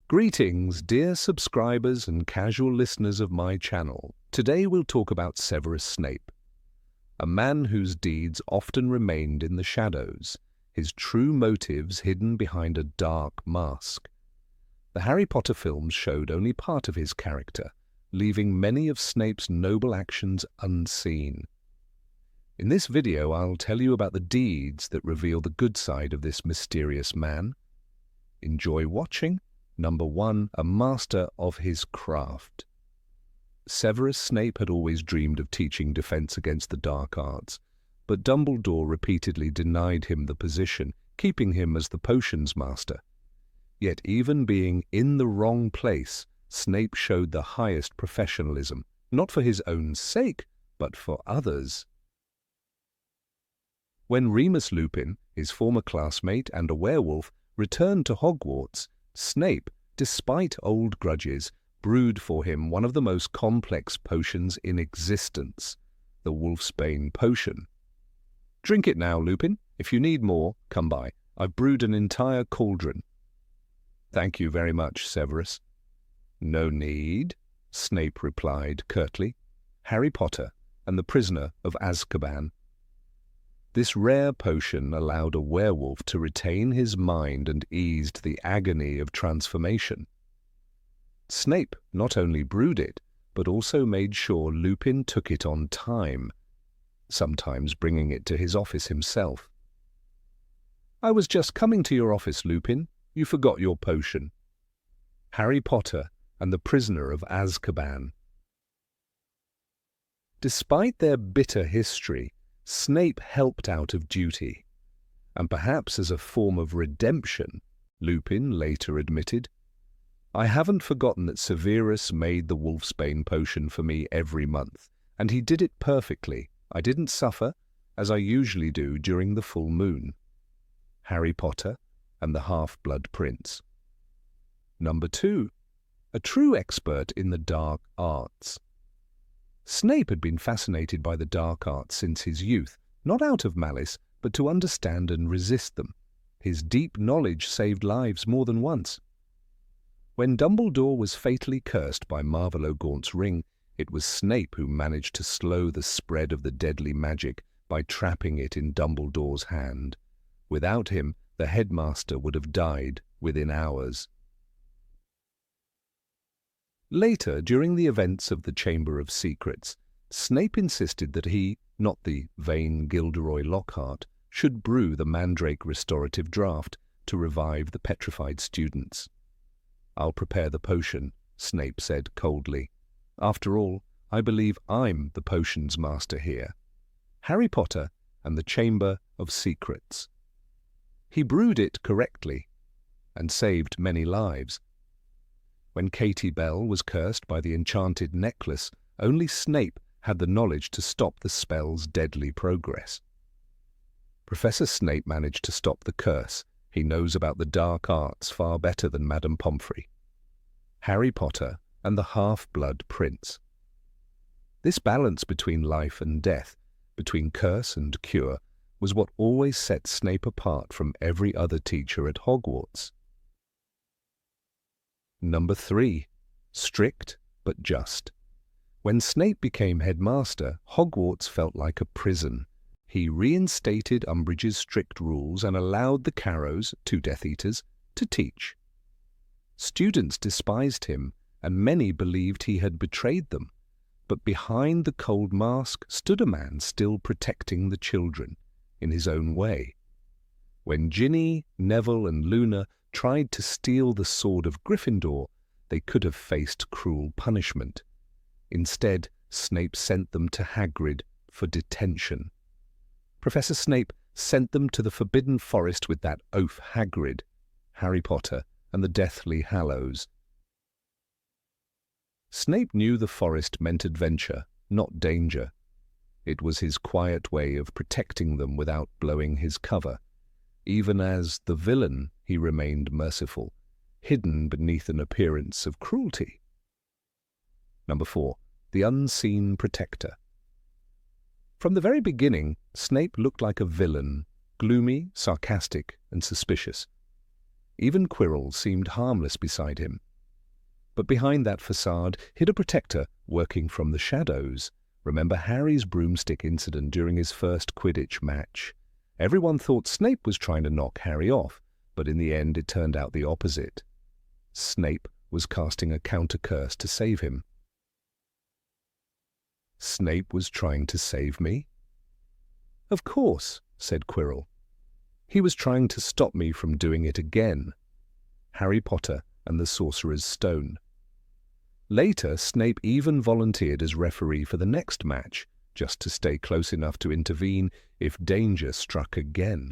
Greetings, dear subscribers and casual listeners of my channel. Today we'll talk about Severus Snape, a man whose deeds often remained in the shadows, his true motives hidden behind a dark mask. The Harry Potter films showed only part of his character, leaving many of Snape's noble actions unseen. In this video, I'll tell you about the deeds that reveal the good side of this mysterious man. Enjoy watching. Number 1. A master of his craft. Severus Snape had always dreamed of teaching defense against the dark arts, but Dumbledore repeatedly denied him the position, keeping him as the potions master. Yet even being in the wrong place, Snape showed the highest professionalism, not for his own sake, but for others. When Remus Lupin, his former classmate and a werewolf, returned to Hogwarts, Snape, despite old grudges, brewed for him one of the most complex potions in existence, the Wolfsbane potion. "Drink it now, Lupin. If you need more, come by. I've brewed an entire cauldron." "Thank you very much, Severus." "No need," Snape replied curtly. "Harry Potter and the Prisoner of Azkaban." This rare potion allowed a werewolf to retain his mind and eased the agony of transformation. Snape not only brewed it, but also made sure Lupin took it on time, sometimes bringing it to his office himself. "I was just coming to your office, Lupin. You forgot your potion." Harry Potter and the Prisoner of Azkaban. Despite their bitter history, Snape helped out of duty, and perhaps as a form of redemption, Lupin later admitted, "I haven't forgotten that Severus made the Wolfsbane potion for me every month, and he did it perfectly. I didn't suffer, as I usually do during the full moon." Harry Potter and the Half-Blood Prince. Number 2. A true expert in the dark arts. Snape had been fascinated by the dark arts since his youth, not out of malice, but to understand and resist them. His deep knowledge saved lives more than once. When Dumbledore was fatally cursed by Marvolo Gaunt's ring, it was Snape who managed to slow the spread of the deadly magic by trapping it in Dumbledore's hand. Without him, the headmaster would have died within hours. Later, during the events of the Chamber of Secrets, Snape insisted that he, not the vain Gilderoy Lockhart, should brew the Mandrake restorative draught to revive the petrified students. "I'll prepare the potion," Snape said coldly. "After all, I believe I'm the potions master here." Harry Potter and the Chamber of Secrets. He brewed it correctly and saved many lives. When Katie Bell was cursed by the enchanted necklace, only Snape had the knowledge to stop the spell's deadly progress. Professor Snape managed to stop the curse. He knows about the dark arts far better than Madame Pomfrey. Harry Potter and the Half-Blood Prince. This balance between life and death, between curse and cure, was what always set Snape apart from every other teacher at Hogwarts. Number 3. Strict but just. When Snape became headmaster, Hogwarts felt like a prison. He reinstated Umbridge's strict rules and allowed the Carrows, 2 Death Eaters, to teach. Students despised him, and many believed he had betrayed them. But behind the cold mask stood a man still protecting the children, in his own way. When Ginny, Neville, and Luna tried to steal the sword of Gryffindor, they could have faced cruel punishment. Instead, Snape sent them to Hagrid for detention. Professor Snape sent them to the Forbidden Forest with that oaf Hagrid, Harry Potter and the Deathly Hallows. Snape knew the forest meant adventure, not danger. It was his quiet way of protecting them without blowing his cover. Even as the villain, he remained merciful, hidden beneath an appearance of cruelty. Number 4. The Unseen Protector. From the very beginning, Snape looked like a villain, gloomy, sarcastic, and suspicious. Even Quirrell seemed harmless beside him. But behind that facade hid a protector working from the shadows. Remember Harry's broomstick incident during his first Quidditch match? Everyone thought Snape was trying to knock Harry off, but in the end it turned out the opposite. Snape was casting a counter-curse to save him. Snape was trying to save me? Of course, said Quirrell. He was trying to stop me from doing it again. Harry Potter and the Sorcerer's Stone. Later, Snape even volunteered as referee for the next match, just to stay close enough to intervene if danger struck again.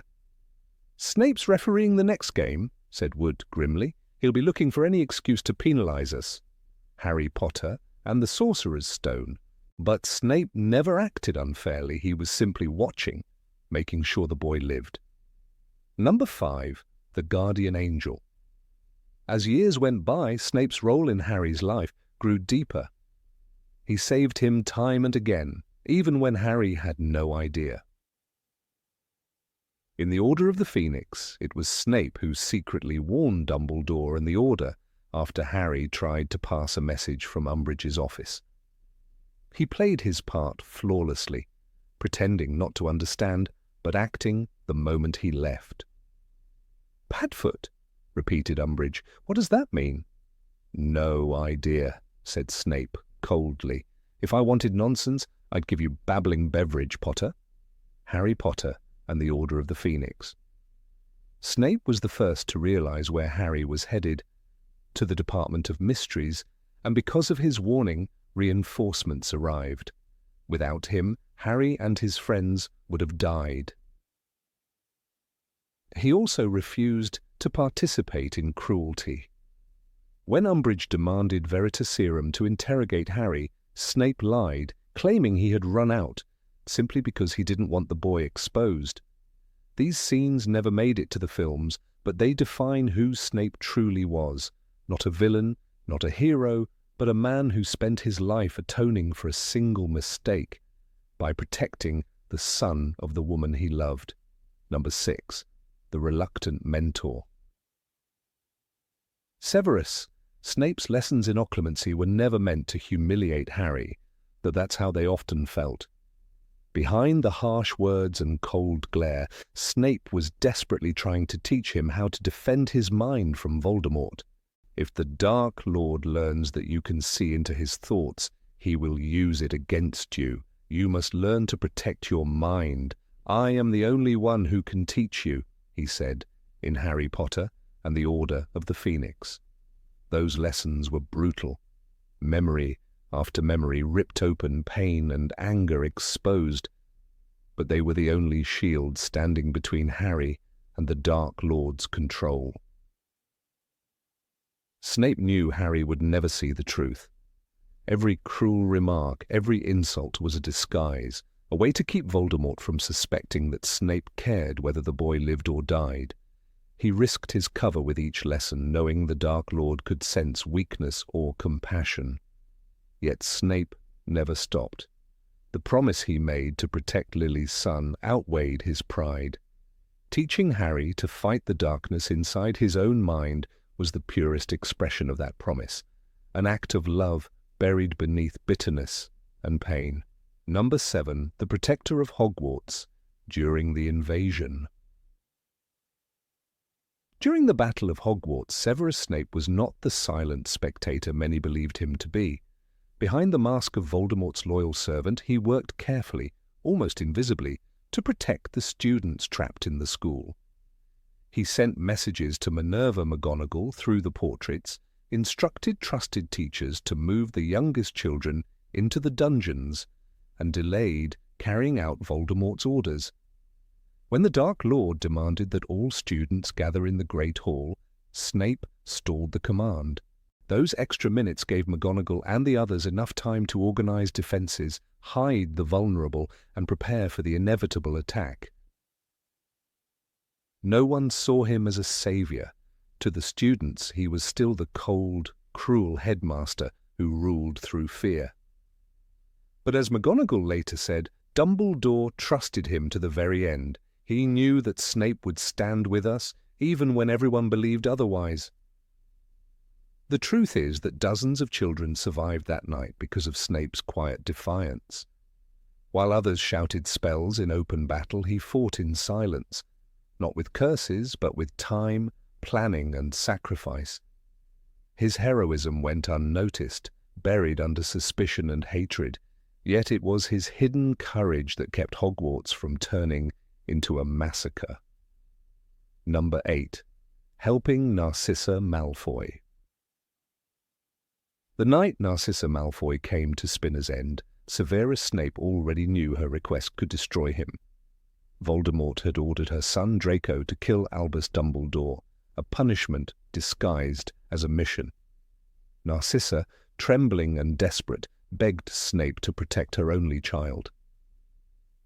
Snape's refereeing the next game, said Wood grimly. He'll be looking for any excuse to penalize us. Harry Potter and the Sorcerer's Stone. But Snape never acted unfairly. He was simply watching, making sure the boy lived. Number 5, the Guardian Angel. As years went by, Snape's role in Harry's life grew deeper. He saved him time and again, even when Harry had no idea. In the Order of the Phoenix, it was Snape who secretly warned Dumbledore and the Order after Harry tried to pass a message from Umbridge's office. He played his part flawlessly, pretending not to understand, but acting the moment he left. "Padfoot," repeated Umbridge. "What does that mean?" "No idea," said Snape coldly. "If I wanted nonsense, I'd give you babbling Beveridge, Potter." Harry Potter and the Order of the Phoenix. Snape was the first to realize where Harry was headed, to the Department of Mysteries, and because of his warning, reinforcements arrived. Without him, Harry and his friends would have died. He also refused to participate in cruelty. When Umbridge demanded Veritaserum to interrogate Harry, Snape lied, claiming he had run out, simply because he didn't want the boy exposed. These scenes never made it to the films, but they define who Snape truly was. Not a villain, not a hero, but a man who spent his life atoning for a single mistake by protecting the son of the woman he loved. Number 6, the reluctant mentor. Severus. Snape's lessons in occlumency were never meant to humiliate Harry, though that's how they often felt. Behind the harsh words and cold glare, Snape was desperately trying to teach him how to defend his mind from Voldemort. If the Dark Lord learns that you can see into his thoughts, he will use it against you. You must learn to protect your mind. I am the only one who can teach you, he said in Harry Potter and the Order of the Phoenix. Those lessons were brutal. Memory after memory ripped open, pain and anger exposed. But they were the only shield standing between Harry and the Dark Lord's control. Snape knew Harry would never see the truth. Every cruel remark, every insult was a disguise, a way to keep Voldemort from suspecting that Snape cared whether the boy lived or died. He risked his cover with each lesson, knowing the Dark Lord could sense weakness or compassion. Yet Snape never stopped. The promise he made to protect Lily's son outweighed his pride. Teaching Harry to fight the darkness inside his own mind was the purest expression of that promise, an act of love buried beneath bitterness and pain. Number 7, the protector of Hogwarts during the invasion. During the Battle of Hogwarts, Severus Snape was not the silent spectator many believed him to be. Behind the mask of Voldemort's loyal servant, he worked carefully, almost invisibly, to protect the students trapped in the school. He sent messages to Minerva McGonagall through the portraits, instructed trusted teachers to move the youngest children into the dungeons, and delayed carrying out Voldemort's orders. When the Dark Lord demanded that all students gather in the Great Hall, Snape stalled the command. Those extra minutes gave McGonagall and the others enough time to organize defenses, hide the vulnerable, and prepare for the inevitable attack. No one saw him as a savior. To the students, he was still the cold, cruel headmaster who ruled through fear. But as McGonagall later said, Dumbledore trusted him to the very end. He knew that Snape would stand with us, even when everyone believed otherwise. The truth is that dozens of children survived that night because of Snape's quiet defiance. While others shouted spells in open battle, he fought in silence, not with curses, but with time, planning, and sacrifice. His heroism went unnoticed, buried under suspicion and hatred, yet it was his hidden courage that kept Hogwarts from turning into a massacre. Number 8. Helping Narcissa Malfoy. The night Narcissa Malfoy came to Spinner's End, Severus Snape already knew her request could destroy him. Voldemort had ordered her son Draco to kill Albus Dumbledore, a punishment disguised as a mission. Narcissa, trembling and desperate, begged Snape to protect her only child.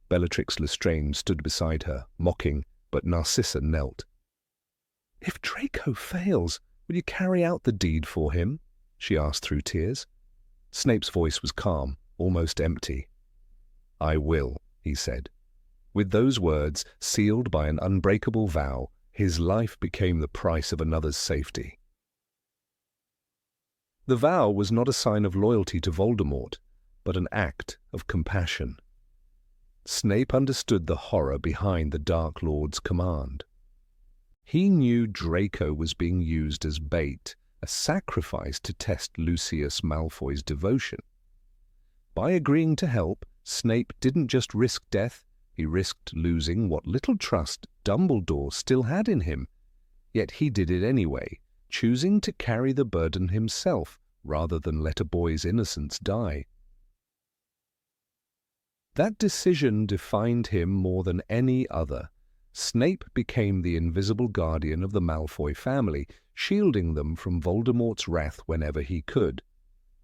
Bellatrix Lestrange stood beside her, mocking, but Narcissa knelt. "If Draco fails, will you carry out the deed for him?" she asked through tears. Snape's voice was calm, almost empty. "I will," he said. With those words, sealed by an unbreakable vow, his life became the price of another's safety. The vow was not a sign of loyalty to Voldemort, but an act of compassion. Snape understood the horror behind the Dark Lord's command. He knew Draco was being used as bait, a sacrifice to test Lucius Malfoy's devotion. By agreeing to help, Snape didn't just risk death, he risked losing what little trust Dumbledore still had in him. Yet he did it anyway, choosing to carry the burden himself rather than let a boy's innocence die. That decision defined him more than any other. Snape became the invisible guardian of the Malfoy family, shielding them from Voldemort's wrath whenever he could.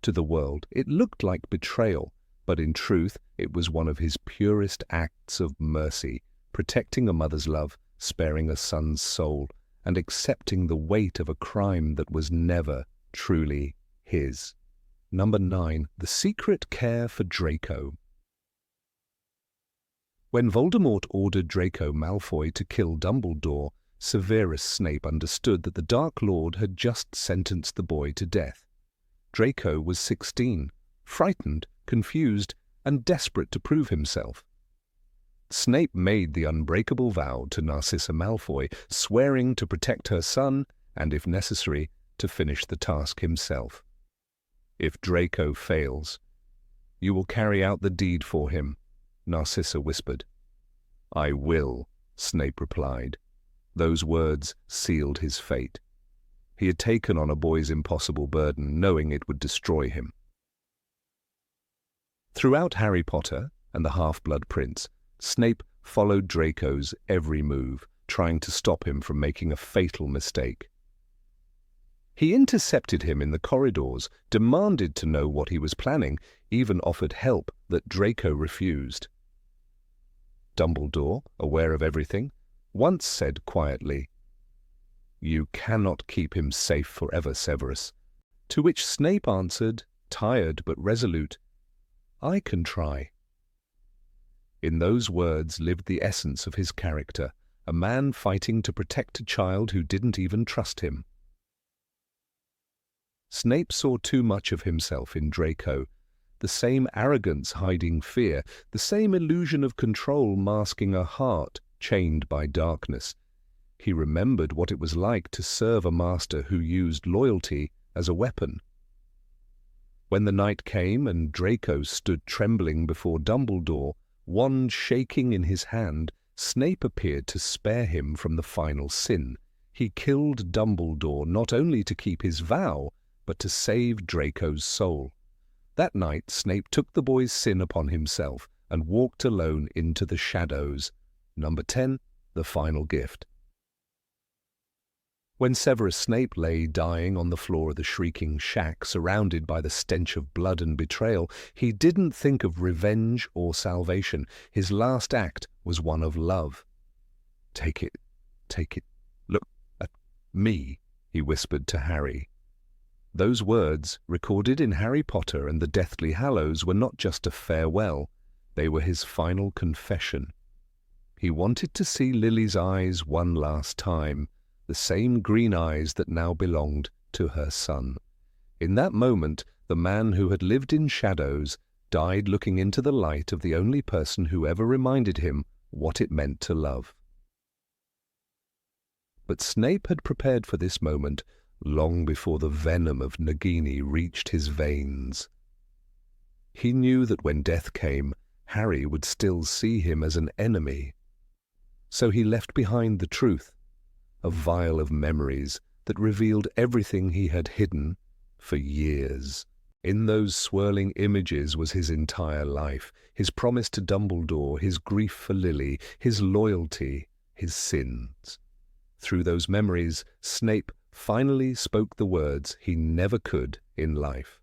To the world, it looked like betrayal, but in truth, it was one of his purest acts of mercy, protecting a mother's love, sparing a son's soul, and accepting the weight of a crime that was never truly his. Number 9. The secret care for Draco. When Voldemort ordered Draco Malfoy to kill Dumbledore, Severus Snape understood that the Dark Lord had just sentenced the boy to death. Draco was 16, frightened, confused, and desperate to prove himself. Snape made the unbreakable vow to Narcissa Malfoy, swearing to protect her son and, if necessary, to finish the task himself. "If Draco fails, you will carry out the deed for him," Narcissa whispered. "I will," Snape replied. Those words sealed his fate. He had taken on a boy's impossible burden, knowing it would destroy him. Throughout Harry Potter and the Half-Blood Prince, Snape followed Draco's every move, trying to stop him from making a fatal mistake. He intercepted him in the corridors, demanded to know what he was planning, even offered help that Draco refused. Dumbledore, aware of everything, once said quietly, "You cannot keep him safe forever, Severus," to which Snape answered, tired but resolute, "I can try." In those words lived the essence of his character, a man fighting to protect a child who didn't even trust him. Snape saw too much of himself in Draco, the same arrogance hiding fear, the same illusion of control masking a heart chained by darkness. He remembered what it was like to serve a master who used loyalty as a weapon. When the night came and Draco stood trembling before Dumbledore, wand shaking in his hand, Snape appeared to spare him from the final sin. He killed Dumbledore not only to keep his vow, but to save Draco's soul. That night, Snape took the boy's sin upon himself and walked alone into the shadows. Number 10. The final gift. When Severus Snape lay dying on the floor of the shrieking shack, surrounded by the stench of blood and betrayal, he didn't think of revenge or salvation. His last act was one of love. Take it. Look at me," he whispered to Harry. Those words, recorded in Harry Potter and the Deathly Hallows, were not just a farewell. They were his final confession. He wanted to see Lily's eyes one last time, the same green eyes that now belonged to her son. In that moment, the man who had lived in shadows died looking into the light of the only person who ever reminded him what it meant to love. But Snape had prepared for this moment long before the venom of Nagini reached his veins. He knew that when death came, Harry would still see him as an enemy. So he left behind the truth, a vial of memories that revealed everything he had hidden for years. In those swirling images was his entire life, his promise to Dumbledore, his grief for Lily, his loyalty, his sins. Through those memories, Snape finally spoke the words he never could in life.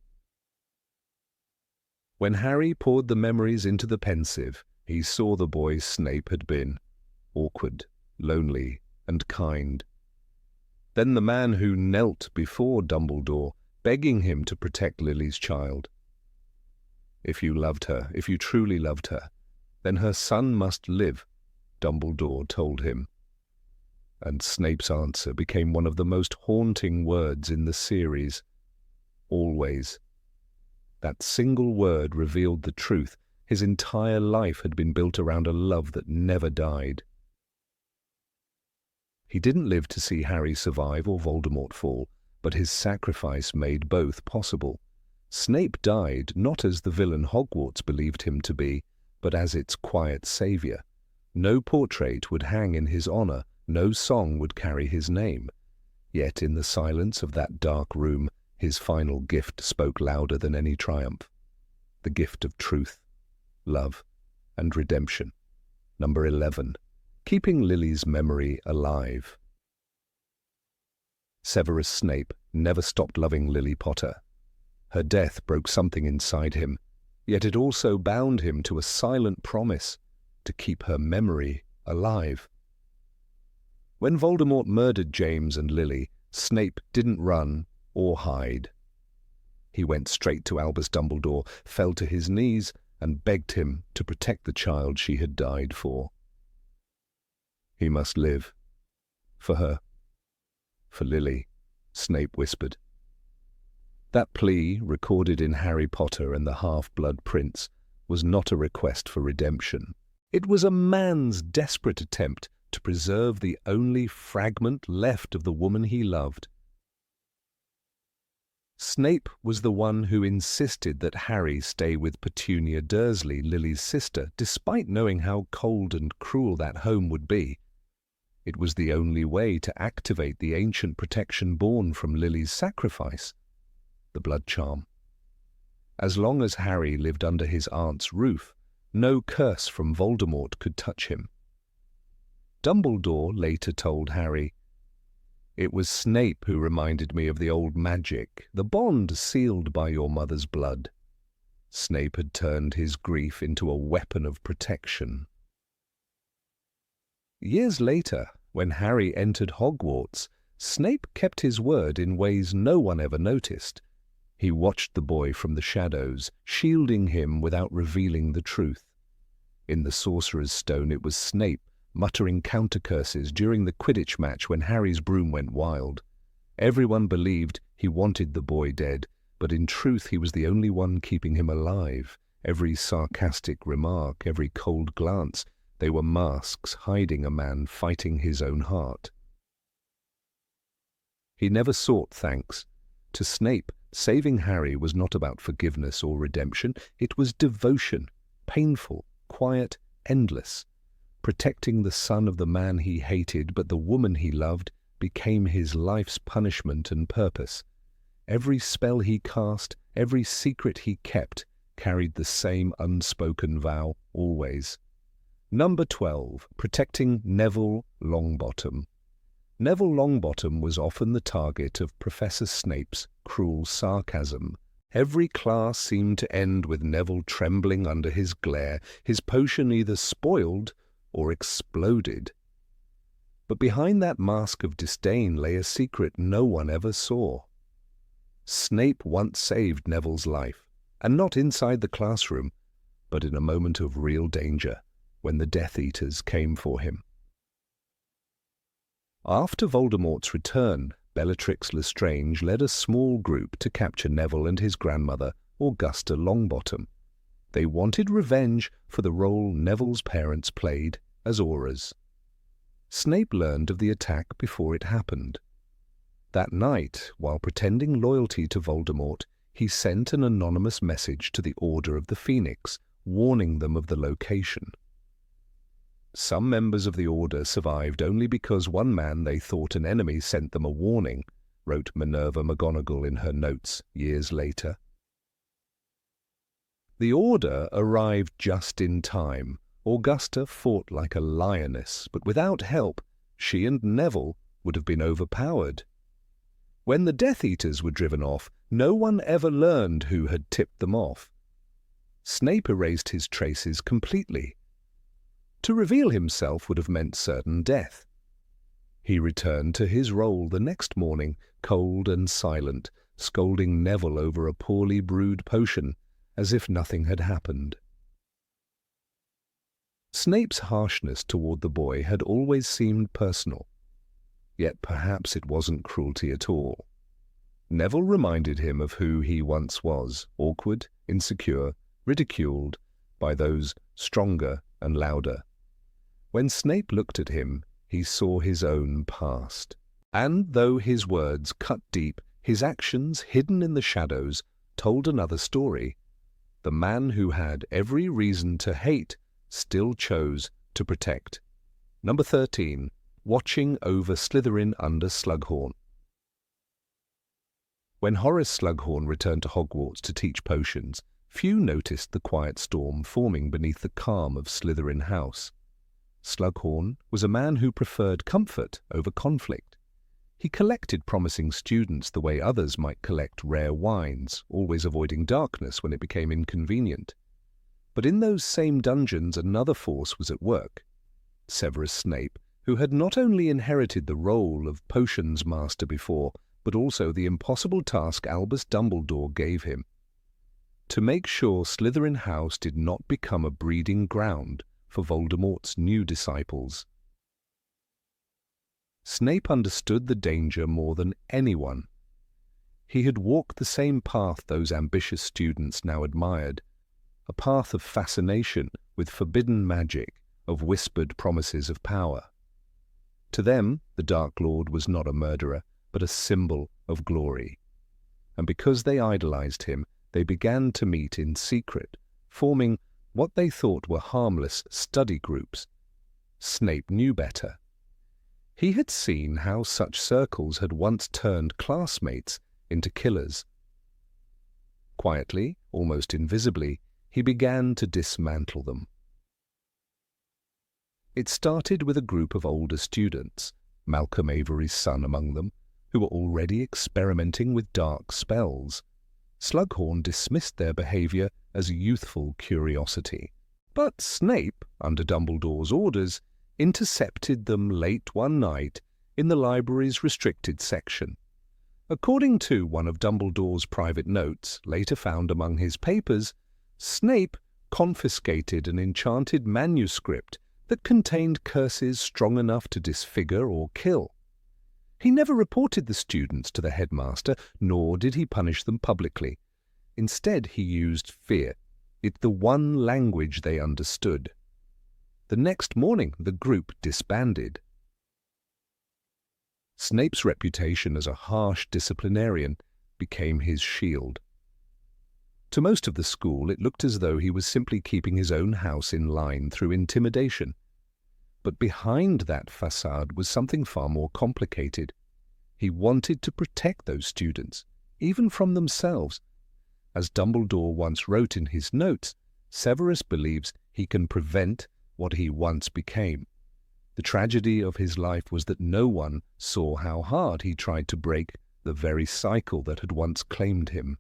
When Harry poured the memories into the pensieve, he saw the boy Snape had been, awkward, lonely, and kind. Then the man who knelt before Dumbledore, begging him to protect Lily's child. If you loved her, if you truly loved her, then her son must live, Dumbledore told him. And Snape's answer became one of the most haunting words in the series. Always. That single word revealed the truth. His entire life had been built around a love that never died. He didn't live to see Harry survive or Voldemort fall, but his sacrifice made both possible. Snape died not as the villain Hogwarts believed him to be, but as its quiet savior. No portrait would hang in his honor, no song would carry his name. Yet in the silence of that dark room, his final gift spoke louder than any triumph. The gift of truth, love, and redemption. Number 11. Keeping Lily's memory alive. Severus Snape never stopped loving Lily Potter. Her death broke something inside him, yet it also bound him to a silent promise to keep her memory alive. When Voldemort murdered James and Lily, Snape didn't run or hide. He went straight to Albus Dumbledore, fell to his knees, and begged him to protect the child she had died for. He must live. For her. For Lily, Snape whispered. That plea, recorded in Harry Potter and the Half-Blood Prince, was not a request for redemption. It was a man's desperate attempt to preserve the only fragment left of the woman he loved. Snape was the one who insisted that Harry stay with Petunia Dursley, Lily's sister, despite knowing how cold and cruel that home would be. It was the only way to activate the ancient protection born from Lily's sacrifice, the blood charm. As long as Harry lived under his aunt's roof, no curse from Voldemort could touch him. Dumbledore later told Harry, "It was Snape who reminded me of the old magic, the bond sealed by your mother's blood." Snape had turned his grief into a weapon of protection. Years later, when Harry entered Hogwarts, Snape kept his word in ways no one ever noticed. He watched the boy from the shadows, shielding him without revealing the truth. In the Sorcerer's Stone, it was Snape muttering counter-curses during the Quidditch match when Harry's broom went wild. Everyone believed he wanted the boy dead, but in truth he was the only one keeping him alive. Every sarcastic remark, every cold glance, they were masks hiding a man fighting his own heart. He never sought thanks. To Snape, saving Harry was not about forgiveness or redemption. It was devotion, painful, quiet, endless. Protecting the son of the man he hated but the woman he loved became his life's punishment and purpose. Every spell he cast, every secret he kept, carried the same unspoken vow always. Number 12. Protecting Neville Longbottom. Neville Longbottom was often the target of Professor Snape's cruel sarcasm. Every class seemed to end with Neville trembling under his glare, his potion either spoiled or exploded. But behind that mask of disdain lay a secret no one ever saw. Snape once saved Neville's life, and not inside the classroom, but in a moment of real danger, when the Death Eaters came for him. After Voldemort's return, Bellatrix Lestrange led a small group to capture Neville and his grandmother, Augusta Longbottom. They wanted revenge for the role Neville's parents played as Aurors. Snape learned of the attack before it happened. That night, while pretending loyalty to Voldemort, he sent an anonymous message to the Order of the Phoenix, warning them of the location. Some members of the Order survived only because one man they thought an enemy sent them a warning, wrote Minerva McGonagall in her notes years later. The Order arrived just in time. Augusta fought like a lioness, but without help, she and Neville would have been overpowered. When the Death Eaters were driven off, no one ever learned who had tipped them off. Snape erased his traces completely. To reveal himself would have meant certain death. He returned to his role the next morning, cold and silent, scolding Neville over a poorly brewed potion, as if nothing had happened. Snape's harshness toward the boy had always seemed personal, yet perhaps it wasn't cruelty at all. Neville reminded him of who he once was, awkward, insecure, ridiculed by those stronger and louder. When Snape looked at him, he saw his own past. And though his words cut deep, his actions, hidden in the shadows, told another story. The man who had every reason to hate still chose to protect. Number 13. Watching over Slytherin under Slughorn. When Horace Slughorn returned to Hogwarts to teach potions, few noticed the quiet storm forming beneath the calm of Slytherin House. Slughorn was a man who preferred comfort over conflict. He collected promising students the way others might collect rare wines, always avoiding darkness when it became inconvenient. But in those same dungeons another force was at work. Severus Snape, who had not only inherited the role of potions master before, but also the impossible task Albus Dumbledore gave him. To make sure Slytherin House did not become a breeding ground for Voldemort's new disciples. Snape understood the danger more than anyone. He had walked the same path those ambitious students now admired, a path of fascination with forbidden magic, of whispered promises of power. To them, the Dark Lord was not a murderer, but a symbol of glory. And because they idolized him, they began to meet in secret, forming what they thought were harmless study groups. Snape knew better. He had seen how such circles had once turned classmates into killers. Quietly, almost invisibly, he began to dismantle them. It started with a group of older students, Malcolm Avery's son among them, who were already experimenting with dark spells. Slughorn dismissed their behavior as youthful curiosity. But Snape, under Dumbledore's orders, intercepted them late one night in the library's restricted section. According to one of Dumbledore's private notes, later found among his papers, Snape confiscated an enchanted manuscript that contained curses strong enough to disfigure or kill. He never reported the students to the headmaster, nor did he punish them publicly. Instead, he used fear, it the one language they understood. The next morning, the group disbanded. Snape's reputation as a harsh disciplinarian became his shield. To most of the school, it looked as though he was simply keeping his own house in line through intimidation. But behind that facade was something far more complicated. He wanted to protect those students, even from themselves. As Dumbledore once wrote in his notes, Severus believes he can prevent what he once became. The tragedy of his life was that no one saw how hard he tried to break the very cycle that had once claimed him.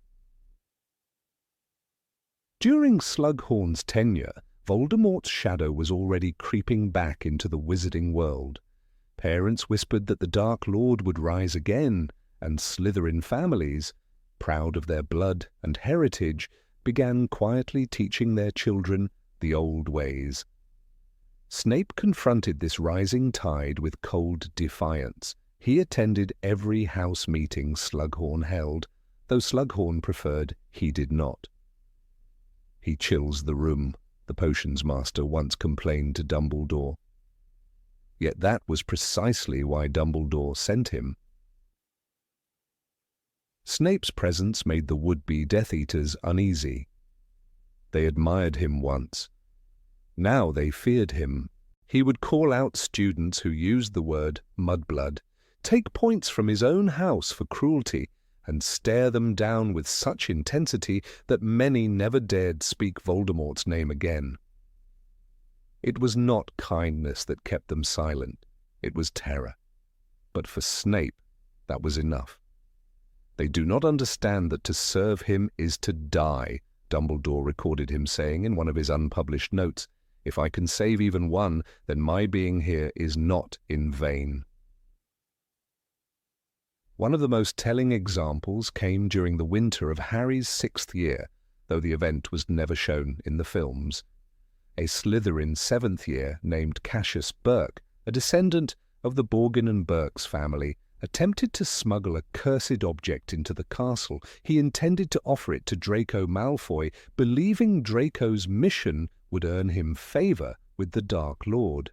During Slughorn's tenure, Voldemort's shadow was already creeping back into the wizarding world. Parents whispered that the Dark Lord would rise again, and Slytherin families, proud of their blood and heritage, began quietly teaching their children the old ways. Snape confronted this rising tide with cold defiance. He attended every house meeting Slughorn held, though Slughorn preferred he did not. "He chills the room," the potions master once complained to Dumbledore. Yet that was precisely why Dumbledore sent him. Snape's presence made the would-be Death Eaters uneasy. They admired him once. Now they feared him. He would call out students who used the word mudblood, take points from his own house for cruelty, and stare them down with such intensity that many never dared speak Voldemort's name again. It was not kindness that kept them silent, it was terror. But for Snape, that was enough. "They do not understand that to serve him is to die," Dumbledore recorded him saying in one of his unpublished notes. "If I can save even one, then my being here is not in vain." One of the most telling examples came during the winter of Harry's 6th year, though the event was never shown in the films. A Slytherin 7th year named Cassius Burke, a descendant of the Borgin and Burkes family, attempted to smuggle a cursed object into the castle. He intended to offer it to Draco Malfoy, believing Draco's mission would earn him favour with the Dark Lord.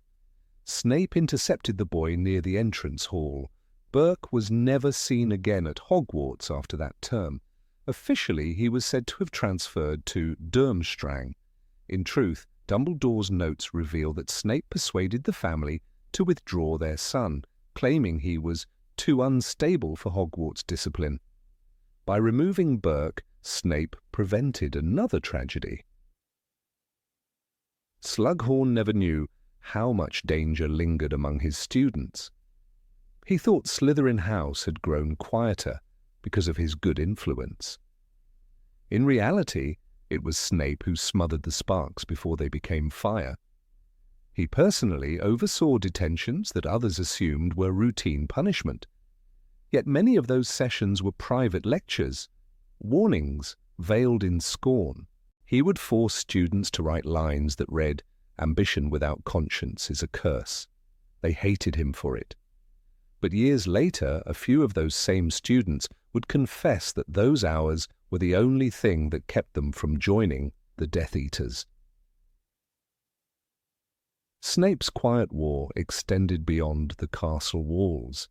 Snape intercepted the boy near the entrance hall. Burke was never seen again at Hogwarts after that term. Officially, he was said to have transferred to Durmstrang. In truth, Dumbledore's notes reveal that Snape persuaded the family to withdraw their son, claiming he was too unstable for Hogwarts discipline. By removing Burke, Snape prevented another tragedy. Slughorn never knew how much danger lingered among his students. He thought Slytherin House had grown quieter because of his good influence. In reality, it was Snape who smothered the sparks before they became fire. He personally oversaw detentions that others assumed were routine punishment. Yet many of those sessions were private lectures, warnings veiled in scorn. He would force students to write lines that read, "Ambition without conscience is a curse." They hated him for it. But years later, a few of those same students would confess that those hours were the only thing that kept them from joining the Death Eaters. Snape's quiet war extended beyond the castle walls.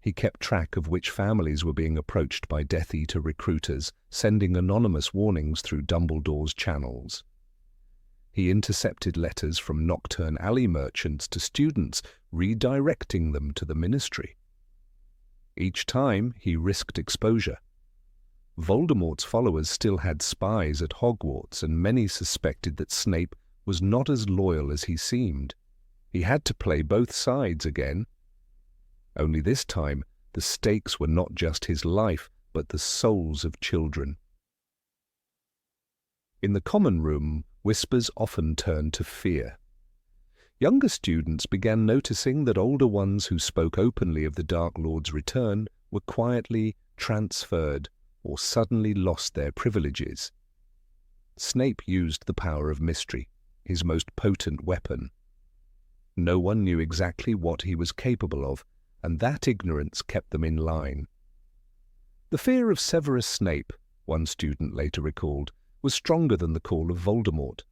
He kept track of which families were being approached by Death Eater recruiters, sending anonymous warnings through Dumbledore's channels. He intercepted letters from Nocturne Alley merchants to students, redirecting them to the Ministry. Each time, he risked exposure. Voldemort's followers still had spies at Hogwarts, and many suspected that Snape was not as loyal as he seemed. He had to play both sides again. Only this time, the stakes were not just his life, but the souls of children. In the common room, whispers often turned to fear. Younger students began noticing that older ones who spoke openly of the Dark Lord's return were quietly transferred or suddenly lost their privileges. Snape used the power of mystery, his most potent weapon. No one knew exactly what he was capable of, and that ignorance kept them in line. The fear of Severus Snape, one student later recalled, was stronger than the call of Voldemort.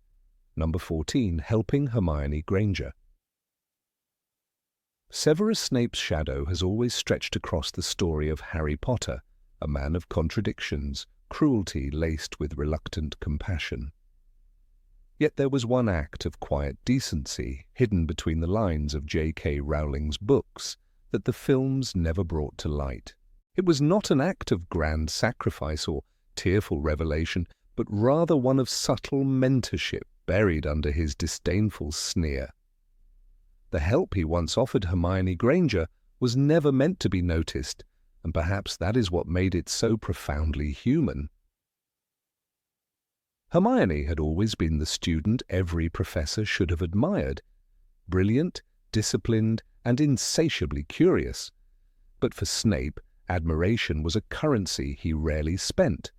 Number 14, helping Hermione Granger. Severus Snape's shadow has always stretched across the story of Harry Potter, a man of contradictions, cruelty laced with reluctant compassion. Yet there was one act of quiet decency hidden between the lines of J.K. Rowling's books that the films never brought to light. It was not an act of grand sacrifice or tearful revelation, but rather one of subtle mentorship buried under his disdainful sneer. The help he once offered Hermione Granger was never meant to be noticed, and perhaps that is what made it so profoundly human. Hermione had always been the student every professor should have admired, brilliant, disciplined, and insatiably curious. But for Snape, admiration was a currency he rarely spent.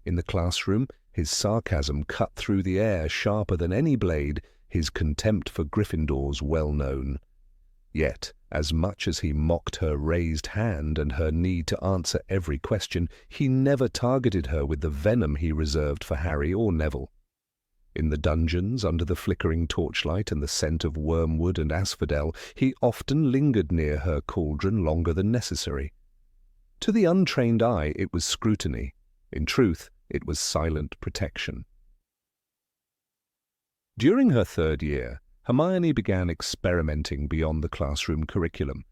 In the classroom, his sarcasm cut through the air sharper than any blade, his contempt for Gryffindors well known. Yet, as much as he mocked her raised hand and her need to answer every question, he never targeted her with the venom he reserved for Harry or Neville. In the dungeons, under the flickering torchlight and the scent of wormwood and asphodel, he often lingered near her cauldron longer than necessary. To the untrained eye, it was scrutiny. In truth, it was silent protection. During her third year, Hermione began experimenting beyond the classroom curriculum,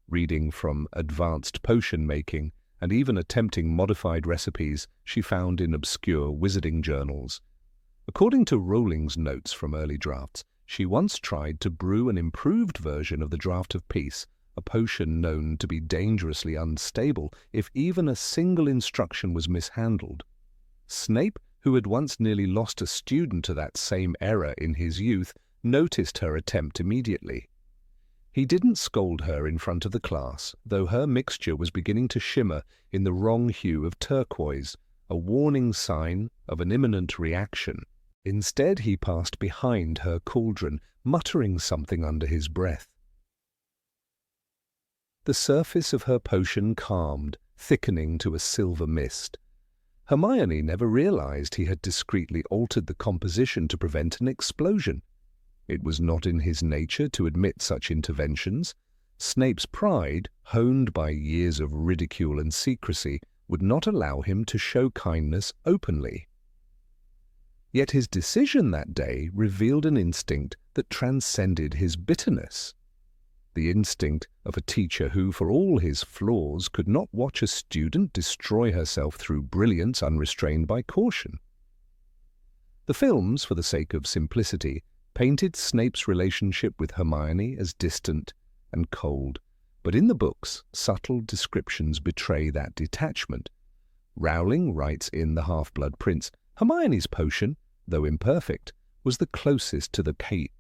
reading from advanced potion making and even attempting modified recipes she found in obscure wizarding journals. According to Rowling's notes from early drafts, she once tried to brew an improved version of the Draught of Peace, a potion known to be dangerously unstable if even a single instruction was mishandled. Snape, who had once nearly lost a student to that same error in his youth, noticed her attempt immediately. He didn't scold her in front of the class, though her mixture was beginning to shimmer in the wrong hue of turquoise, a warning sign of an imminent reaction. Instead, he passed behind her cauldron, muttering something under his breath. The surface of her potion calmed, thickening to a silver mist. Hermione never realized he had discreetly altered the composition to prevent an explosion. It was not in his nature to admit such interventions. Snape's pride, honed by years of ridicule and secrecy, would not allow him to show kindness openly. Yet his decision that day revealed an instinct that transcended his bitterness. The instinct of a teacher who, for all his flaws, could not watch a student destroy herself through brilliance unrestrained by caution. The films, for the sake of simplicity, painted Snape's relationship with Hermione as distant and cold, but in the books, subtle descriptions betray that detachment. Rowling writes in The Half-Blood Prince, Hermione's potion, though imperfect, was the closest to the key.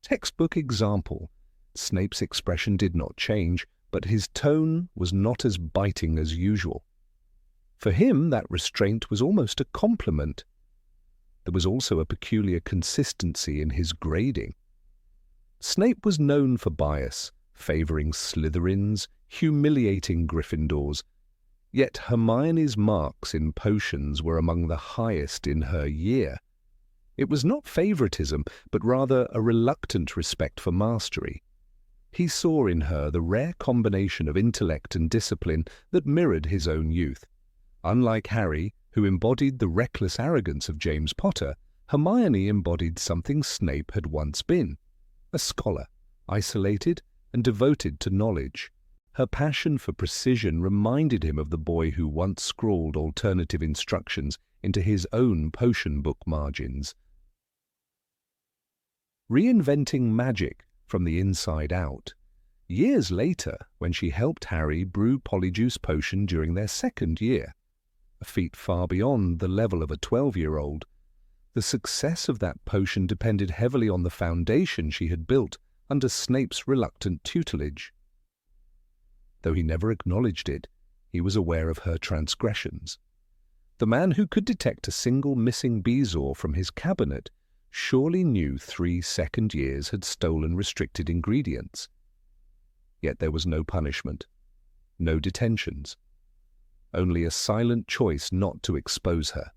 Textbook example. Snape's expression did not change, but his tone was not as biting as usual. For him, that restraint was almost a compliment. There was also a peculiar consistency in his grading. Snape was known for bias, favouring Slytherins, humiliating Gryffindors. Yet Hermione's marks in potions were among the highest in her year. It was not favouritism, but rather a reluctant respect for mastery. He saw in her the rare combination of intellect and discipline that mirrored his own youth. Unlike Harry, who embodied the reckless arrogance of James Potter, Hermione embodied something Snape had once been, a scholar, isolated and devoted to knowledge. Her passion for precision reminded him of the boy who once scrawled alternative instructions into his own potion book margins. Reinventing magic from the inside out. Years later, when she helped Harry brew Polyjuice Potion during their second year, a feat far beyond the level of a 12-year-old, the success of that potion depended heavily on the foundation she had built under Snape's reluctant tutelage. Though he never acknowledged it, he was aware of her transgressions. The man who could detect a single missing bezoar from his cabinet surely knew 3 second years had stolen restricted ingredients. Yet there was no punishment, no detentions, only a silent choice not to expose her.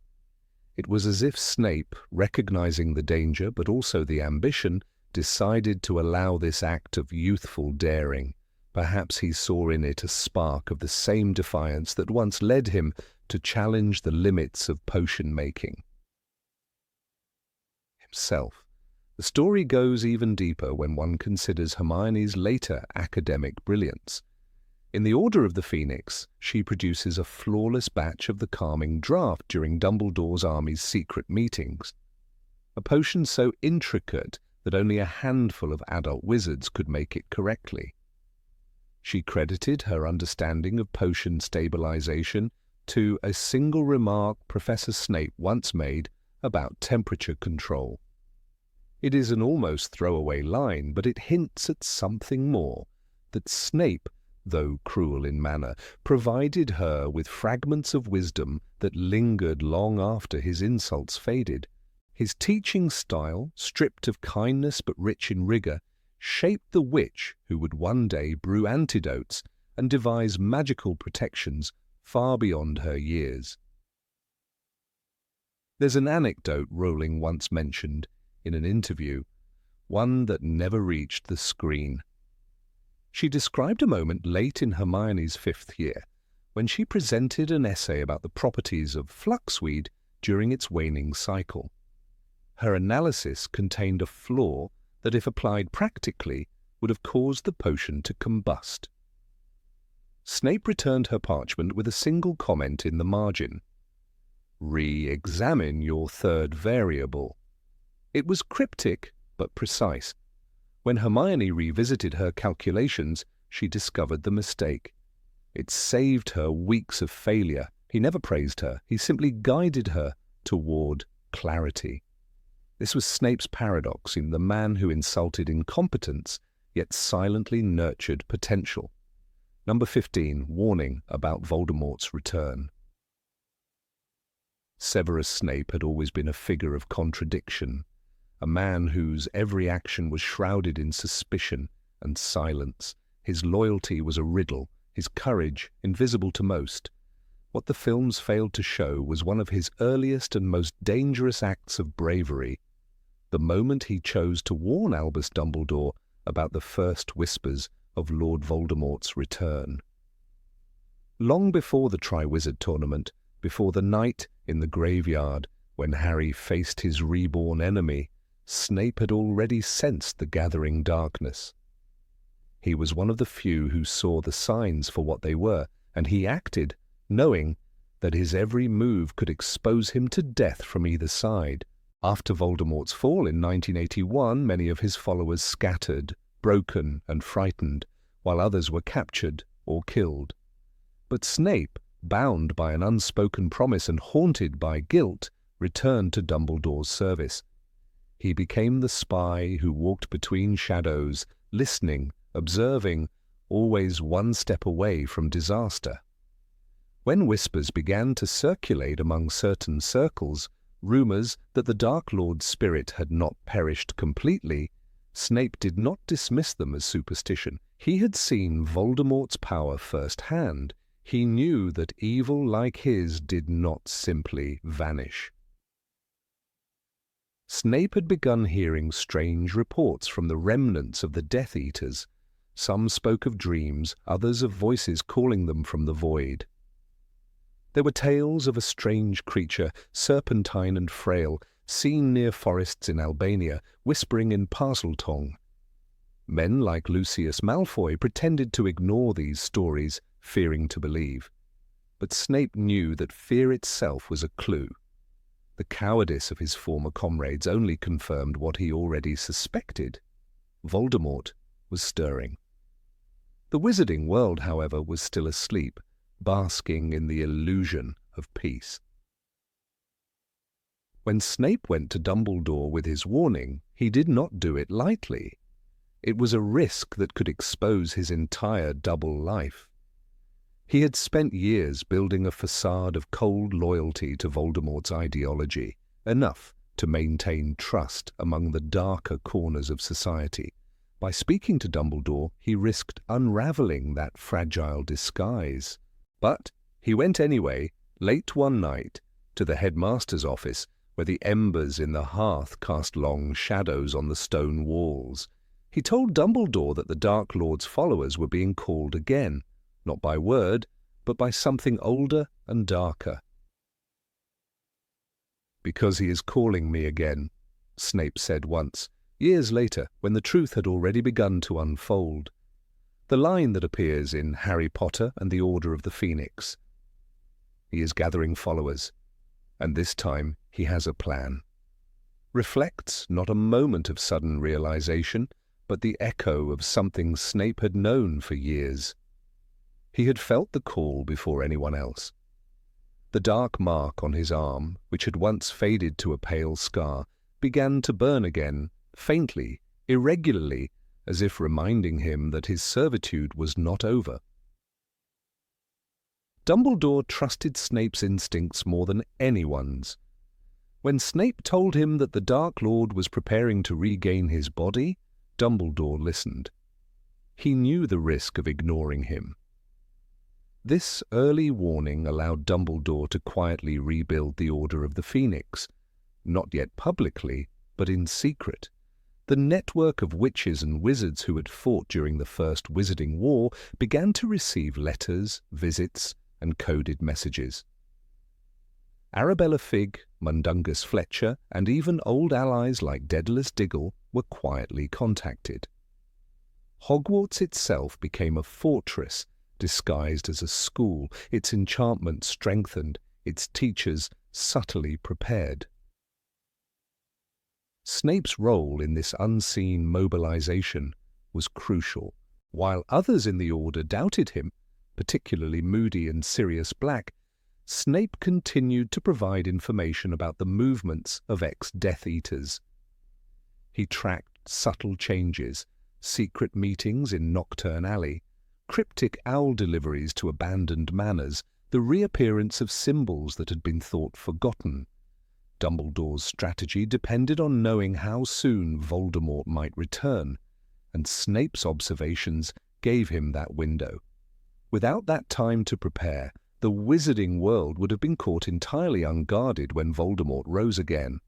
It was as if Snape, recognizing the danger but also the ambition, decided to allow this act of youthful daring. Perhaps he saw in it a spark of the same defiance that once led him to challenge the limits of potion making. Himself. The story goes even deeper when one considers Hermione's later academic brilliance. In the Order of the Phoenix, she produces a flawless batch of the calming draught during Dumbledore's army's secret meetings, a potion so intricate that only a handful of adult wizards could make it correctly. She credited her understanding of potion stabilization to a single remark Professor Snape once made about temperature control. It is an almost throwaway line, but it hints at something more, that Snape, though cruel in manner, provided her with fragments of wisdom that lingered long after his insults faded. His teaching style, stripped of kindness but rich in rigor, shaped the witch who would one day brew antidotes and devise magical protections far beyond her years. There's an anecdote Rowling once mentioned in an interview, one that never reached the screen. She described a moment late in Hermione's 5th year when she presented an essay about the properties of fluxweed during its waning cycle. Her analysis contained a flaw that, if applied practically, would have caused the potion to combust. Snape returned her parchment with a single comment in the margin: "Re-examine your third variable." It was cryptic but precise. When Hermione revisited her calculations, she discovered the mistake. It saved her weeks of failure. He never praised her. He simply guided her toward clarity. This was Snape's paradox in the man who insulted incompetence, yet silently nurtured potential. Number 15, warning about Voldemort's return. Severus Snape had always been a figure of contradiction, a man whose every action was shrouded in suspicion and silence. His loyalty was a riddle, his courage invisible to most. What the films failed to show was one of his earliest and most dangerous acts of bravery, the moment he chose to warn Albus Dumbledore about the first whispers of Lord Voldemort's return. Long before the Triwizard Tournament, before the night in the graveyard when Harry faced his reborn enemy, Snape had already sensed the gathering darkness. He was one of the few who saw the signs for what they were, and he acted, knowing that his every move could expose him to death from either side. After Voldemort's fall in 1981, many of his followers scattered, broken and frightened, while others were captured or killed. But Snape, bound by an unspoken promise and haunted by guilt, returned to Dumbledore's service. He became the spy who walked between shadows, listening, observing, always one step away from disaster. When whispers began to circulate among certain circles, rumors that the Dark Lord's spirit had not perished completely, Snape did not dismiss them as superstition. He had seen Voldemort's power firsthand. He knew that evil like his did not simply vanish. Snape had begun hearing strange reports from the remnants of the Death Eaters. Some spoke of dreams, others of voices calling them from the void. There were tales of a strange creature, serpentine and frail, seen near forests in Albania, whispering in Parseltongue. Men like Lucius Malfoy pretended to ignore these stories, fearing to believe. But Snape knew that fear itself was a clue. The cowardice of his former comrades only confirmed what he already suspected. Voldemort was stirring. The wizarding world, however, was still asleep, basking in the illusion of peace. When Snape went to Dumbledore with his warning, he did not do it lightly. It was a risk that could expose his entire double life. He had spent years building a facade of cold loyalty to Voldemort's ideology, enough to maintain trust among the darker corners of society. By speaking to Dumbledore, he risked unraveling that fragile disguise. But he went anyway, late one night, to the headmaster's office, where the embers in the hearth cast long shadows on the stone walls. He told Dumbledore that the Dark Lord's followers were being called again, not by word, but by something older and darker. "Because he is calling me again," Snape said once, years later, when the truth had already begun to unfold. The line that appears in Harry Potter and the Order of the Phoenix. He is gathering followers, and this time he has a plan. Reflects not a moment of sudden realization, but the echo of something Snape had known for years. He had felt the call before anyone else. The dark mark on his arm, which had once faded to a pale scar, began to burn again, faintly, irregularly, as if reminding him that his servitude was not over. Dumbledore trusted Snape's instincts more than anyone's. When Snape told him that the Dark Lord was preparing to regain his body, Dumbledore listened. He knew the risk of ignoring him. This early warning allowed Dumbledore to quietly rebuild the Order of the Phoenix, not yet publicly, but in secret. The network of witches and wizards who had fought during the First Wizarding War began to receive letters, visits, and coded messages. Arabella Figg, Mundungus Fletcher, and even old allies like Daedalus Diggle were quietly contacted. Hogwarts itself became a fortress disguised as a school, its enchantment strengthened, its teachers subtly prepared. Snape's role in this unseen mobilization was crucial. While others in the Order doubted him, particularly Moody and Sirius Black, Snape continued to provide information about the movements of ex-Death Eaters. He tracked subtle changes, secret meetings in Nocturne Alley, cryptic owl deliveries to abandoned manors, the reappearance of symbols that had been thought forgotten. Dumbledore's strategy depended on knowing how soon Voldemort might return, and Snape's observations gave him that window. Without that time to prepare, the wizarding world would have been caught entirely unguarded when Voldemort rose again.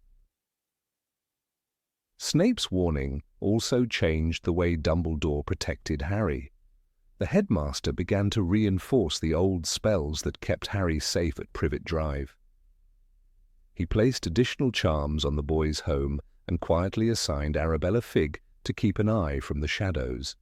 Snape's warning also changed the way Dumbledore protected Harry. The headmaster began to reinforce the old spells that kept Harry safe at Privet Drive. He placed additional charms on the boy's home and quietly assigned Arabella Figg to keep an eye from the shadows.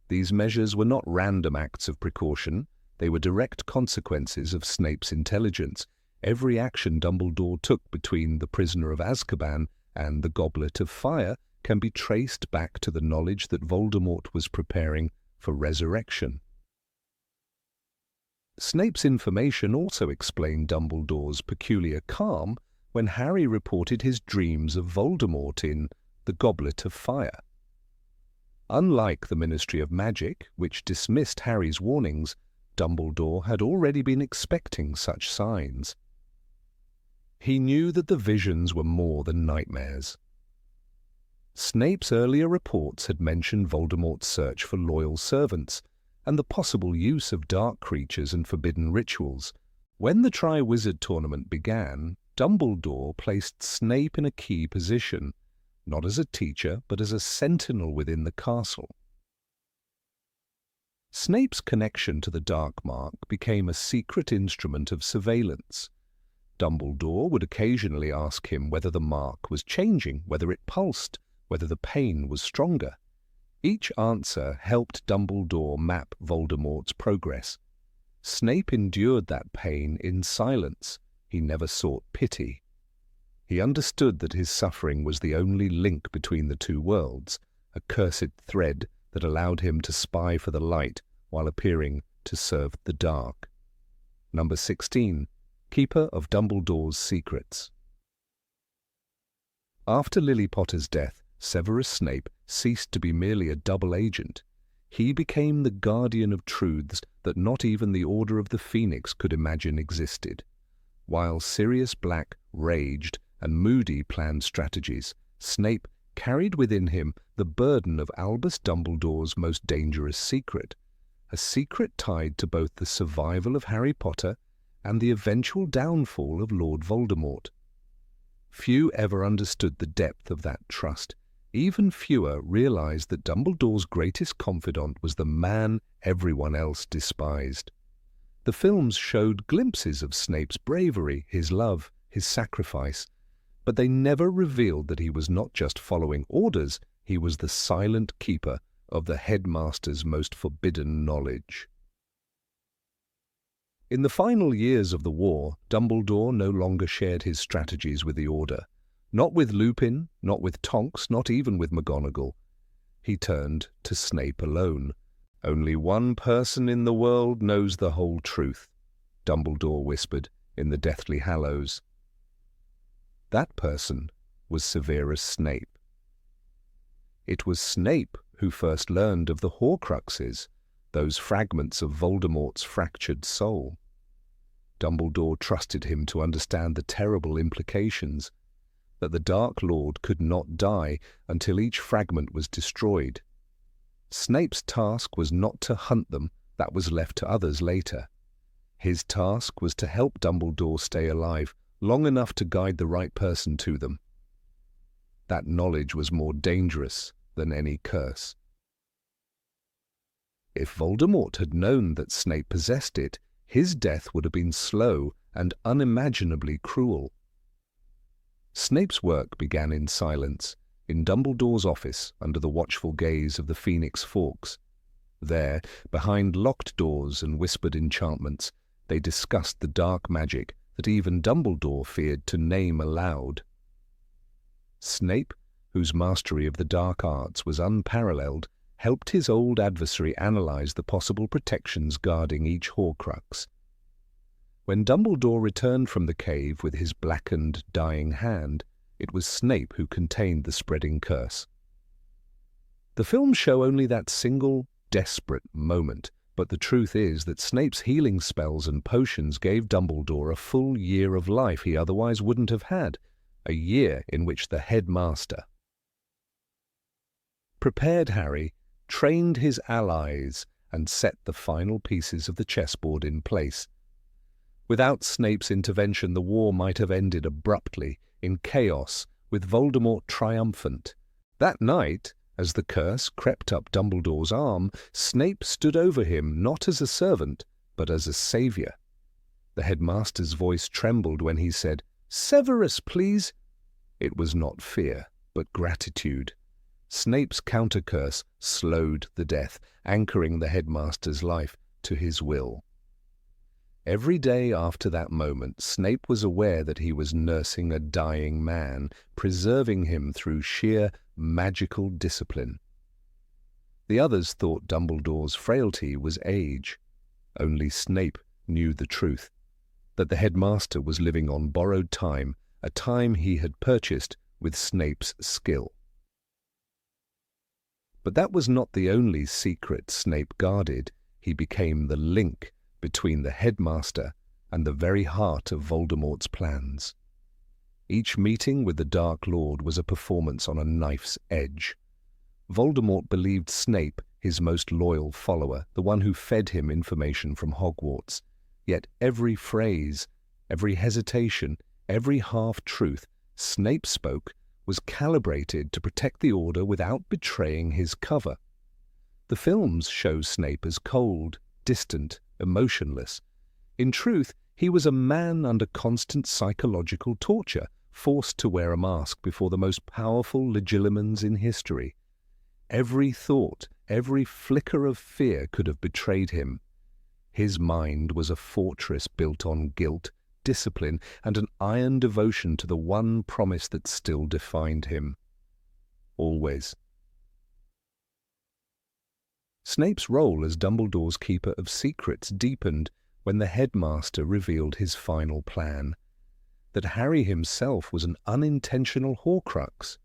These measures were not random acts of precaution, they were direct consequences of Snape's intelligence. Every action Dumbledore took between the Prisoner of Azkaban and the Goblet of Fire can be traced back to the knowledge that Voldemort was preparing for resurrection. Snape's information also explained Dumbledore's peculiar calm when Harry reported his dreams of Voldemort in the Goblet of Fire. Unlike the Ministry of Magic, which dismissed Harry's warnings, Dumbledore had already been expecting such signs. He knew that the visions were more than nightmares. Snape's earlier reports had mentioned Voldemort's search for loyal servants and the possible use of dark creatures and forbidden rituals. When the Triwizard Tournament began, Dumbledore placed Snape in a key position, not as a teacher but as a sentinel within the castle. Snape's connection to the Dark Mark became a secret instrument of surveillance. Dumbledore would occasionally ask him whether the mark was changing, whether it pulsed, whether the pain was stronger. Each answer helped Dumbledore map Voldemort's progress. Snape endured that pain in silence. He never sought pity. He understood that his suffering was the only link between the two worlds, a cursed thread that allowed him to spy for the light while appearing to serve the dark. Number 16. Keeper of Dumbledore's Secrets. After Lily Potter's death, Severus Snape ceased to be merely a double agent. He became the guardian of truths that not even the Order of the Phoenix could imagine existed. While Sirius Black raged and Moody planned strategies, Snape carried within him the burden of Albus Dumbledore's most dangerous secret, a secret tied to both the survival of Harry Potter and the eventual downfall of Lord Voldemort. Few ever understood the depth of that trust. Even fewer realized that Dumbledore's greatest confidant was the man everyone else despised. The films showed glimpses of Snape's bravery, his love, his sacrifice, but they never revealed that he was not just following orders, he was the silent keeper of the headmaster's most forbidden knowledge. In the final years of the war, Dumbledore no longer shared his strategies with the Order. Not with Lupin, not with Tonks, not even with McGonagall. He turned to Snape alone. "Only one person in the world knows the whole truth," Dumbledore whispered in the Deathly Hallows. That person was Severus Snape. It was Snape who first learned of the Horcruxes, those fragments of Voldemort's fractured soul. Dumbledore trusted him to understand the terrible implications, that the Dark Lord could not die until each fragment was destroyed. Snape's task was not to hunt them, that was left to others later. His task was to help Dumbledore stay alive long enough to guide the right person to them. That knowledge was more dangerous than any curse. If Voldemort had known that Snape possessed it, his death would have been slow and unimaginably cruel. Snape's work began in silence, in Dumbledore's office under the watchful gaze of the Phoenix Forks. There, behind locked doors and whispered enchantments, they discussed the dark magic that even Dumbledore feared to name aloud. Snape, whose mastery of the dark arts was unparalleled, helped his old adversary analyze the possible protections guarding each Horcrux. When Dumbledore returned from the cave with his blackened, dying hand, it was Snape who contained the spreading curse. The films show only that single, desperate moment, but the truth is that Snape's healing spells and potions gave Dumbledore a full year of life he otherwise wouldn't have had, a year in which the headmaster prepared Harry, trained his allies, and set the final pieces of the chessboard in place. Without Snape's intervention, the war might have ended abruptly, in chaos, with Voldemort triumphant. That night, as the curse crept up Dumbledore's arm, Snape stood over him not as a servant, but as a saviour. The headmaster's voice trembled when he said, "Severus, please." It was not fear, but gratitude. Snape's counter-curse slowed the death, anchoring the headmaster's life to his will. Every day after that moment, Snape was aware that he was nursing a dying man, preserving him through sheer magical discipline. The others thought Dumbledore's frailty was age. Only Snape knew the truth, that the headmaster was living on borrowed time, a time he had purchased with Snape's skill. But that was not the only secret Snape guarded. He became the link between the headmaster and the very heart of Voldemort's plans. Each meeting with the Dark Lord was a performance on a knife's edge. Voldemort believed Snape his most loyal follower, the one who fed him information from Hogwarts. Yet every phrase, every hesitation, every half-truth Snape spoke was calibrated to protect the Order without betraying his cover. The films show Snape as cold, distant, emotionless. In truth, he was a man under constant psychological torture, forced to wear a mask before the most powerful legilimens in history. Every thought, every flicker of fear could have betrayed him. His mind was a fortress built on guilt, discipline, and an iron devotion to the one promise that still defined him. Always. Snape's role as Dumbledore's keeper of secrets deepened when the headmaster revealed his final plan, that Harry himself was an unintentional Horcrux.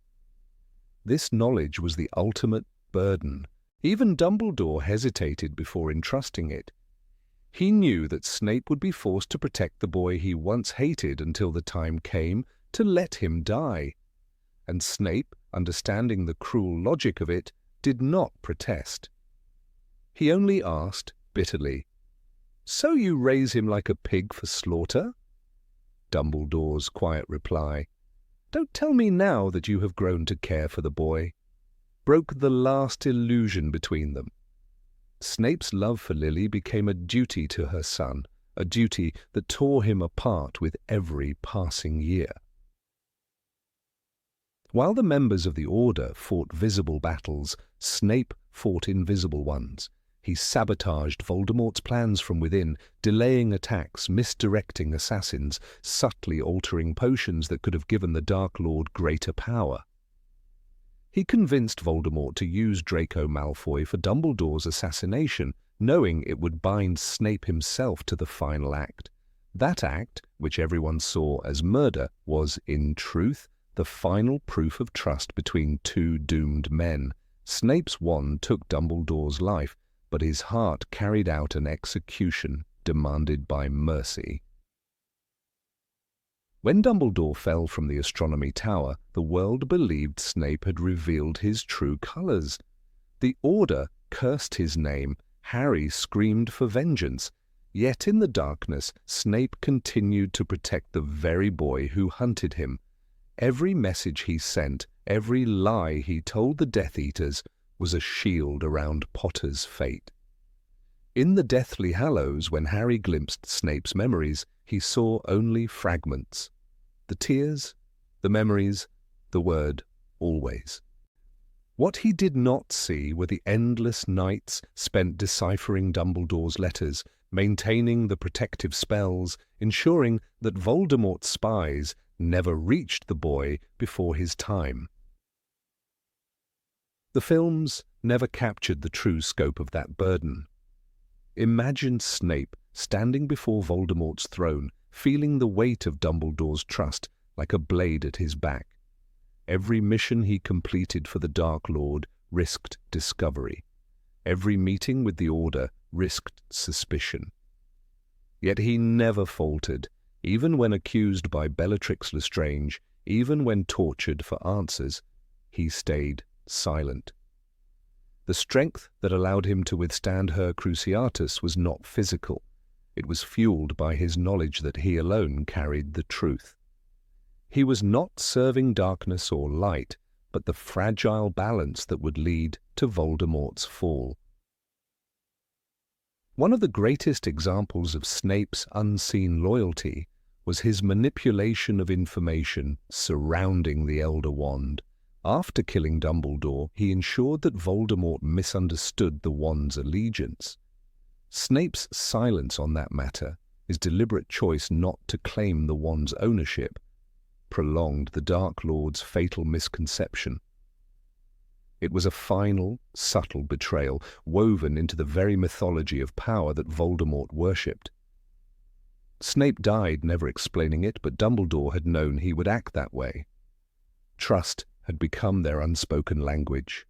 This knowledge was the ultimate burden. Even Dumbledore hesitated before entrusting it. He knew that Snape would be forced to protect the boy he once hated until the time came to let him die. And Snape, understanding the cruel logic of it, did not protest. He only asked, bitterly, "So you raise him like a pig for slaughter?" Dumbledore's quiet reply, "Don't tell me now that you have grown to care for the boy," broke the last illusion between them. Snape's love for Lily became a duty to her son, a duty that tore him apart with every passing year. While the members of the Order fought visible battles, Snape fought invisible ones. He sabotaged Voldemort's plans from within, delaying attacks, misdirecting assassins, subtly altering potions that could have given the Dark Lord greater power. He convinced Voldemort to use Draco Malfoy for Dumbledore's assassination, knowing it would bind Snape himself to the final act. That act, which everyone saw as murder, was, in truth, the final proof of trust between two doomed men. Snape's wand took Dumbledore's life, but his heart carried out an execution demanded by mercy. When Dumbledore fell from the astronomy tower, the world believed Snape had revealed his true colours. The Order cursed his name. Harry screamed for vengeance. Yet in the darkness, Snape continued to protect the very boy who hunted him. Every message he sent, every lie he told the Death Eaters, was a shield around Potter's fate. In the Deathly Hallows, when Harry glimpsed Snape's memories, he saw only fragments. The tears, the memories, the word always. What he did not see were the endless nights spent deciphering Dumbledore's letters, maintaining the protective spells, ensuring that Voldemort's spies never reached the boy before his time. The films never captured the true scope of that burden. Imagine Snape standing before Voldemort's throne, feeling the weight of Dumbledore's trust like a blade at his back. Every mission he completed for the Dark Lord risked discovery. Every meeting with the Order risked suspicion. Yet he never faltered, even when accused by Bellatrix Lestrange, even when tortured for answers, he stayed silent. The strength that allowed him to withstand her Cruciatus was not physical. It was fueled by his knowledge that he alone carried the truth. He was not serving darkness or light, but the fragile balance that would lead to Voldemort's fall. One of the greatest examples of Snape's unseen loyalty was his manipulation of information surrounding the Elder Wand. After killing Dumbledore, he ensured that Voldemort misunderstood the wand's allegiance. Snape's silence on that matter, his deliberate choice not to claim the wand's ownership, prolonged the Dark Lord's fatal misconception. It was a final, subtle betrayal woven into the very mythology of power that Voldemort worshipped. Snape died never explaining it, but Dumbledore had known he would act that way. Trust had become their unspoken language.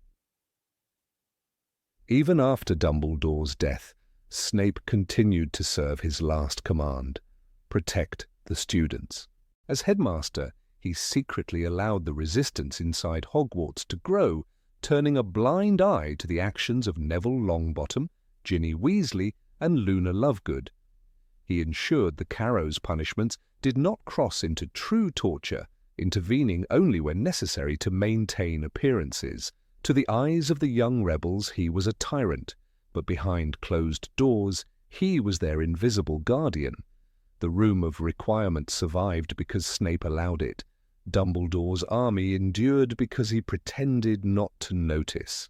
Even after Dumbledore's death, Snape continued to serve his last command: protect the students. As headmaster, he secretly allowed the resistance inside Hogwarts to grow, turning a blind eye to the actions of Neville Longbottom, Ginny Weasley, and Luna Lovegood. He ensured the Carrow's punishments did not cross into true torture, intervening only when necessary to maintain appearances. To the eyes of the young rebels, he was a tyrant, but behind closed doors, he was their invisible guardian. The room of requirement survived because Snape allowed it. Dumbledore's army endured because he pretended not to notice.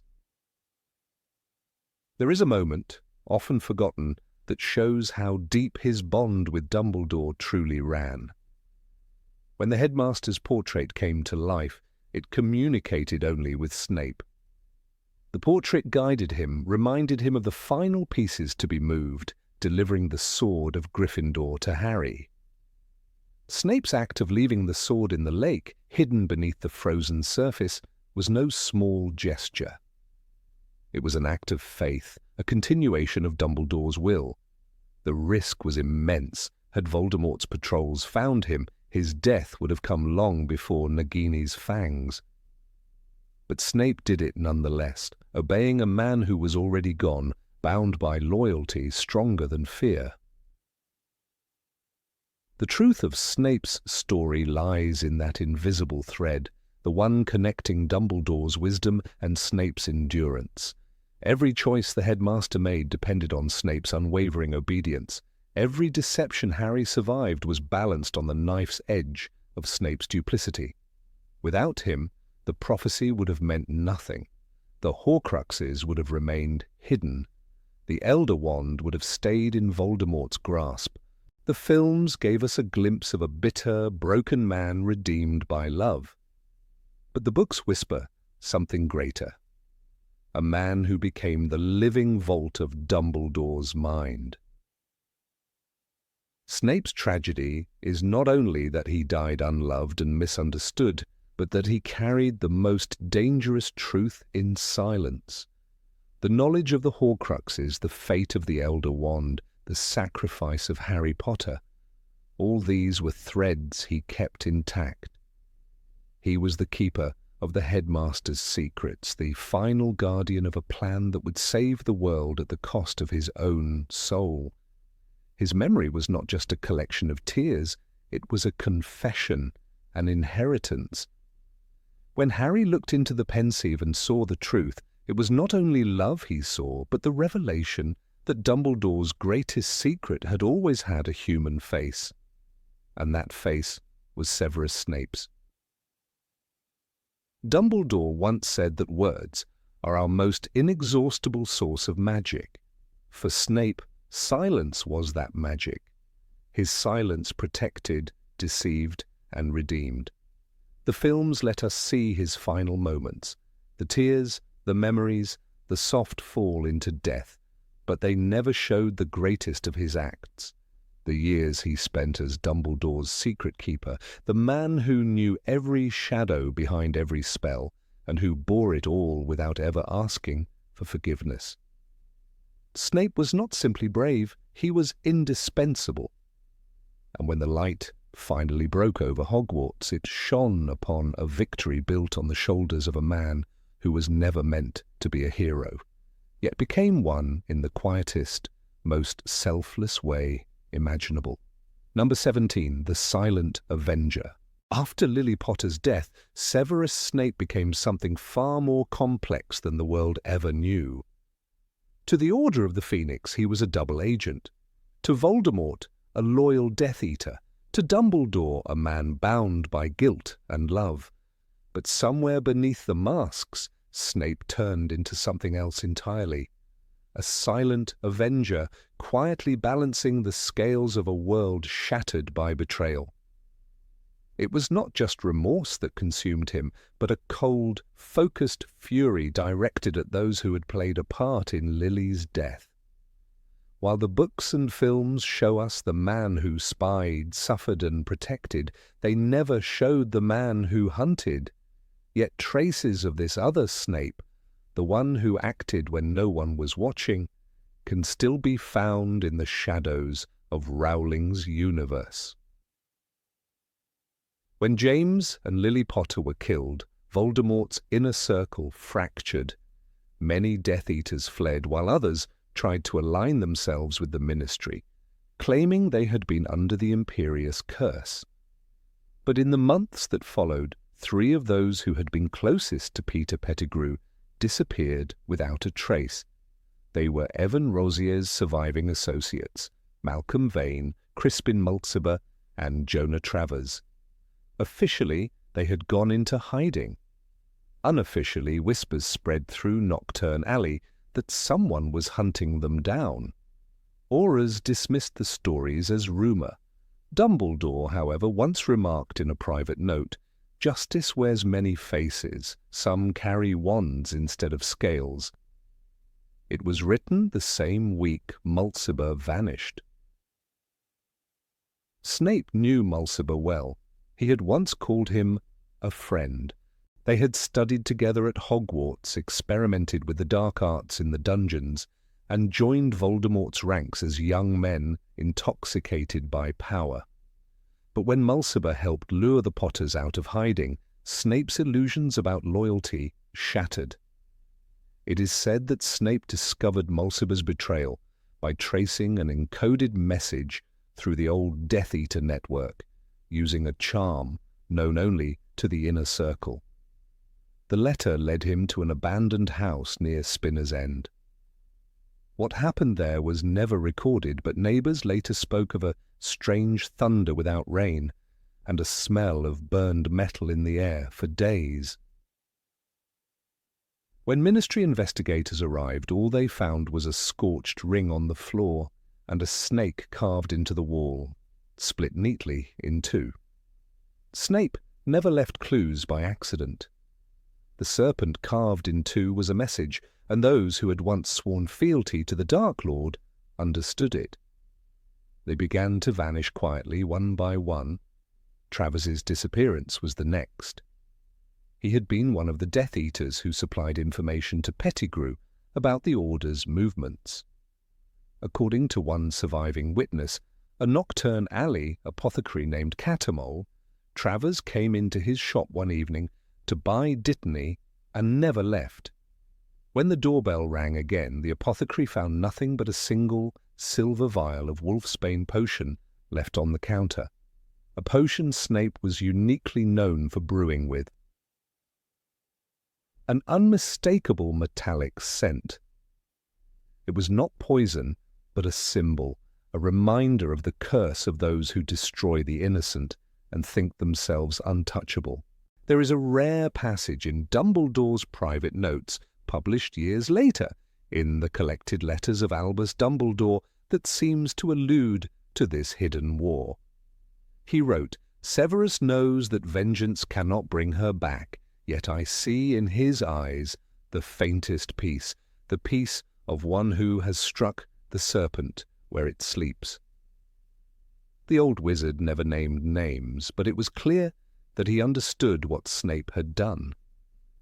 There is a moment, often forgotten, that shows how deep his bond with Dumbledore truly ran. When the headmaster's portrait came to life, it communicated only with Snape. The portrait guided him, reminded him of the final pieces to be moved, delivering the sword of Gryffindor to Harry. Snape's act of leaving the sword in the lake, hidden beneath the frozen surface, was no small gesture. It was an act of faith, a continuation of Dumbledore's will. The risk was immense. Had Voldemort's patrols found him, his death would have come long before Nagini's fangs. But Snape did it nonetheless, obeying a man who was already gone, bound by loyalty stronger than fear. The truth of Snape's story lies in that invisible thread, the one connecting Dumbledore's wisdom and Snape's endurance. Every choice the headmaster made depended on Snape's unwavering obedience. Every deception Harry survived was balanced on the knife's edge of Snape's duplicity. Without him, the prophecy would have meant nothing. The Horcruxes would have remained hidden. The Elder Wand would have stayed in Voldemort's grasp. The films gave us a glimpse of a bitter, broken man redeemed by love. But the books whisper something greater. A man who became the living vault of Dumbledore's mind. Snape's tragedy is not only that he died unloved and misunderstood, but that he carried the most dangerous truth in silence. The knowledge of the Horcruxes, the fate of the Elder Wand, the sacrifice of Harry Potter. All these were threads he kept intact. He was the keeper of the headmaster's secrets, the final guardian of a plan that would save the world at the cost of his own soul. His memory was not just a collection of tears, it was a confession, an inheritance. When Harry looked into the pensieve and saw the truth, it was not only love he saw, but the revelation that Dumbledore's greatest secret had always had a human face. And that face was Severus Snape's. Dumbledore once said that words are our most inexhaustible source of magic. For Snape, silence was that magic. His silence protected, deceived, and redeemed. The films let us see his final moments, the tears, the memories, the soft fall into death, but they never showed the greatest of his acts. The years he spent as Dumbledore's secret keeper, the man who knew every shadow behind every spell, and who bore it all without ever asking for forgiveness. Snape was not simply brave, he was indispensable. And when the light finally broke over Hogwarts, it shone upon a victory built on the shoulders of a man who was never meant to be a hero, yet became one in the quietest, most selfless way imaginable. Number 17, the Silent Avenger. After Lily Potter's death, Severus Snape became something far more complex than the world ever knew. To the Order of the Phoenix, he was a double agent. To Voldemort, a loyal Death Eater. To Dumbledore, a man bound by guilt and love. But somewhere beneath the masks, Snape turned into something else entirely. A silent avenger, quietly balancing the scales of a world shattered by betrayal. It was not just remorse that consumed him, but a cold, focused fury directed at those who had played a part in Lily's death. While the books and films show us the man who spied, suffered and protected, they never showed the man who hunted. Yet traces of this other Snape, the one who acted when no one was watching, can still be found in the shadows of Rowling's universe. When James and Lily Potter were killed, Voldemort's inner circle fractured. Many Death Eaters fled, while others tried to align themselves with the Ministry, claiming they had been under the Imperious curse. But in the months that followed, 3 of those who had been closest to Peter Pettigrew disappeared without a trace. They were Evan Rosier's surviving associates, Malcolm Vane, Crispin Mulciber, and Jonah Travers. Officially, they had gone into hiding. Unofficially, whispers spread through Knockturn Alley that someone was hunting them down. Auras dismissed the stories as rumour. Dumbledore, however, once remarked in a private note, "Justice wears many faces. Some carry wands instead of scales." It was written the same week Mulciber vanished. Snape knew Mulciber well. He had once called him a friend. They had studied together at Hogwarts, experimented with the dark arts in the dungeons, and joined Voldemort's ranks as young men intoxicated by power. But when Mulciber helped lure the Potters out of hiding, Snape's illusions about loyalty shattered. It is said that Snape discovered Mulciber's betrayal by tracing an encoded message through the old Death Eater network, using a charm known only to the inner circle. The letter led him to an abandoned house near Spinner's End. What happened there was never recorded, but neighbours later spoke of a strange thunder without rain and a smell of burned metal in the air for days. When Ministry investigators arrived, all they found was a scorched ring on the floor and a snake carved into the wall, split neatly in 2. Snape never left clues by accident. The serpent carved in 2 was a message, and those who had once sworn fealty to the Dark Lord understood it. They began to vanish quietly, one by one. Travers's disappearance was the next. He had been one of the Death Eaters who supplied information to Pettigrew about the Order's movements. According to one surviving witness, A nocturne alley apothecary named Catamole, Travers came into his shop one evening to buy Dittany and never left. When the doorbell rang again, the apothecary found nothing but a single silver vial of wolfsbane potion left on the counter, a potion Snape was uniquely known for brewing with. An unmistakable metallic scent. It was not poison, but a symbol, a reminder of the curse of those who destroy the innocent and think themselves untouchable. There is a rare passage in Dumbledore's private notes, published years later in the collected letters of Albus Dumbledore, that seems to allude to this hidden war. He wrote, "Severus knows that vengeance cannot bring her back, yet I see in his eyes the faintest peace, the peace of one who has struck the serpent where it sleeps." The old wizard never named names, but it was clear that he understood what Snape had done,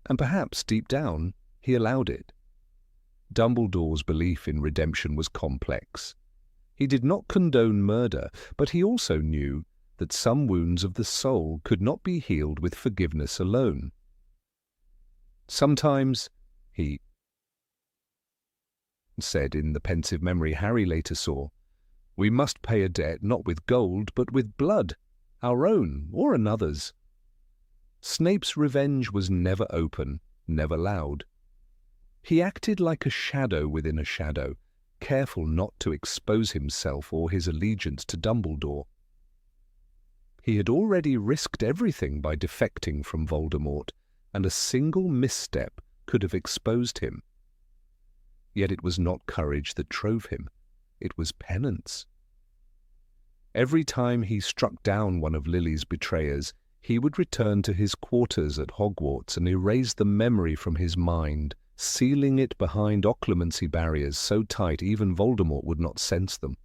and perhaps deep down he allowed it. Dumbledore's belief in redemption was complex. He did not condone murder, but he also knew that some wounds of the soul could not be healed with forgiveness alone. Sometimes, he said in the pensive memory Harry later saw, we must pay a debt not with gold but with blood, our own or another's. Snape's revenge was never open, never loud. He acted like a shadow within a shadow, careful not to expose himself or his allegiance to Dumbledore. He had already risked everything by defecting from Voldemort, and a single misstep could have exposed him. Yet it was not courage that drove him, it was penance. Every time he struck down one of Lily's betrayers, he would return to his quarters at Hogwarts and erase the memory from his mind, sealing it behind occlumency barriers so tight even Voldemort would not sense them.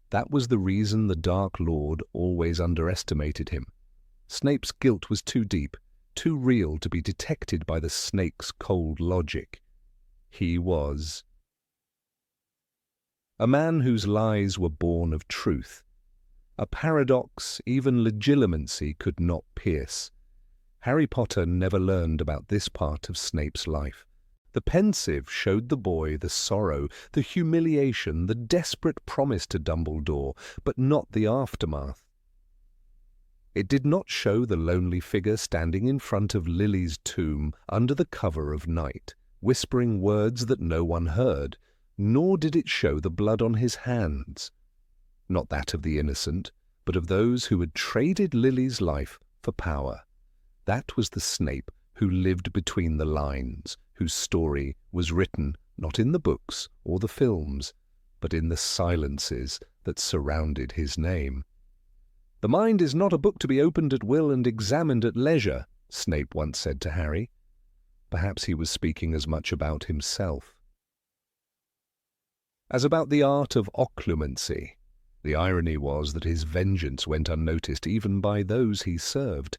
That was the reason the Dark Lord always underestimated him. Snape's guilt was too deep, too real to be detected by the snake's cold logic. He was a man whose lies were born of truth, a paradox even legilimency could not pierce. Harry Potter never learned about this part of Snape's life. The pensive showed the boy the sorrow, the humiliation, the desperate promise to Dumbledore, but not the aftermath. It did not show the lonely figure standing in front of Lily's tomb under the cover of night, whispering words that no one heard, nor did it show the blood on his hands. Not that of the innocent, but of those who had traded Lily's life for power. That was the Snape who lived between the lines, whose story was written not in the books or the films, but in the silences that surrounded his name. "The mind is not a book to be opened at will and examined at leisure," Snape once said to Harry. Perhaps he was speaking as much about himself as about the art of occlumency. The irony was that his vengeance went unnoticed even by those he served.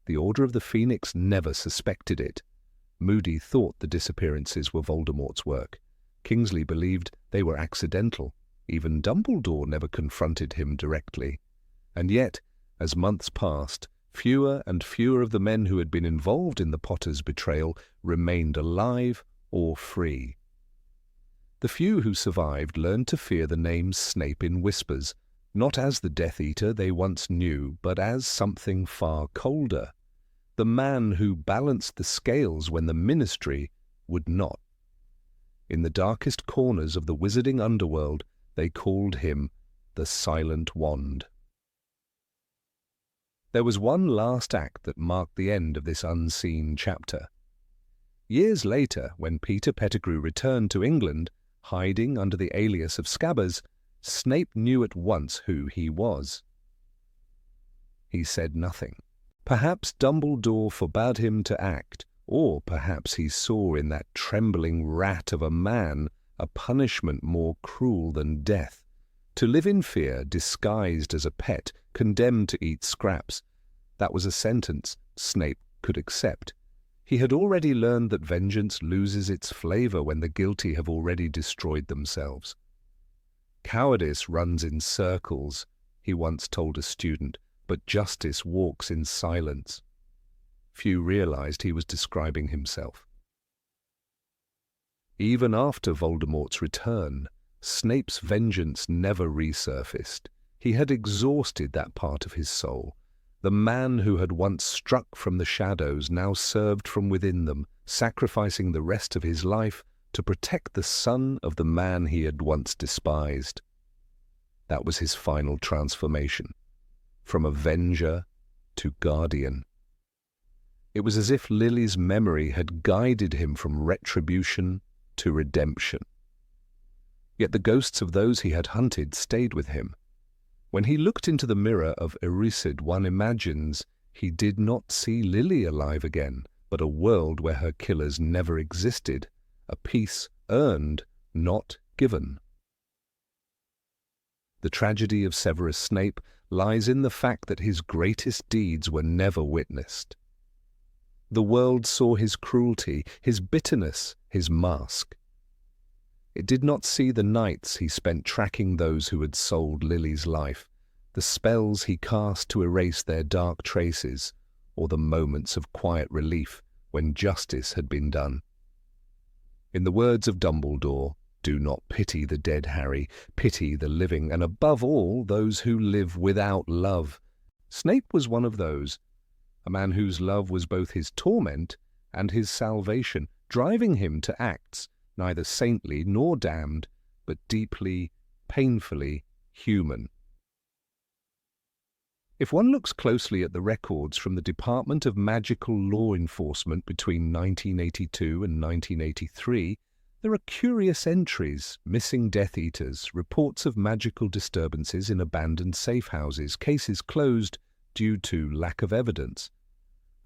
The Order of the Phoenix never suspected it. Moody thought the disappearances were Voldemort's work. Kingsley believed they were accidental. Even Dumbledore never confronted him directly. And yet, as months passed, fewer and fewer of the men who had been involved in the Potter's betrayal remained alive or free. The few who survived learned to fear the name Snape in whispers, not as the Death Eater they once knew, but as something far colder, the man who balanced the scales when the Ministry would not. In the darkest corners of the wizarding underworld, they called him the Silent Wand. There was one last act that marked the end of this unseen chapter. Years later, when Peter Pettigrew returned to England, hiding under the alias of Scabbers, Snape knew at once who he was. He said nothing. Perhaps Dumbledore forbade him to act, or perhaps he saw in that trembling rat of a man a punishment more cruel than death. To live in fear, disguised as a pet, condemned to eat scraps, that was a sentence Snape could accept. He had already learned that vengeance loses its flavor when the guilty have already destroyed themselves. "Cowardice runs in circles," he once told a student, "but justice walks in silence." Few realized he was describing himself. Even after Voldemort's return, Snape's vengeance never resurfaced. He had exhausted that part of his soul. The man who had once struck from the shadows now served from within them, sacrificing the rest of his life to protect the son of the man he had once despised. That was his final transformation, from avenger to guardian. It was as if Lily's memory had guided him from retribution to redemption. Yet the ghosts of those he had hunted stayed with him. When he looked into the mirror of Erised, one imagines he did not see Lily alive again, but a world where her killers never existed, a peace earned, not given. The tragedy of Severus Snape lies in the fact that his greatest deeds were never witnessed. The world saw his cruelty, his bitterness, his mask. It did not see the nights he spent tracking those who had sold Lily's life, the spells he cast to erase their dark traces, or the moments of quiet relief when justice had been done. In the words of Dumbledore, "Do not pity the dead, Harry, pity the living, and above all, those who live without love." Snape was one of those, a man whose love was both his torment and his salvation, driving him to acts neither saintly nor damned, but deeply, painfully human. If one looks closely at the records from the Department of Magical Law Enforcement between 1982 and 1983, there are curious entries, missing Death Eaters, reports of magical disturbances in abandoned safe houses, cases closed due to lack of evidence.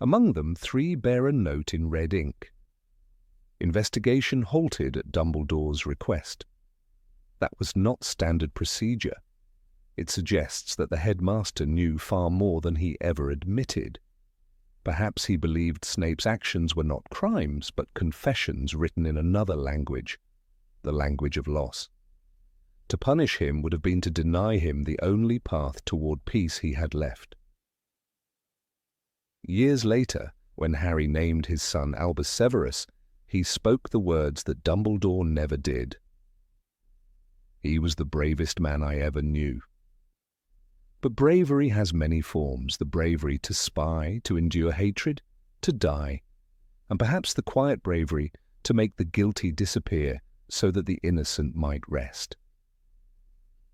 Among them, 3 bear a note in red ink. Investigation halted at Dumbledore's request. That was not standard procedure. It suggests that the headmaster knew far more than he ever admitted. Perhaps he believed Snape's actions were not crimes, but confessions written in another language, the language of loss. To punish him would have been to deny him the only path toward peace he had left. Years later, when Harry named his son Albus Severus, he spoke the words that Dumbledore never did. "He was the bravest man I ever knew." But bravery has many forms, the bravery to spy, to endure hatred, to die, and perhaps the quiet bravery to make the guilty disappear so that the innocent might rest.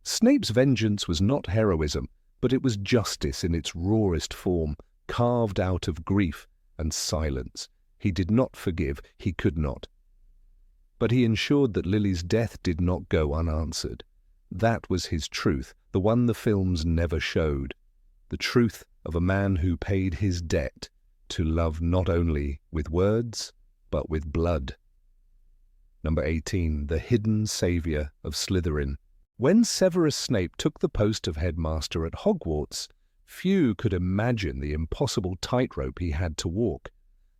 Snape's vengeance was not heroism, but it was justice in its rawest form, carved out of grief and silence. He did not forgive, he could not. But he ensured that Lily's death did not go unanswered. That was his truth, the one the films never showed. The truth of a man who paid his debt to love not only with words, but with blood. Number 18. The Hidden Saviour of Slytherin. When Severus Snape took the post of headmaster at Hogwarts, few could imagine the impossible tightrope he had to walk.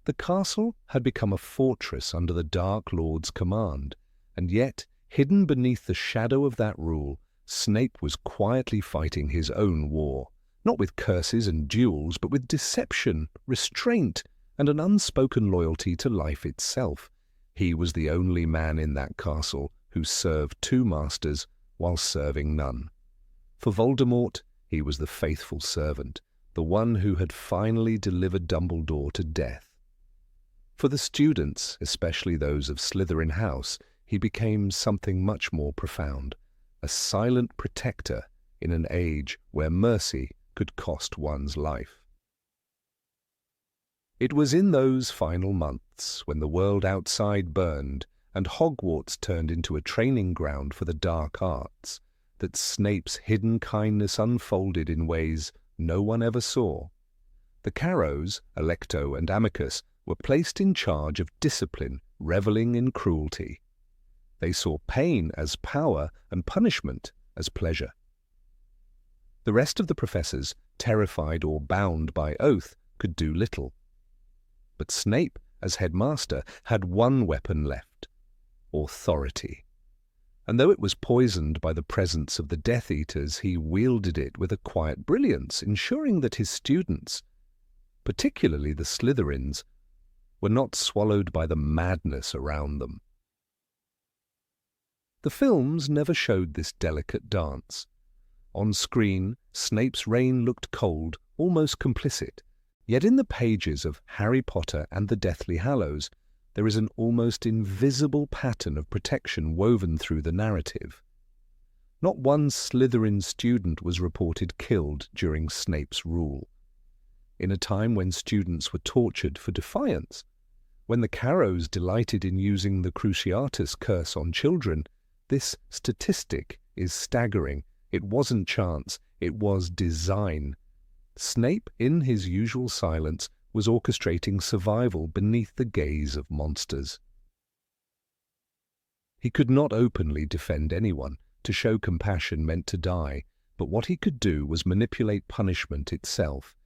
The castle had become a fortress under the Dark Lord's command, and yet, hidden beneath the shadow of that rule, Snape was quietly fighting his own war, not with curses and duels, but with deception, restraint, and an unspoken loyalty to life itself. He was the only man in that castle who served 2 masters while serving none. For Voldemort, he was the faithful servant, the one who had finally delivered Dumbledore to death. For the students, especially those of Slytherin House, he became something much more profound, a silent protector in an age where mercy could cost one's life. It was in those final months, when the world outside burned and Hogwarts turned into a training ground for the dark arts, that Snape's hidden kindness unfolded in ways no one ever saw. The Carrows, Alecto and Amicus, were placed in charge of discipline, reveling in cruelty. They saw pain as power and punishment as pleasure. The rest of the professors, terrified or bound by oath, could do little. But Snape, as headmaster, had one weapon left: authority. And though it was poisoned by the presence of the Death Eaters, he wielded it with a quiet brilliance, ensuring that his students, particularly the Slytherins, were not swallowed by the madness around them. The films never showed this delicate dance. On screen, Snape's reign looked cold, almost complicit. Yet in the pages of Harry Potter and the Deathly Hallows, there is an almost invisible pattern of protection woven through the narrative. Not one Slytherin student was reported killed during Snape's rule. In a time when students were tortured for defiance, when the Carrows delighted in using the Cruciatus curse on children, this statistic is staggering. It wasn't chance, it was design. Snape, in his usual silence, was orchestrating survival beneath the gaze of monsters. He could not openly defend anyone. To show compassion meant to die, but what he could do was manipulate punishment itself.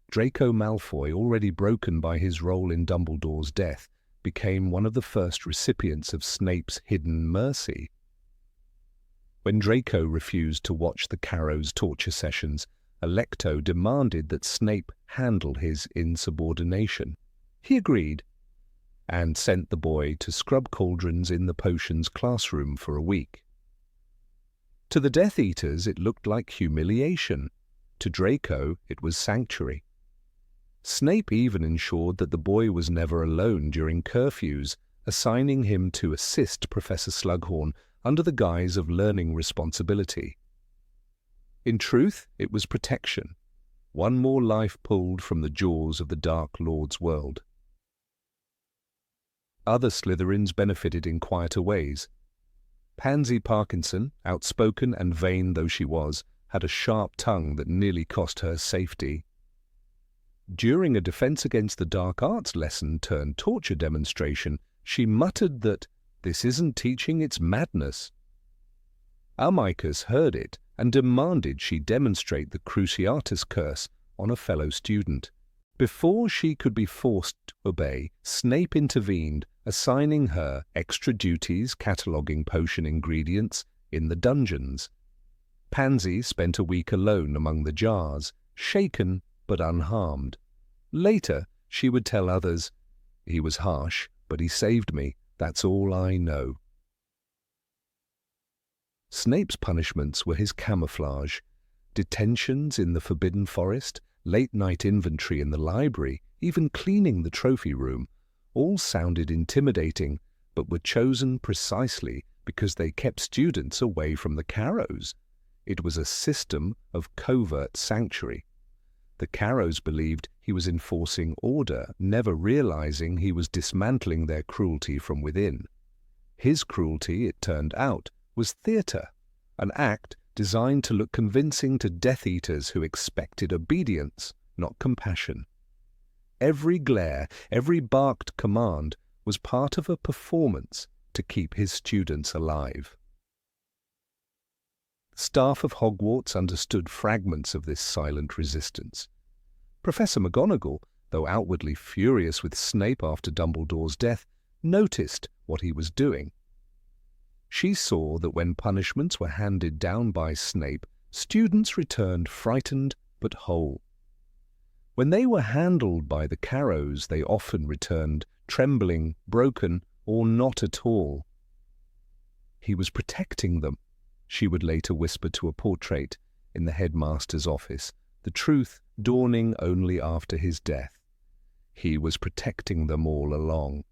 Draco Malfoy, already broken by his role in Dumbledore's death, became one of the first recipients of Snape's hidden mercy. When Draco refused to watch the Carrows' torture sessions, Alecto demanded that Snape handle his insubordination. He agreed, and sent the boy to scrub cauldrons in the potions classroom for a week. To the Death Eaters it looked like humiliation. To Draco it was sanctuary. Snape even ensured that the boy was never alone during curfews, assigning him to assist Professor Slughorn under the guise of learning responsibility. In truth, it was protection, one more life pulled from the jaws of the Dark Lord's world. Other Slytherins benefited in quieter ways. Pansy Parkinson, outspoken and vain though she was, had a sharp tongue that nearly cost her safety. During a Defense Against the Dark Arts lesson turned torture demonstration, she muttered that, "This isn't teaching, it's madness." Amycus heard it and demanded she demonstrate the Cruciatus curse on a fellow student. Before she could be forced to obey, Snape intervened, assigning her extra duties cataloguing potion ingredients in the dungeons. Pansy spent a week alone among the jars, shaken but unharmed. Later, she would tell others, "He was harsh, but he saved me. That's all I know." Snape's punishments were his camouflage. Detentions in the Forbidden Forest, late-night inventory in the library, even cleaning the trophy room, all sounded intimidating, but were chosen precisely because they kept students away from the Carrows. It was a system of covert sanctuary. The Carrows believed he was enforcing order, never realizing he was dismantling their cruelty from within. His cruelty, it turned out, was theatre, an act designed to look convincing to Death Eaters who expected obedience, not compassion. Every glare, every barked command was part of a performance to keep his students alive. The staff of Hogwarts understood fragments of this silent resistance. Professor McGonagall, though outwardly furious with Snape after Dumbledore's death, noticed what he was doing. She saw that when punishments were handed down by Snape, students returned frightened but whole. When they were handled by the Carrows, they often returned trembling, broken, or not at all. "He was protecting them," she would later whisper to a portrait in the headmaster's office, the truth dawning only after his death. He was protecting them all along.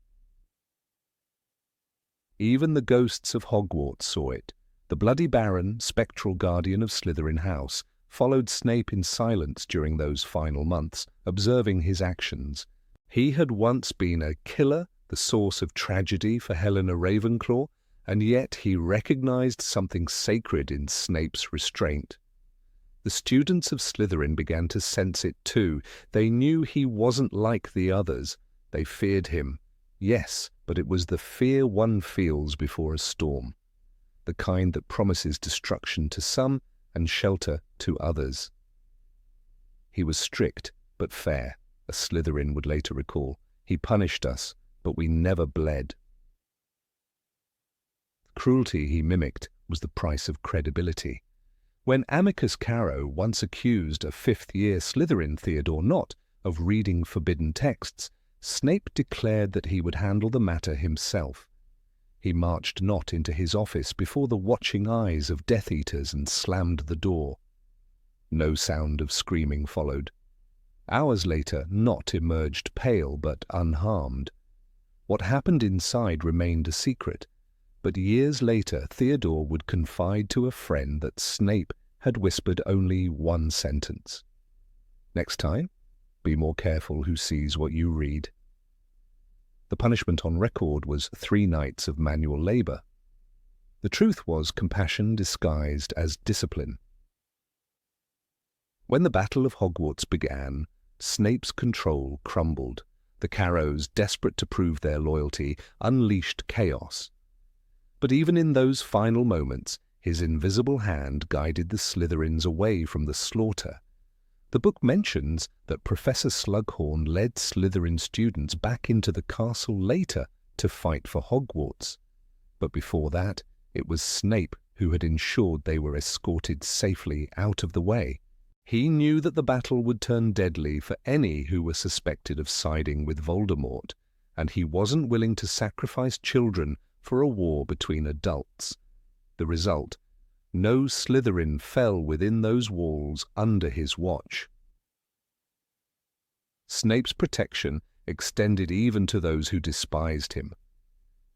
Even the ghosts of Hogwarts saw it. The Bloody Baron, spectral guardian of Slytherin House, followed Snape in silence during those final months, observing his actions. He had once been a killer, the source of tragedy for Helena Ravenclaw, and yet he recognized something sacred in Snape's restraint. The students of Slytherin began to sense it too. They knew he wasn't like the others. They feared him. Yes, but it was the fear one feels before a storm, the kind that promises destruction to some and shelter to others. He was strict but fair, a Slytherin would later recall. He punished us, but we never bled. Cruelty he mimicked was the price of credibility. When Amicus Caro once accused a fifth-year Slytherin Theodore Nott of reading forbidden texts, Snape declared that he would handle the matter himself. He marched Nott into his office before the watching eyes of Death Eaters and slammed the door. No sound of screaming followed. Hours later, Nott emerged pale but unharmed. What happened inside remained a secret, but years later Theodore would confide to a friend that Snape had whispered only one sentence. Next time, be more careful who sees what you read. The punishment on record was 3 nights of manual labor. The truth was compassion disguised as discipline. When the Battle of Hogwarts began, Snape's control crumbled. The Carrows, desperate to prove their loyalty, unleashed chaos. But even in those final moments, his invisible hand guided the Slytherins away from the slaughter. The book mentions that Professor Slughorn led Slytherin students back into the castle later to fight for Hogwarts. But before that, it was Snape who had ensured they were escorted safely out of the way. He knew that the battle would turn deadly for any who were suspected of siding with Voldemort, and he wasn't willing to sacrifice children for a war between adults. The result: no Slytherin fell within those walls under his watch. Snape's protection extended even to those who despised him.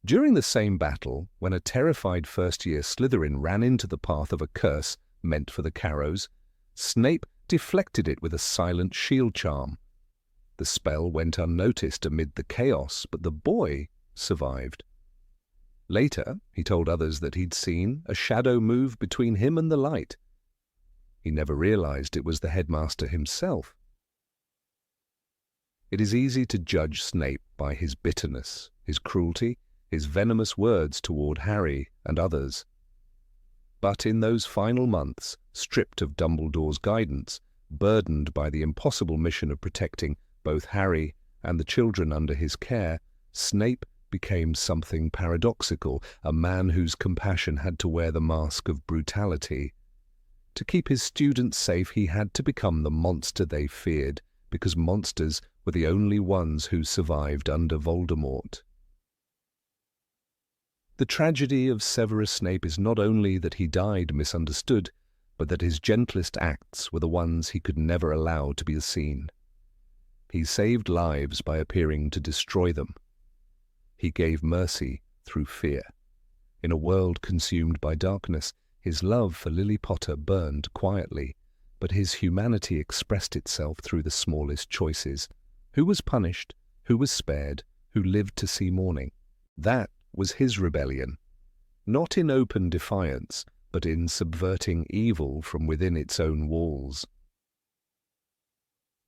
During the same battle, when a terrified first-year Slytherin ran into the path of a curse meant for the Carrows, Snape deflected it with a silent shield charm. The spell went unnoticed amid the chaos, but the boy survived. Later, he told others that he'd seen a shadow move between him and the light. He never realized it was the headmaster himself. It is easy to judge Snape by his bitterness, his cruelty, his venomous words toward Harry and others. But in those final months, stripped of Dumbledore's guidance, burdened by the impossible mission of protecting both Harry and the children under his care, Snape became something paradoxical, a man whose compassion had to wear the mask of brutality. To keep his students safe, he had to become the monster they feared, because monsters were the only ones who survived under Voldemort. The tragedy of Severus Snape is not only that he died misunderstood, but that his gentlest acts were the ones he could never allow to be seen. He saved lives by appearing to destroy them. He gave mercy through fear. In a world consumed by darkness, his love for Lily Potter burned quietly, but his humanity expressed itself through the smallest choices. Who was punished? Who was spared? Who lived to see morning? That was his rebellion, not in open defiance, but in subverting evil from within its own walls.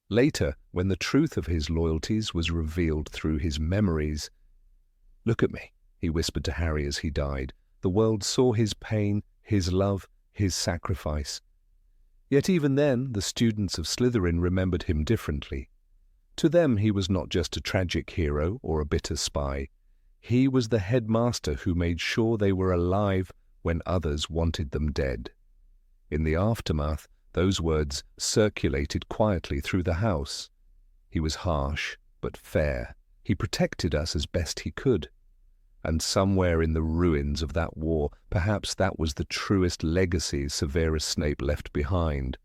Later, when the truth of his loyalties was revealed through his memories, "Look at me," he whispered to Harry as he died. The world saw his pain, his love, his sacrifice. Yet even then, the students of Slytherin remembered him differently. To them, he was not just a tragic hero or a bitter spy. He was the headmaster who made sure they were alive when others wanted them dead. In the aftermath, those words circulated quietly through the house. He was harsh, but fair. He protected us as best he could. And somewhere in the ruins of that war, perhaps that was the truest legacy Severus Snape left behind.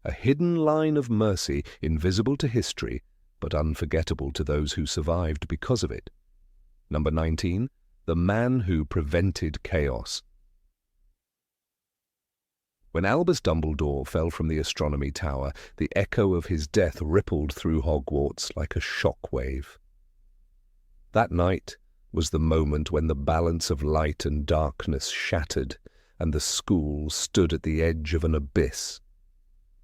A hidden line of mercy, invisible to history, but unforgettable to those who survived because of it. Number 19, the man who prevented chaos. When Albus Dumbledore fell from the astronomy tower, the echo of his death rippled through Hogwarts like a shock wave. That night was the moment when the balance of light and darkness shattered, and the school stood at the edge of an abyss.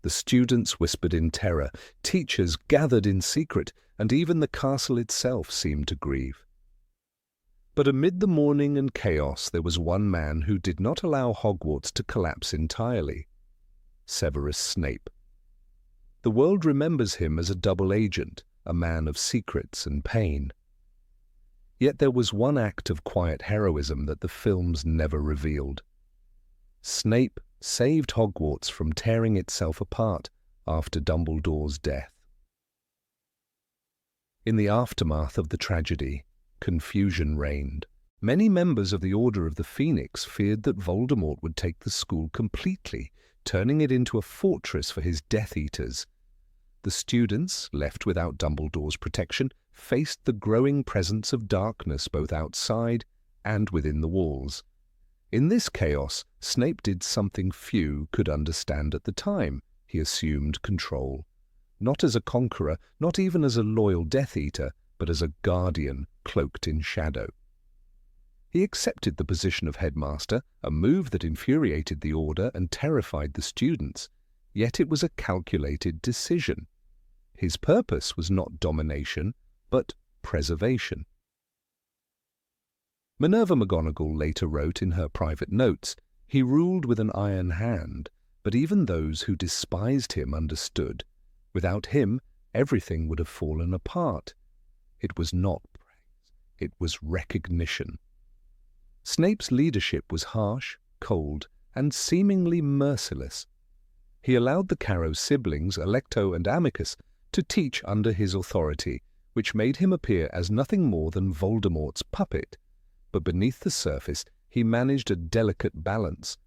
The students whispered in terror, teachers gathered in secret, and even the castle itself seemed to grieve. But amid the mourning and chaos, there was one man who did not allow Hogwarts to collapse entirely: Severus Snape. The world remembers him as a double agent, a man of secrets and pain. Yet there was one act of quiet heroism that the films never revealed. Snape saved Hogwarts from tearing itself apart after Dumbledore's death. In the aftermath of the tragedy, confusion reigned. Many members of the Order of the Phoenix feared that Voldemort would take the school completely, turning it into a fortress for his Death Eaters. The students, left without Dumbledore's protection, faced the growing presence of darkness both outside and within the walls. In this chaos, Snape did something few could understand at the time. He assumed control. Not as a conqueror, not even as a loyal Death Eater, but as a guardian cloaked in shadow. He accepted the position of headmaster, a move that infuriated the Order and terrified the students, yet it was a calculated decision. His purpose was not domination, but preservation. Minerva McGonagall later wrote in her private notes, "He ruled with an iron hand, but even those who despised him understood. Without him, everything would have fallen apart. It was not praise, it was recognition." Snape's leadership was harsh, cold, and seemingly merciless. He allowed the Carrow siblings, Alecto and Amicus, to teach under his authority, which made him appear as nothing more than Voldemort's puppet. But beneath the surface, he managed a delicate balance.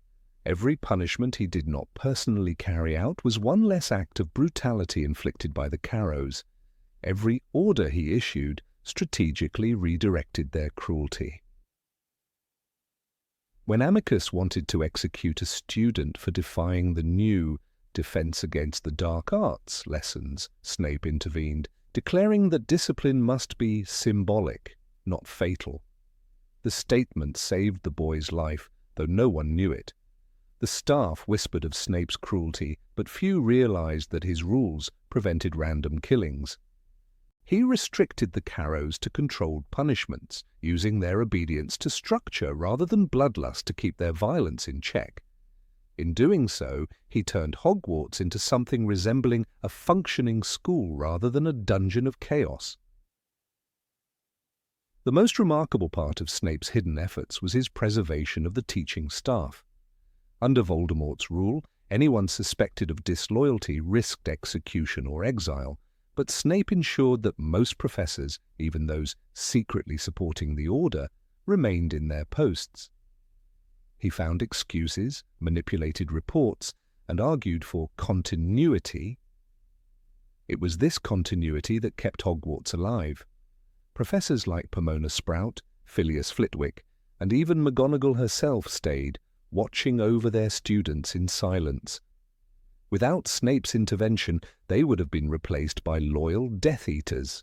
Every punishment he did not personally carry out was one less act of brutality inflicted by the Carrows. Every order he issued strategically redirected their cruelty. When Amicus wanted to execute a student for defying the new Defense Against the Dark Arts lessons, Snape intervened, declaring that discipline must be symbolic, not fatal. The statement saved the boy's life, though no one knew it. The staff whispered of Snape's cruelty, but few realized that his rules prevented random killings. He restricted the Carrows to controlled punishments, using their obedience to structure rather than bloodlust to keep their violence in check. In doing so, he turned Hogwarts into something resembling a functioning school rather than a dungeon of chaos. The most remarkable part of Snape's hidden efforts was his preservation of the teaching staff. Under Voldemort's rule, anyone suspected of disloyalty risked execution or exile, but Snape ensured that most professors, even those secretly supporting the Order, remained in their posts. He found excuses, manipulated reports, and argued for continuity. It was this continuity that kept Hogwarts alive. Professors like Pomona Sprout, Phileas Flitwick, and even McGonagall herself stayed, watching over their students in silence. Without Snape's intervention, they would have been replaced by loyal Death Eaters.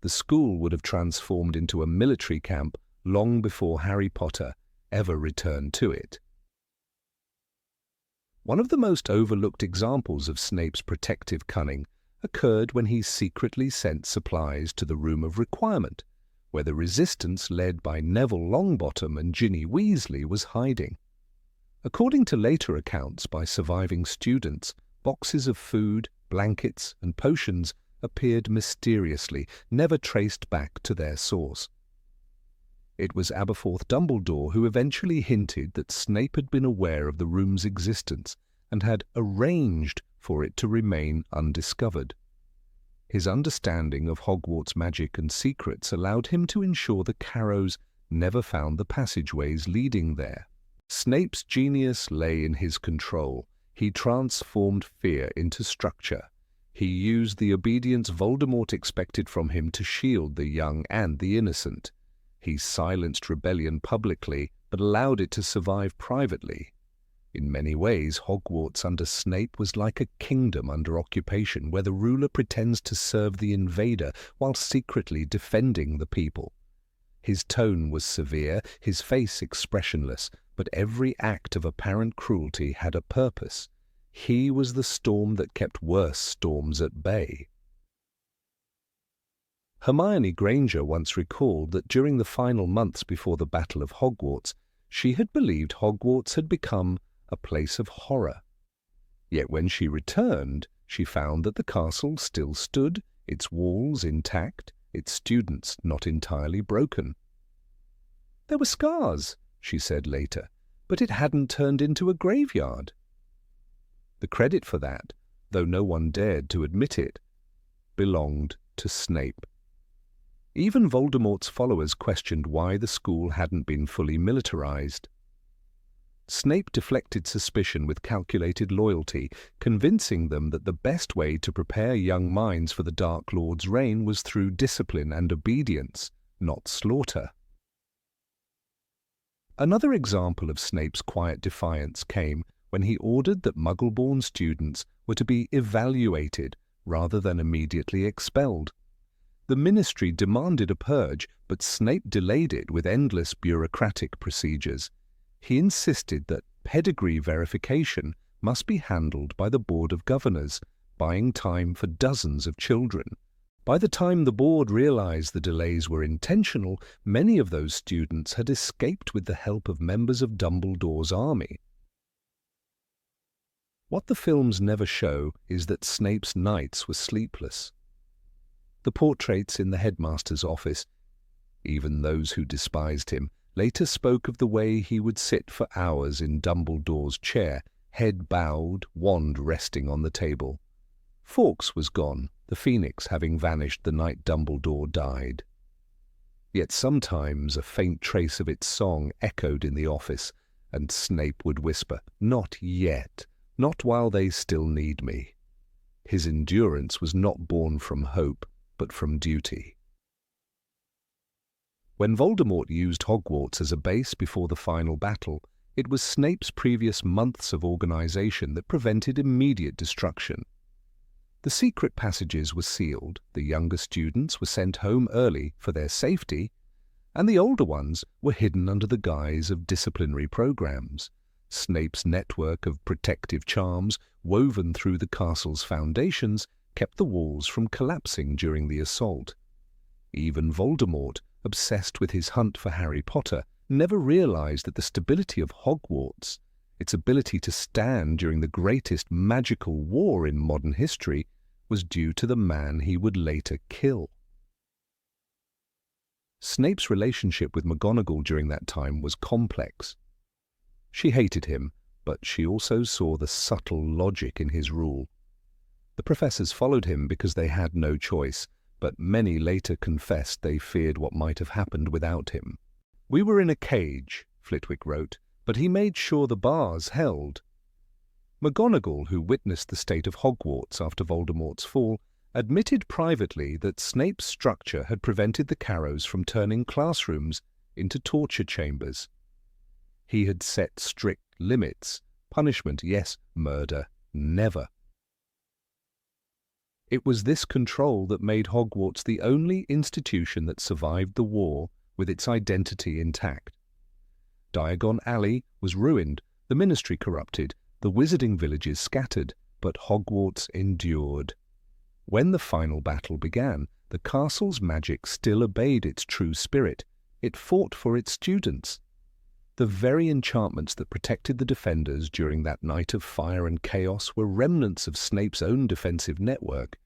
The school would have transformed into a military camp long before Harry Potter ever returned to it. One of the most overlooked examples of Snape's protective cunning occurred when he secretly sent supplies to the Room of Requirement, where the resistance led by Neville Longbottom and Ginny Weasley was hiding. According to later accounts by surviving students, boxes of food, blankets, and potions appeared mysteriously, never traced back to their source. It was Aberforth Dumbledore who eventually hinted that Snape had been aware of the room's existence and had arranged for it to remain undiscovered. His understanding of Hogwarts magic and secrets allowed him to ensure the Carrows never found the passageways leading there. Snape's genius lay in his control. He transformed fear into structure. He used the obedience Voldemort expected from him to shield the young and the innocent. He silenced rebellion publicly, but allowed it to survive privately. In many ways, Hogwarts under Snape was like a kingdom under occupation, where the ruler pretends to serve the invader while secretly defending the people. His tone was severe, his face expressionless, but every act of apparent cruelty had a purpose. He was the storm that kept worse storms at bay. Hermione Granger once recalled that during the final months before the Battle of Hogwarts, she had believed Hogwarts had become a place of horror. Yet when she returned, she found that the castle still stood, its walls intact, its students not entirely broken. "There were scars," she said later, "but it hadn't turned into a graveyard." The credit for that, though no one dared to admit it, belonged to Snape. Even Voldemort's followers questioned why the school hadn't been fully militarized. Snape deflected suspicion with calculated loyalty, convincing them that the best way to prepare young minds for the Dark Lord's reign was through discipline and obedience, not slaughter. Another example of Snape's quiet defiance came when he ordered that Muggle-born students were to be evaluated rather than immediately expelled. The ministry demanded a purge, but Snape delayed it with endless bureaucratic procedures. He insisted that pedigree verification must be handled by the Board of Governors, buying time for dozens of children. By the time the board realized the delays were intentional, many of those students had escaped with the help of members of Dumbledore's army. What the films never show is that Snape's nights were sleepless. The portraits in the headmaster's office, even those who despised him, later spoke of the way he would sit for hours in Dumbledore's chair, head bowed, wand resting on the table. Fawkes was gone, the phoenix having vanished the night Dumbledore died. Yet sometimes a faint trace of its song echoed in the office, and Snape would whisper, "Not yet, not while they still need me." His endurance was not born from hope, but from duty. When Voldemort used Hogwarts as a base before the final battle, it was Snape's previous months of organization that prevented immediate destruction. The secret passages were sealed, the younger students were sent home early for their safety, and the older ones were hidden under the guise of disciplinary programs. Snape's network of protective charms, woven through the castle's foundations, kept the walls from collapsing during the assault. Even Voldemort, obsessed with his hunt for Harry Potter, never realized that the stability of Hogwarts, its ability to stand during the greatest magical war in modern history, was due to the man he would later kill. Snape's relationship with McGonagall during that time was complex. She hated him, but she also saw the subtle logic in his rule. The professors followed him because they had no choice, but many later confessed they feared what might have happened without him. "We were in a cage," Flitwick wrote, "but he made sure the bars held." McGonagall, who witnessed the state of Hogwarts after Voldemort's fall, admitted privately that Snape's structure had prevented the Carrows from turning classrooms into torture chambers. He had set strict limits. Punishment, yes; murder, never. It was this control that made Hogwarts the only institution that survived the war with its identity intact. Diagon Alley was ruined, the ministry corrupted, the wizarding villages scattered, but Hogwarts endured. When the final battle began, the castle's magic still obeyed its true spirit. It fought for its students. The very enchantments that protected the defenders during that night of fire and chaos were remnants of Snape's own defensive network.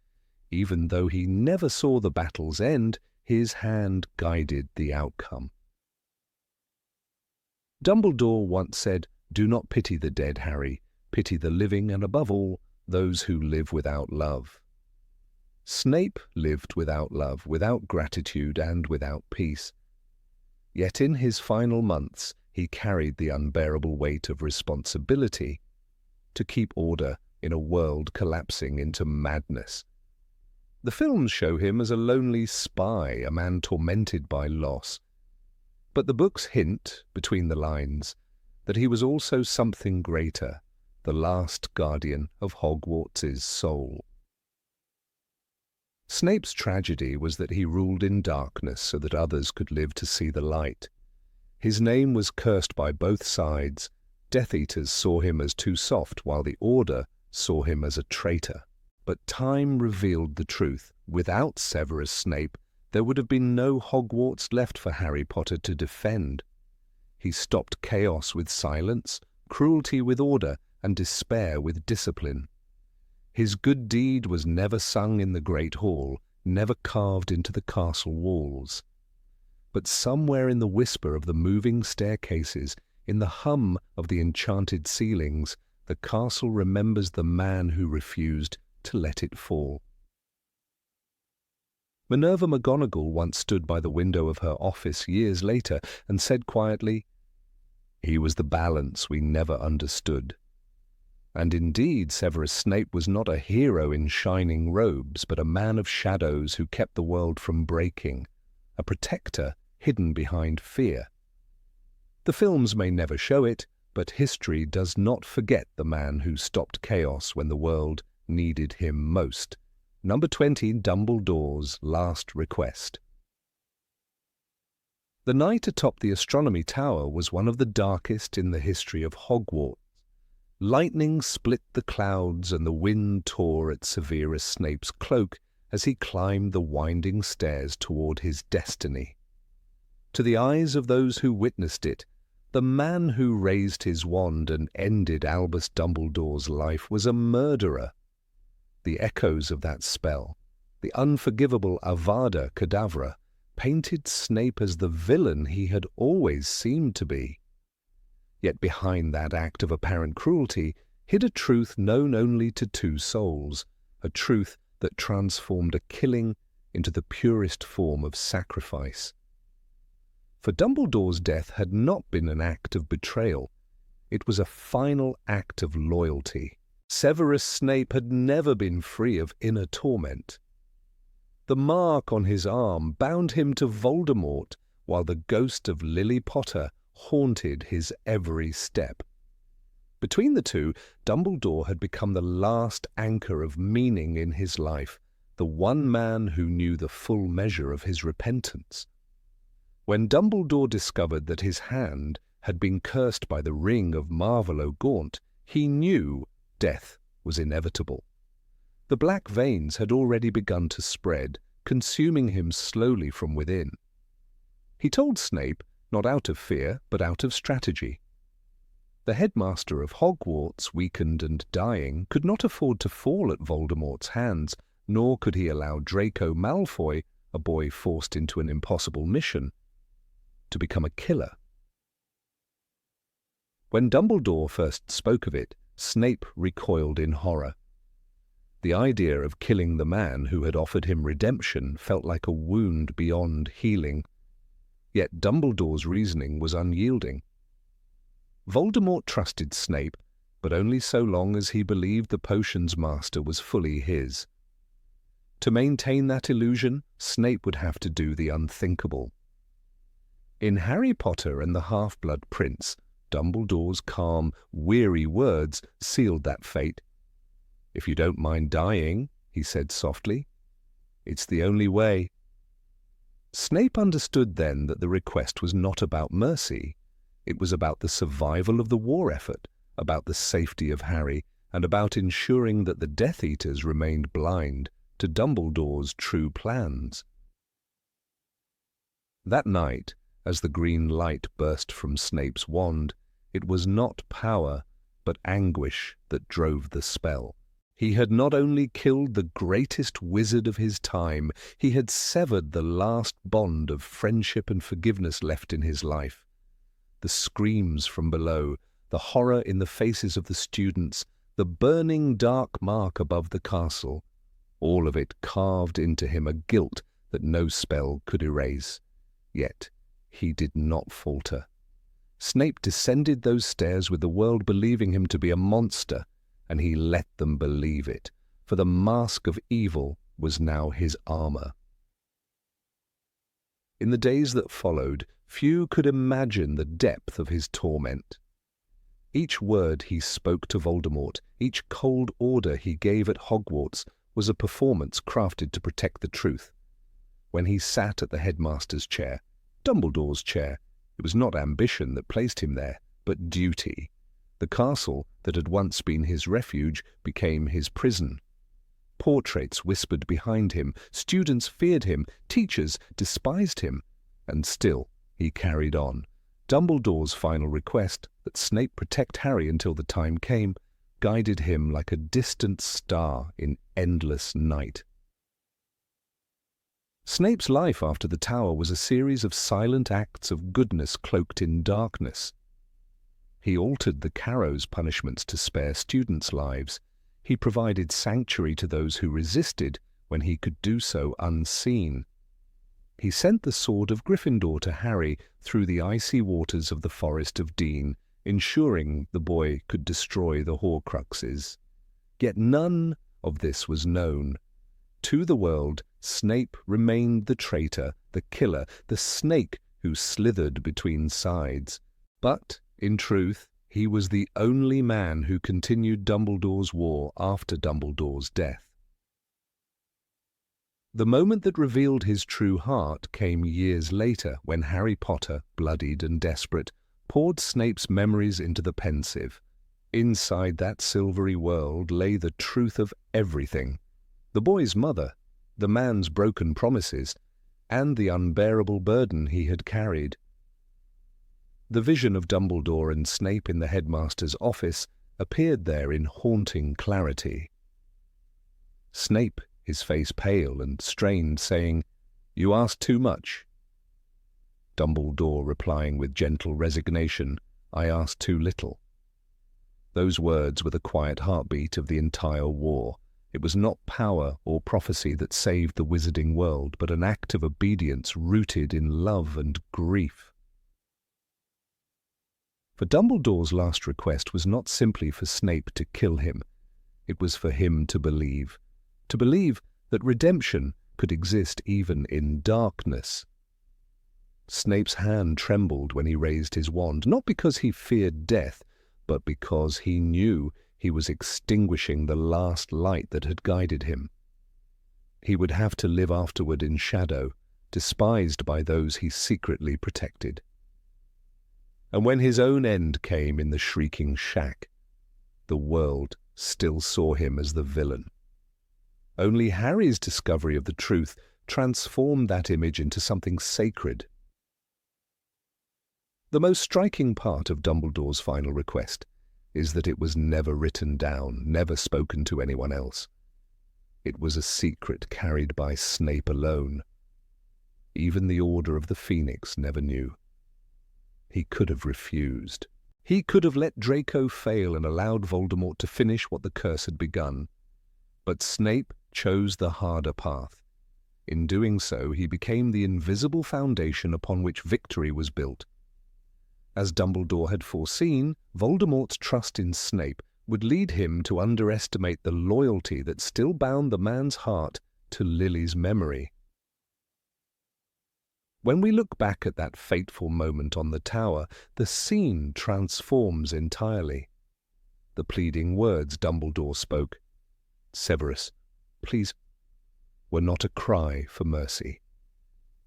Even though he never saw the battle's end, his hand guided the outcome. Dumbledore once said, "Do not pity the dead, Harry. Pity the living, and above all, those who live without love." Snape lived without love, without gratitude, and without peace. Yet in his final months, he carried the unbearable weight of responsibility to keep order in a world collapsing into madness. The films show him as a lonely spy, a man tormented by loss. But the books hint, between the lines, that he was also something greater, the last guardian of Hogwarts's soul. Snape's tragedy was that he ruled in darkness so that others could live to see the light. His name was cursed by both sides. Death Eaters saw him as too soft, while the Order saw him as a traitor. But time revealed the truth. Without Severus Snape, there would have been no Hogwarts left for Harry Potter to defend. He stopped chaos with silence, cruelty with order, and despair with discipline. His good deed was never sung in the Great Hall, never carved into the castle walls. But somewhere in the whisper of the moving staircases, in the hum of the enchanted ceilings, the castle remembers the man who refused to let it fall. Minerva McGonagall once stood by the window of her office years later and said quietly, "He was the balance we never understood." And indeed, Severus Snape was not a hero in shining robes, but a man of shadows who kept the world from breaking, a protector hidden behind fear. The films may never show it, but history does not forget the man who stopped chaos when the world needed him most. Number 20, Dumbledore's Last Request. The night atop the astronomy tower was one of the darkest in the history of Hogwarts. Lightning split the clouds and the wind tore at Severus Snape's cloak as he climbed the winding stairs toward his destiny. To the eyes of those who witnessed it, the man who raised his wand and ended Albus Dumbledore's life was a murderer. The echoes of that spell, the unforgivable Avada Kedavra, painted Snape as the villain he had always seemed to be. Yet behind that act of apparent cruelty hid a truth known only to two souls, a truth that transformed a killing into the purest form of sacrifice. For Dumbledore's death had not been an act of betrayal. It was a final act of loyalty. Severus Snape had never been free of inner torment. The mark on his arm bound him to Voldemort, while the ghost of Lily Potter haunted his every step. Between the two, Dumbledore had become the last anchor of meaning in his life, the one man who knew the full measure of his repentance. When Dumbledore discovered that his hand had been cursed by the ring of Marvolo Gaunt, he knew death was inevitable. The black veins had already begun to spread, consuming him slowly from within. He told Snape, not out of fear, but out of strategy. The headmaster of Hogwarts, weakened and dying, could not afford to fall at Voldemort's hands, nor could he allow Draco Malfoy, a boy forced into an impossible mission, to become a killer. When Dumbledore first spoke of it, Snape recoiled in horror. The idea of killing the man who had offered him redemption felt like a wound beyond healing. Yet Dumbledore's reasoning was unyielding. Voldemort trusted Snape, but only so long as he believed the potion's master was fully his. To maintain that illusion, Snape would have to do the unthinkable. In Harry Potter and the Half-Blood Prince, Dumbledore's calm, weary words sealed that fate. "If you don't mind dying," he said softly, "it's the only way." Snape understood then that the request was not about mercy. It was about the survival of the war effort, about the safety of Harry, and about ensuring that the Death Eaters remained blind to Dumbledore's true plans. That night, as the green light burst from Snape's wand, it was not power, but anguish that drove the spell. He had not only killed the greatest wizard of his time, he had severed the last bond of friendship and forgiveness left in his life. The screams from below, the horror in the faces of the students, the burning dark mark above the castle, all of it carved into him a guilt that no spell could erase. Yet he did not falter. Snape descended those stairs with the world believing him to be a monster, and he let them believe it, for the mask of evil was now his armor. In the days that followed, few could imagine the depth of his torment. Each word he spoke to Voldemort, each cold order he gave at Hogwarts, was a performance crafted to protect the truth. When he sat at the headmaster's chair, Dumbledore's chair, it was not ambition that placed him there, but duty. The castle that had once been his refuge became his prison. Portraits whispered behind him, students feared him, teachers despised him, and still he carried on. Dumbledore's final request, that Snape protect Harry until the time came, guided him like a distant star in endless night. Snape's life after the tower was a series of silent acts of goodness cloaked in darkness. He altered the Carrow's punishments to spare students' lives. He provided sanctuary to those who resisted when he could do so unseen. He sent the sword of Gryffindor to Harry through the icy waters of the Forest of Dean, ensuring the boy could destroy the Horcruxes. Yet none of this was known. To the world, Snape remained the traitor, the killer, the snake who slithered between sides. But, in truth, he was the only man who continued Dumbledore's war after Dumbledore's death. The moment that revealed his true heart came years later when Harry Potter, bloodied and desperate, poured Snape's memories into the pensieve. Inside that silvery world lay the truth of everything: the boy's mother, the man's broken promises, and the unbearable burden he had carried. The vision of Dumbledore and Snape in the headmaster's office appeared there in haunting clarity. Snape, his face pale and strained, saying, "You ask too much." Dumbledore replying with gentle resignation, "I ask too little." Those words were the quiet heartbeat of the entire war. It was not power or prophecy that saved the wizarding world, but an act of obedience rooted in love and grief. For Dumbledore's last request was not simply for Snape to kill him. It was for him to believe that redemption could exist even in darkness. Snape's hand trembled when he raised his wand, not because he feared death, but because he knew he was extinguishing the last light that had guided him. He would have to live afterward in shadow, despised by those he secretly protected. And when his own end came in the shrieking shack, the world still saw him as the villain. Only Harry's discovery of the truth transformed that image into something sacred. The most striking part of Dumbledore's final request is that it was never written down, never spoken to anyone else. It was a secret carried by Snape alone. Even the Order of the Phoenix never knew. He could have refused. He could have let Draco fail and allowed Voldemort to finish what the curse had begun. But Snape chose the harder path. In doing so, he became the invisible foundation upon which victory was built. As Dumbledore had foreseen, Voldemort's trust in Snape would lead him to underestimate the loyalty that still bound the man's heart to Lily's memory. When we look back at that fateful moment on the tower, the scene transforms entirely. The pleading words Dumbledore spoke, "Severus, please," were not a cry for mercy.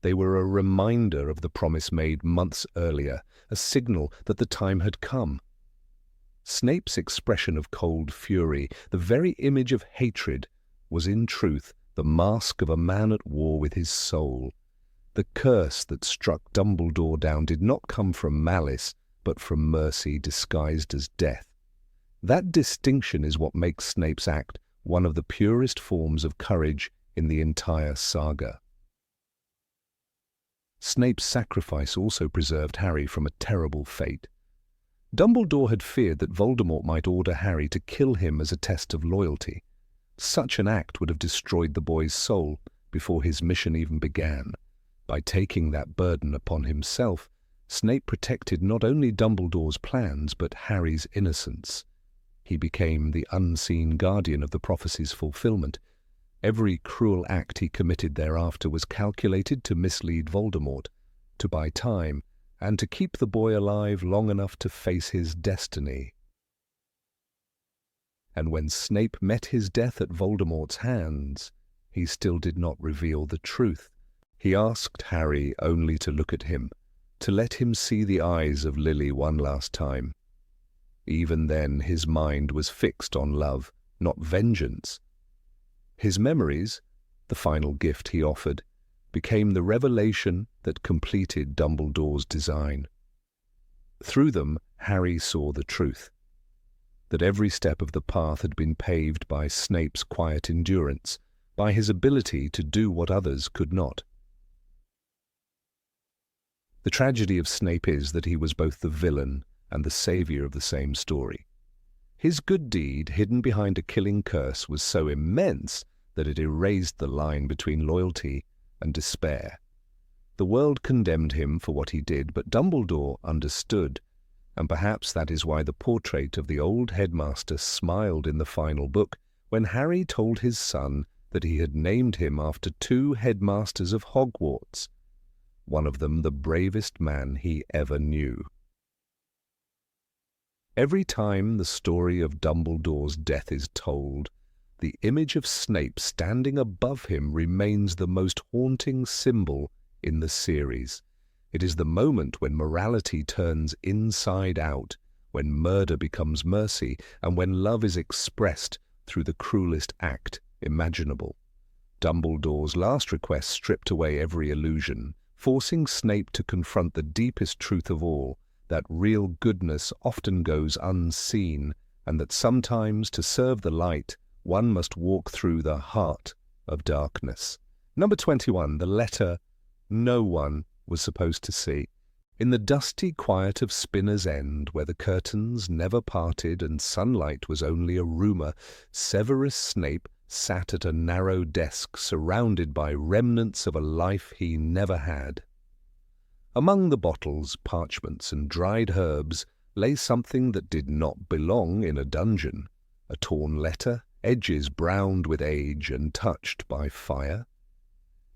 They were a reminder of the promise made months earlier, a signal that the time had come. Snape's expression of cold fury, the very image of hatred, was in truth the mask of a man at war with his soul. The curse that struck Dumbledore down did not come from malice, but from mercy disguised as death. That distinction is what makes Snape's act one of the purest forms of courage in the entire saga. Snape's sacrifice also preserved Harry from a terrible fate. Dumbledore had feared that Voldemort might order Harry to kill him as a test of loyalty. Such an act would have destroyed the boy's soul before his mission even began. By taking that burden upon himself, Snape protected not only Dumbledore's plans but Harry's innocence. He became the unseen guardian of the prophecy's fulfillment. Every cruel act he committed thereafter was calculated to mislead Voldemort, to buy time, and to keep the boy alive long enough to face his destiny. And when Snape met his death at Voldemort's hands, he still did not reveal the truth. He asked Harry only to look at him, to let him see the eyes of Lily one last time. Even then his mind was fixed on love, not vengeance. His memories, the final gift he offered, became the revelation that completed Dumbledore's design. Through them, Harry saw the truth, that every step of the path had been paved by Snape's quiet endurance, by his ability to do what others could not. The tragedy of Snape is that he was both the villain and the saviour of the same story. His good deed, hidden behind a killing curse, was so immense that it erased the line between loyalty and despair. The world condemned him for what he did, but Dumbledore understood, and perhaps that is why the portrait of the old headmaster smiled in the final book when Harry told his son that he had named him after 2 headmasters of Hogwarts, one of them the bravest man he ever knew. Every time the story of Dumbledore's death is told, the image of Snape standing above him remains the most haunting symbol in the series. It is the moment when morality turns inside out, when murder becomes mercy, and when love is expressed through the cruelest act imaginable. Dumbledore's last request stripped away every illusion, forcing Snape to confront the deepest truth of all, that real goodness often goes unseen, and that sometimes, to serve the light, one must walk through the heart of darkness. Number 21, the letter no one was supposed to see. In the dusty quiet of Spinner's End, where the curtains never parted and sunlight was only a rumour, Severus Snape sat at a narrow desk surrounded by remnants of a life he never had. Among the bottles, parchments, and dried herbs lay something that did not belong in a dungeon: a torn letter, edges browned with age and touched by fire.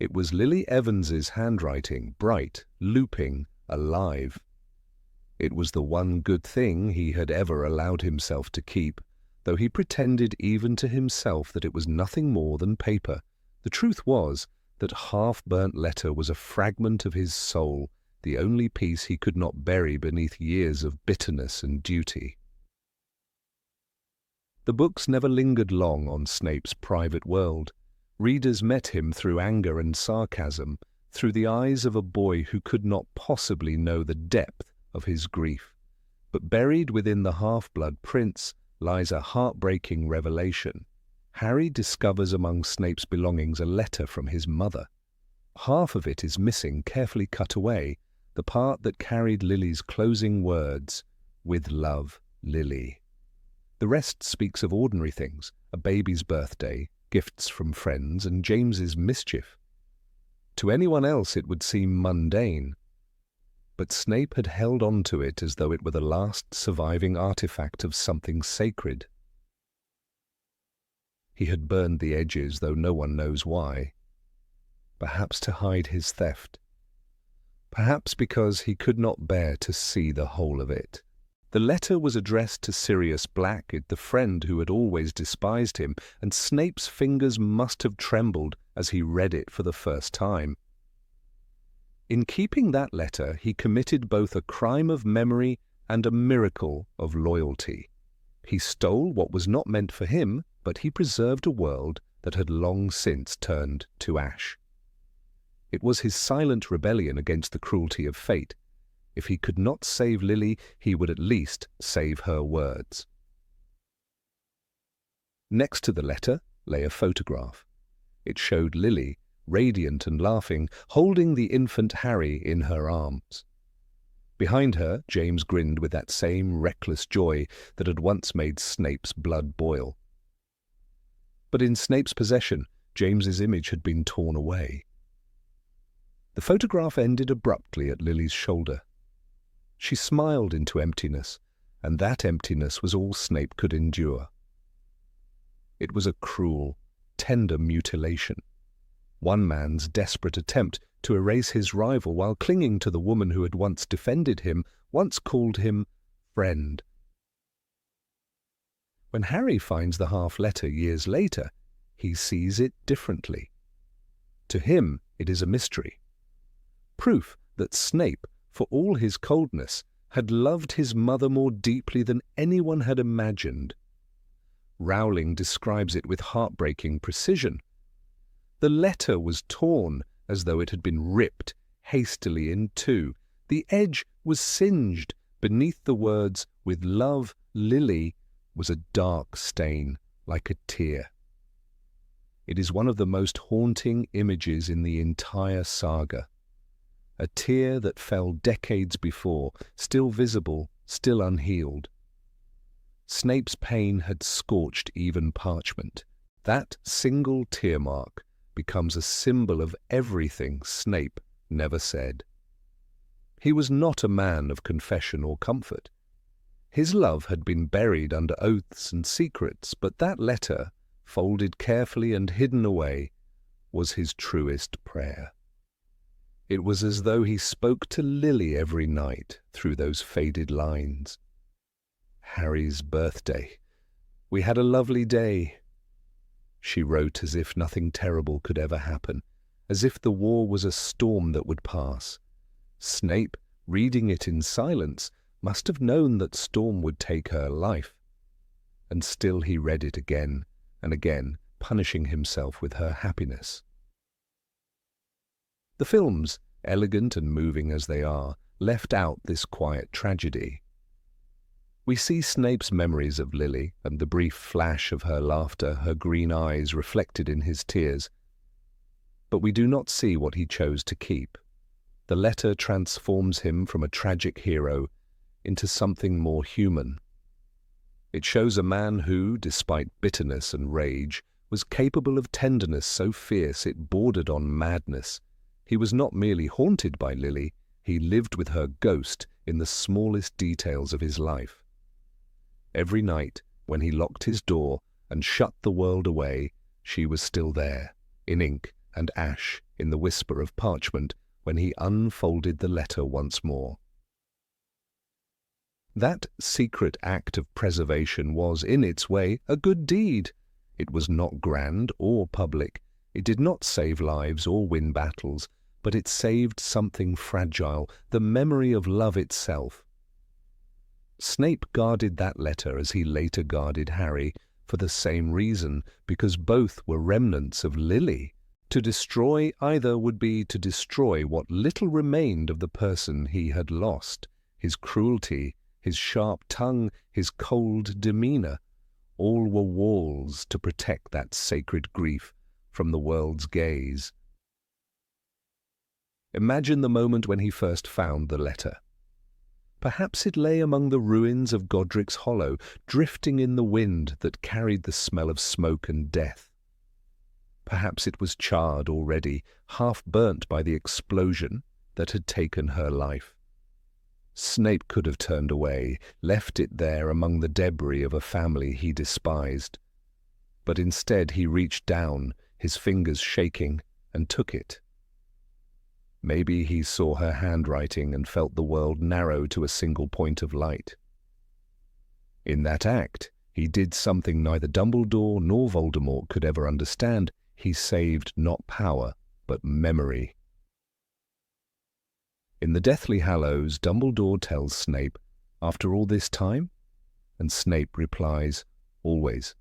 It was Lily Evans's handwriting, bright, looping, alive. It was the one good thing he had ever allowed himself to keep, though he pretended even to himself that it was nothing more than paper. The truth was that half-burnt letter was a fragment of his soul, the only piece he could not bury beneath years of bitterness and duty. The books never lingered long on Snape's private world. Readers met him through anger and sarcasm, through the eyes of a boy who could not possibly know the depth of his grief. But buried within the half-blood prince lies a heartbreaking revelation. Harry discovers among Snape's belongings a letter from his mother. Half of it is missing, carefully cut away, the part that carried Lily's closing words, "With love, Lily." The rest speaks of ordinary things: a baby's birthday, gifts from friends, and James's mischief. To anyone else it would seem mundane, but Snape had held on to it as though it were the last surviving artifact of something sacred. He had burned the edges, though no one knows why. Perhaps to hide his theft. Perhaps because he could not bear to see the whole of it. The letter was addressed to Sirius Black, the friend who had always despised him, and Snape's fingers must have trembled as he read it for the first time. In keeping that letter, he committed both a crime of memory and a miracle of loyalty. He stole what was not meant for him, but he preserved a world that had long since turned to ash. It was his silent rebellion against the cruelty of fate. If he could not save Lily, he would at least save her words. Next to the letter lay a photograph. It showed Lily, radiant and laughing, holding the infant Harry in her arms. Behind her, James grinned with that same reckless joy that had once made Snape's blood boil. But in Snape's possession, James's image had been torn away. The photograph ended abruptly at Lily's shoulder. She smiled into emptiness, and that emptiness was all Snape could endure. It was a cruel, tender mutilation. One man's desperate attempt to erase his rival while clinging to the woman who had once defended him, once called him friend. When Harry finds the half-letter years later, he sees it differently. To him, it is a mystery. Proof that Snape, for all his coldness, had loved his mother more deeply than anyone had imagined. Rowling describes it with heartbreaking precision. The letter was torn as though it had been ripped hastily in two. The edge was singed. Beneath the words, "With love, Lily," was a dark stain, like a tear. It is one of the most haunting images in the entire saga. A tear that fell decades before, still visible, still unhealed. Snape's pain had scorched even parchment. That single tear mark becomes a symbol of everything Snape never said. He was not a man of confession or comfort. His love had been buried under oaths and secrets, but that letter, folded carefully and hidden away, was his truest prayer. It was as though he spoke to Lily every night through those faded lines. Harry's birthday. We had a lovely day. She wrote as if nothing terrible could ever happen, as if the war was a storm that would pass. Snape, reading it in silence, must have known that storm would take her life. And still he read it again and again, punishing himself with her happiness. The films, elegant and moving as they are, left out this quiet tragedy. We see Snape's memories of Lily and the brief flash of her laughter, her green eyes reflected in his tears. But we do not see what he chose to keep. The letter transforms him from a tragic hero into something more human. It shows a man who, despite bitterness and rage, was capable of tenderness so fierce it bordered on madness. He was not merely haunted by Lily, he lived with her ghost in the smallest details of his life. Every night, when he locked his door and shut the world away, she was still there, in ink and ash, in the whisper of parchment, when he unfolded the letter once more. That secret act of preservation was, in its way, a good deed. It was not grand or public. It did not save lives or win battles, but it saved something fragile, the memory of love itself. Snape guarded that letter as he later guarded Harry, for the same reason, because both were remnants of Lily. To destroy either would be to destroy what little remained of the person he had lost, his cruelty, his sharp tongue, his cold demeanor. All were walls to protect that sacred grief from the world's gaze. Imagine the moment when he first found the letter. Perhaps it lay among the ruins of Godric's Hollow, drifting in the wind that carried the smell of smoke and death. Perhaps it was charred already, half-burnt by the explosion that had taken her life. Snape could have turned away, left it there among the debris of a family he despised. But instead he reached down, his fingers shaking, and took it. Maybe he saw her handwriting and felt the world narrow to a single point of light. In that act, he did something neither Dumbledore nor Voldemort could ever understand. He saved not power, but memory. In the Deathly Hallows, Dumbledore tells Snape, "After all this time?" And Snape replies, "Always."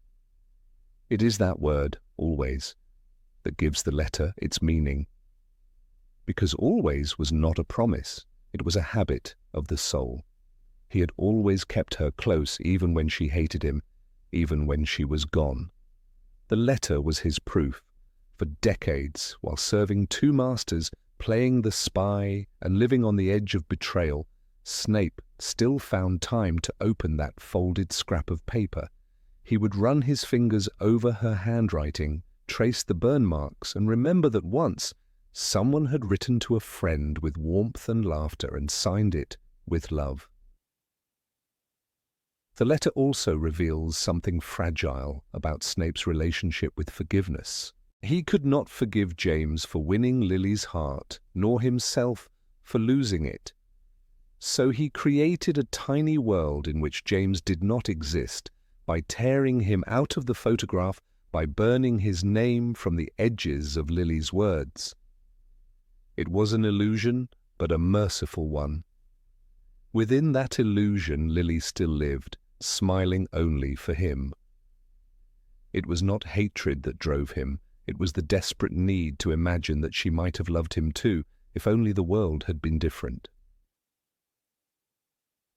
It is that word, always, that gives the letter its meaning. Because always was not a promise, it was a habit of the soul. He had always kept her close even when she hated him, even when she was gone. The letter was his proof. For decades, while serving two masters, playing the spy and living on the edge of betrayal, Snape still found time to open that folded scrap of paper. He would run his fingers over her handwriting, trace the burn marks, and remember that once someone had written to a friend with warmth and laughter and signed it with love. The letter also reveals something fragile about Snape's relationship with forgiveness. He could not forgive James for winning Lily's heart, nor himself for losing it. So he created a tiny world in which James did not exist, by tearing him out of the photograph, by burning his name from the edges of Lily's words. It was an illusion, but a merciful one. Within that illusion Lily still lived, smiling only for him. It was not hatred that drove him, it was the desperate need to imagine that she might have loved him too, if only the world had been different.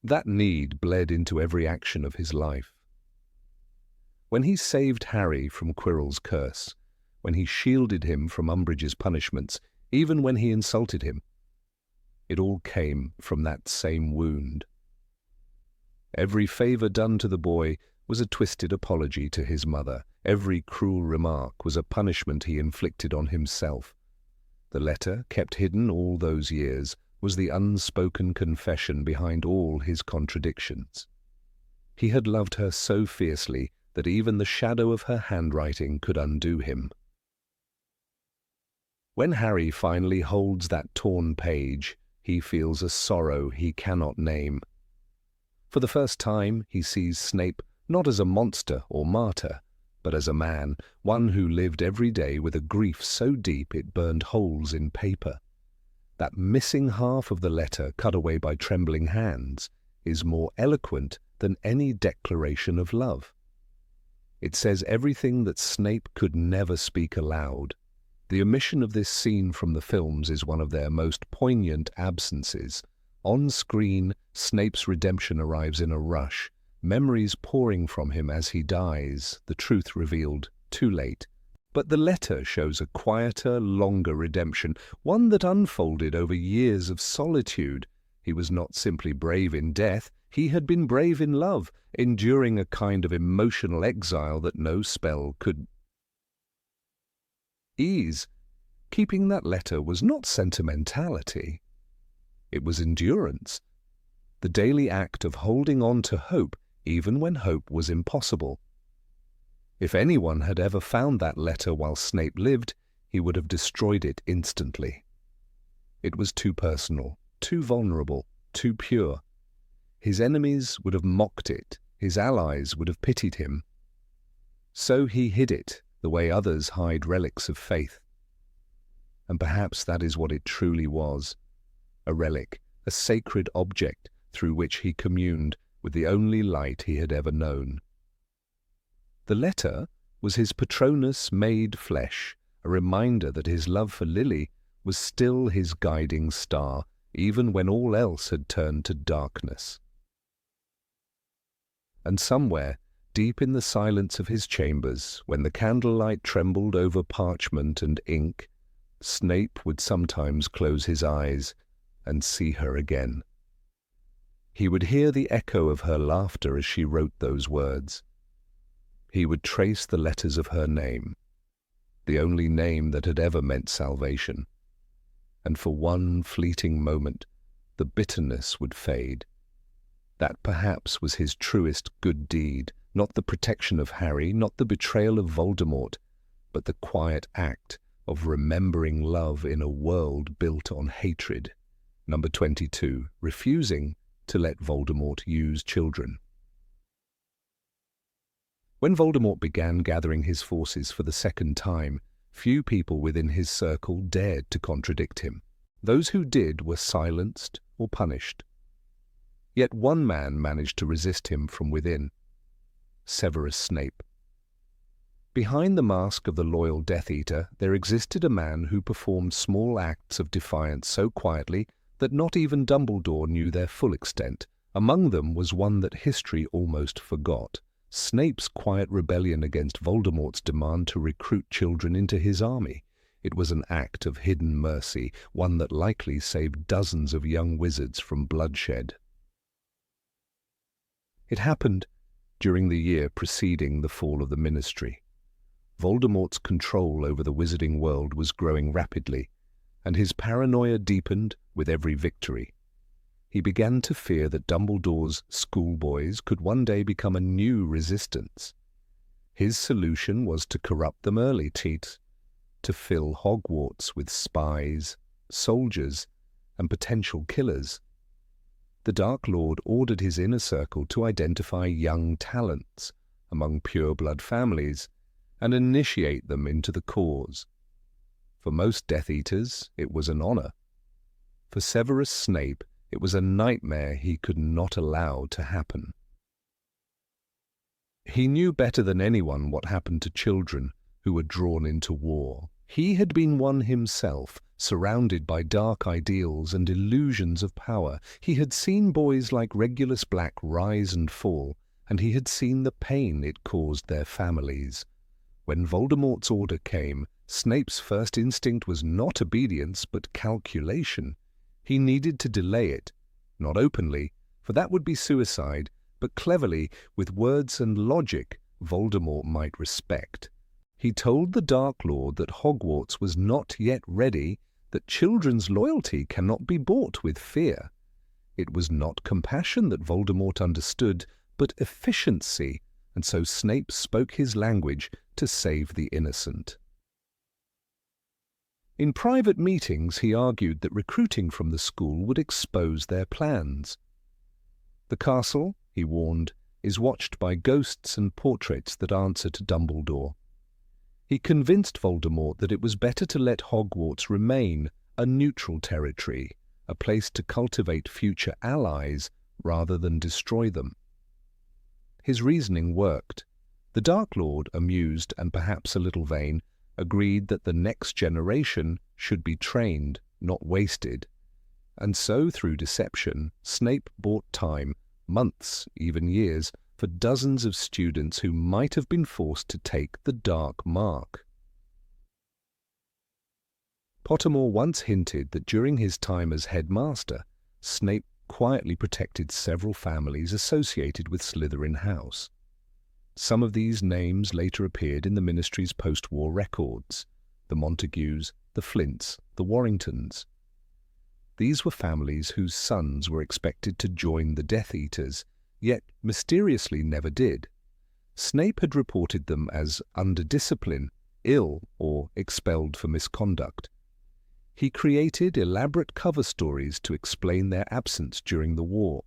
That need bled into every action of his life. When he saved Harry from Quirrell's curse, when he shielded him from Umbridge's punishments, even when he insulted him. It all came from that same wound. Every favor done to the boy was a twisted apology to his mother. Every cruel remark was a punishment he inflicted on himself. The letter, kept hidden all those years, was the unspoken confession behind all his contradictions. He had loved her so fiercely that even the shadow of her handwriting could undo him. When Harry finally holds that torn page, he feels a sorrow he cannot name. For the first time, he sees Snape not as a monster or martyr, but as a man, one who lived every day with a grief so deep it burned holes in paper. That missing half of the letter, cut away by trembling hands, is more eloquent than any declaration of love. It says everything that Snape could never speak aloud. The omission of this scene from the films is one of their most poignant absences. On screen, Snape's redemption arrives in a rush, memories pouring from him as he dies, the truth revealed too late. But the letter shows a quieter, longer redemption, one that unfolded over years of solitude. He was not simply brave in death, he had been brave in love, enduring a kind of emotional exile that no spell could ease. Keeping that letter was not sentimentality. It was endurance, the daily act of holding on to hope even when hope was impossible. If anyone had ever found that letter while Snape lived, he would have destroyed it instantly. It was too personal, too vulnerable, too pure. His enemies would have mocked it, his allies would have pitied him. So he hid it, the way others hide relics of faith. And perhaps that is what it truly was, a relic, a sacred object through which he communed with the only light he had ever known. The letter was his Patronus made flesh, a reminder that his love for Lily was still his guiding star, even when all else had turned to darkness. And somewhere, deep in the silence of his chambers, when the candlelight trembled over parchment and ink, Snape would sometimes close his eyes and see her again. He would hear the echo of her laughter as she wrote those words. He would trace the letters of her name, the only name that had ever meant salvation. And for one fleeting moment, the bitterness would fade. That perhaps was his truest good deed, not the protection of Harry, not the betrayal of Voldemort, but the quiet act of remembering love in a world built on hatred. Number 22, refusing to let Voldemort use children. When Voldemort began gathering his forces for the second time, few people within his circle dared to contradict him. Those who did were silenced or punished. Yet one man managed to resist him from within, Severus Snape. Behind the mask of the loyal Death Eater, there existed a man who performed small acts of defiance so quietly that not even Dumbledore knew their full extent. Among them was one that history almost forgot, Snape's quiet rebellion against Voldemort's demand to recruit children into his army. It was an act of hidden mercy, one that likely saved dozens of young wizards from bloodshed. It happened during the year preceding the fall of the Ministry. Voldemort's control over the wizarding world was growing rapidly, and his paranoia deepened with every victory. He began to fear that Dumbledore's schoolboys could one day become a new resistance. His solution was to corrupt them early, to fill Hogwarts with spies, soldiers, and potential killers. The Dark Lord ordered his inner circle to identify young talents among pure-blood families and initiate them into the cause. For most Death Eaters, it was an honor. For Severus Snape, it was a nightmare he could not allow to happen. He knew better than anyone what happened to children who were drawn into war. He had been one himself, surrounded by dark ideals and illusions of power. He had seen boys like Regulus Black rise and fall, and he had seen the pain it caused their families. When Voldemort's order came, Snape's first instinct was not obedience, but calculation. He needed to delay it, not openly, for that would be suicide, but cleverly, with words and logic Voldemort might respect. He told the Dark Lord that Hogwarts was not yet ready, that children's loyalty cannot be bought with fear. It was not compassion that Voldemort understood, but efficiency, and so Snape spoke his language to save the innocent. In private meetings, he argued that recruiting from the school would expose their plans. The castle, he warned, is watched by ghosts and portraits that answer to Dumbledore. He convinced Voldemort that it was better to let Hogwarts remain a neutral territory, a place to cultivate future allies rather than destroy them. His reasoning worked. The Dark Lord, amused and perhaps a little vain, agreed that the next generation should be trained, not wasted. And so, through deception, Snape bought time, months, even years, for dozens of students who might have been forced to take the dark mark. Pottermore once hinted that during his time as headmaster, Snape quietly protected several families associated with Slytherin House. Some of these names later appeared in the Ministry's post-war records: the Montagues, the Flints, the Warringtons. These were families whose sons were expected to join the Death Eaters, yet mysteriously never did. Snape had reported them as under discipline, ill, or expelled for misconduct. He created elaborate cover stories to explain their absence during the war.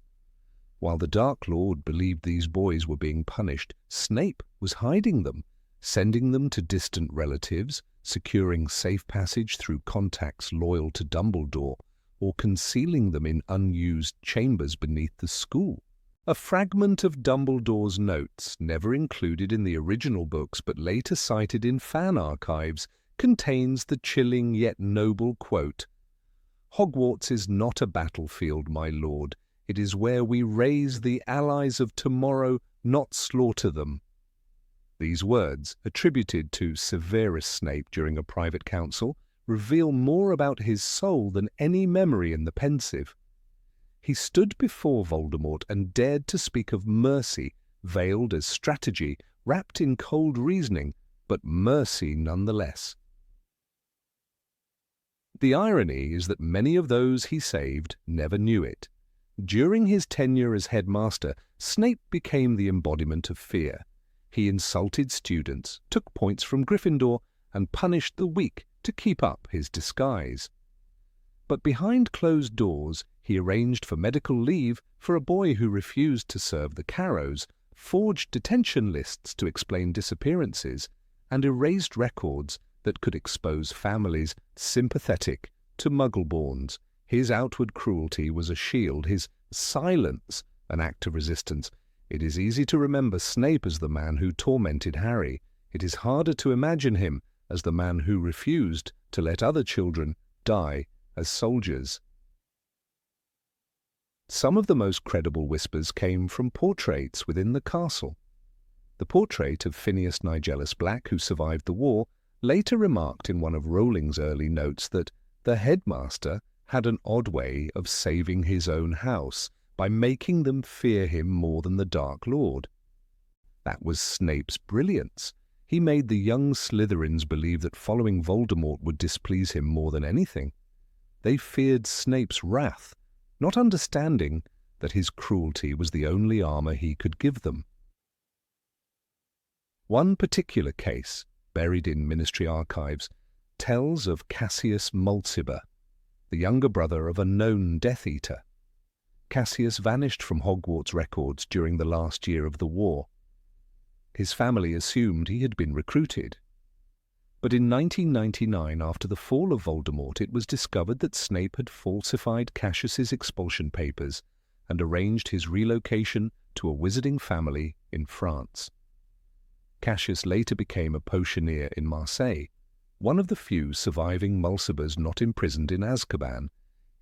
While the Dark Lord believed these boys were being punished, Snape was hiding them, sending them to distant relatives, securing safe passage through contacts loyal to Dumbledore, or concealing them in unused chambers beneath the school. A fragment of Dumbledore's notes, never included in the original books but later cited in fan archives, contains the chilling yet noble quote, "Hogwarts is not a battlefield, my lord. It is where we raise the allies of tomorrow, not slaughter them." These words, attributed to Severus Snape during a private council, reveal more about his soul than any memory in the pensive. He stood before Voldemort and dared to speak of mercy, veiled as strategy, wrapped in cold reasoning, but mercy nonetheless. The irony is that many of those he saved never knew it. During his tenure as headmaster, Snape became the embodiment of fear. He insulted students, took points from Gryffindor, and punished the weak to keep up his disguise. But behind closed doors, he arranged for medical leave for a boy who refused to serve the Carrows, forged detention lists to explain disappearances, and erased records that could expose families sympathetic to Muggleborns. His outward cruelty was a shield, his silence an act of resistance. It is easy to remember Snape as the man who tormented Harry. It is harder to imagine him as the man who refused to let other children die as soldiers. Some of the most credible whispers came from portraits within the castle. The portrait of Phineas Nigellus Black, who survived the war, later remarked in one of Rowling's early notes that the headmaster had an odd way of saving his own house by making them fear him more than the Dark Lord. That was Snape's brilliance. He made the young Slytherins believe that following Voldemort would displease him more than anything. They feared Snape's wrath, not understanding that his cruelty was the only armor he could give them. One particular case, buried in Ministry archives, tells of Cassius Mulciber, the younger brother of a known Death Eater. Cassius vanished from Hogwarts records during the last year of the war. His family assumed he had been recruited. But in 1999, after the fall of Voldemort, it was discovered that Snape had falsified Cassius's expulsion papers and arranged his relocation to a wizarding family in France. Cassius later became a potioneer in Marseille, one of the few surviving Mulcibers not imprisoned in Azkaban.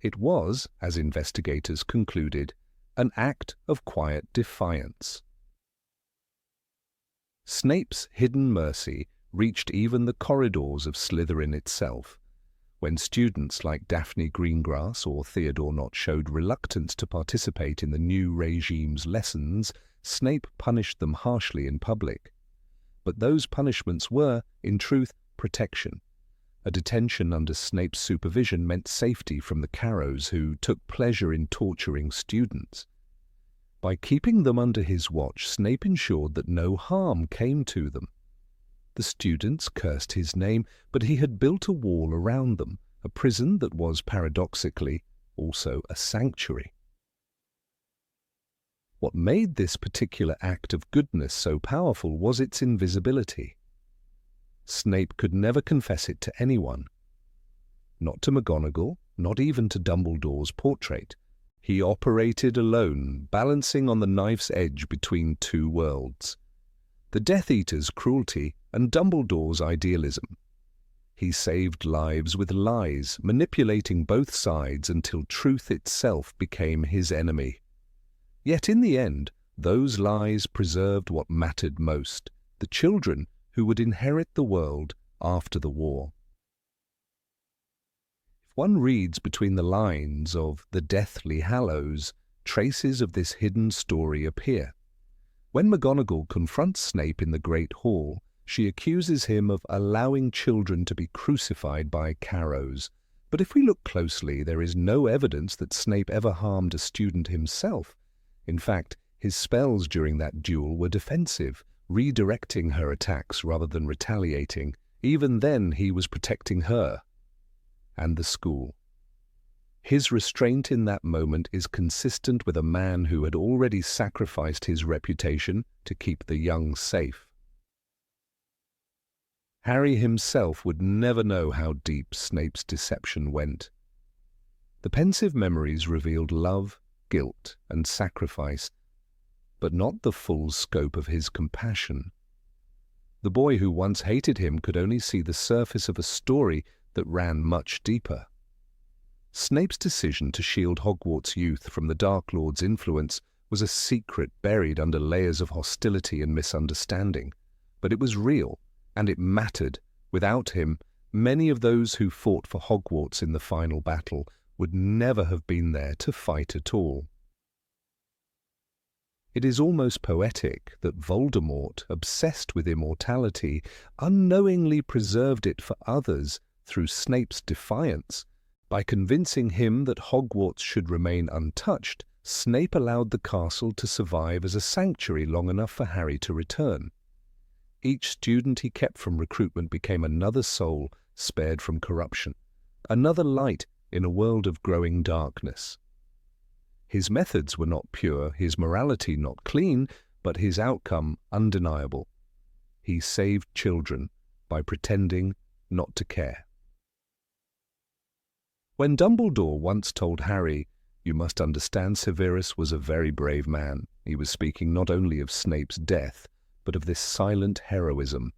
It was, as investigators concluded, an act of quiet defiance. Snape's hidden mercy reached even the corridors of Slytherin itself. When students like Daphne Greengrass or Theodore Nott showed reluctance to participate in the new regime's lessons, Snape punished them harshly in public. But those punishments were, in truth, protection. A detention under Snape's supervision meant safety from the Carrows, who took pleasure in torturing students. By keeping them under his watch, Snape ensured that no harm came to them. The students cursed his name, but he had built a wall around them, a prison that was, paradoxically, also a sanctuary. What made this particular act of goodness so powerful was its invisibility. Snape could never confess it to anyone. Not to McGonagall, not even to Dumbledore's portrait. He operated alone, balancing on the knife's edge between two worlds: the Death Eater's cruelty and Dumbledore's idealism. He saved lives with lies, manipulating both sides until truth itself became his enemy. Yet in the end, those lies preserved what mattered most: the children who would inherit the world after the war. If one reads between the lines of The Deathly Hallows, traces of this hidden story appear. When McGonagall confronts Snape in the Great Hall, she accuses him of allowing children to be crucified by Carrows. But if we look closely, there is no evidence that Snape ever harmed a student himself. In fact, his spells during that duel were defensive, redirecting her attacks rather than retaliating. Even then, he was protecting her and the school. His restraint in that moment is consistent with a man who had already sacrificed his reputation to keep the young safe. Harry himself would never know how deep Snape's deception went. The pensive memories revealed love, guilt, and sacrifice, but not the full scope of his compassion. The boy who once hated him could only see the surface of a story that ran much deeper. Snape's decision to shield Hogwarts youth from the Dark Lord's influence was a secret buried under layers of hostility and misunderstanding. But it was real, and it mattered. Without him, many of those who fought for Hogwarts in the final battle would never have been there to fight at all. It is almost poetic that Voldemort, obsessed with immortality, unknowingly preserved it for others through Snape's defiance. By convincing him that Hogwarts should remain untouched, Snape allowed the castle to survive as a sanctuary long enough for Harry to return. Each student he kept from recruitment became another soul spared from corruption, another light in a world of growing darkness. His methods were not pure, his morality not clean, but his outcome undeniable. He saved children by pretending not to care. When Dumbledore once told Harry, "You must understand Severus was a very brave man," he was speaking not only of Snape's death, but of this silent heroism.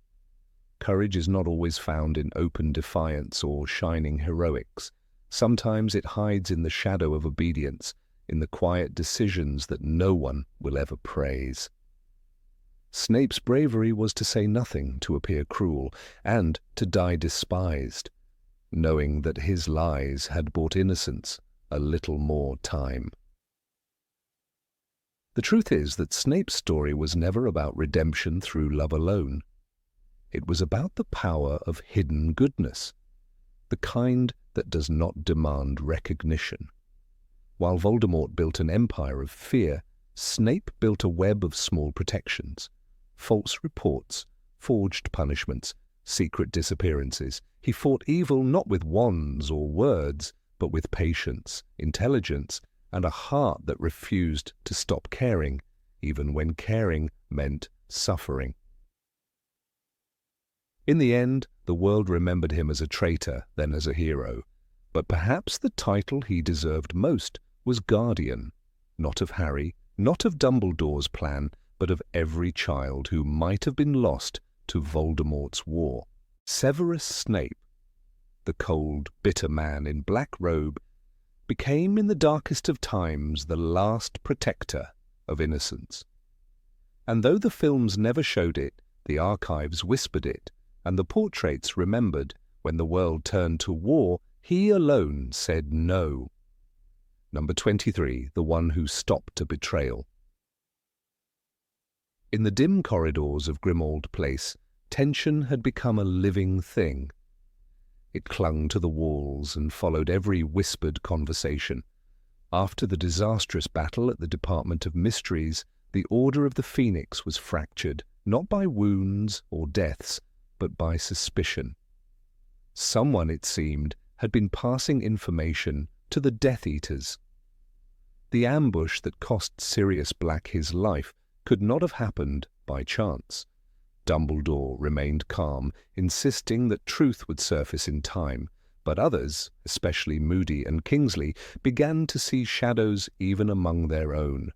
Courage is not always found in open defiance or shining heroics. Sometimes it hides in the shadow of obedience, in the quiet decisions that no one will ever praise. Snape's bravery was to say nothing, to appear cruel, and to die despised, knowing that his lies had bought innocence a little more time. The truth is that Snape's story was never about redemption through love alone. It was about the power of hidden goodness, the kind that does not demand recognition. While Voldemort built an empire of fear, Snape built a web of small protections: false reports, forged punishments, secret disappearances. He fought evil not with wands or words, but with patience, intelligence, and a heart that refused to stop caring, even when caring meant suffering. In the end, the world remembered him as a traitor, then as a hero. But perhaps the title he deserved most was Guardian, not of Harry, not of Dumbledore's plan, but of every child who might have been lost to Voldemort's war. Severus Snape, the cold, bitter man in black robe, became in the darkest of times the last protector of innocence. And though the films never showed it, the archives whispered it, and the portraits remembered when the world turned to war, he alone said no. Number 23, the one who stopped a betrayal. In the dim corridors of Grimmauld Place, tension had become a living thing. It clung to the walls and followed every whispered conversation. After the disastrous battle at the Department of Mysteries, the Order of the Phoenix was fractured, not by wounds or deaths, but by suspicion. Someone, it seemed, had been passing information to the Death Eaters. The ambush that cost Sirius Black his life could not have happened by chance. Dumbledore remained calm, insisting that truth would surface in time, but others, especially Moody and Kingsley, began to see shadows even among their own.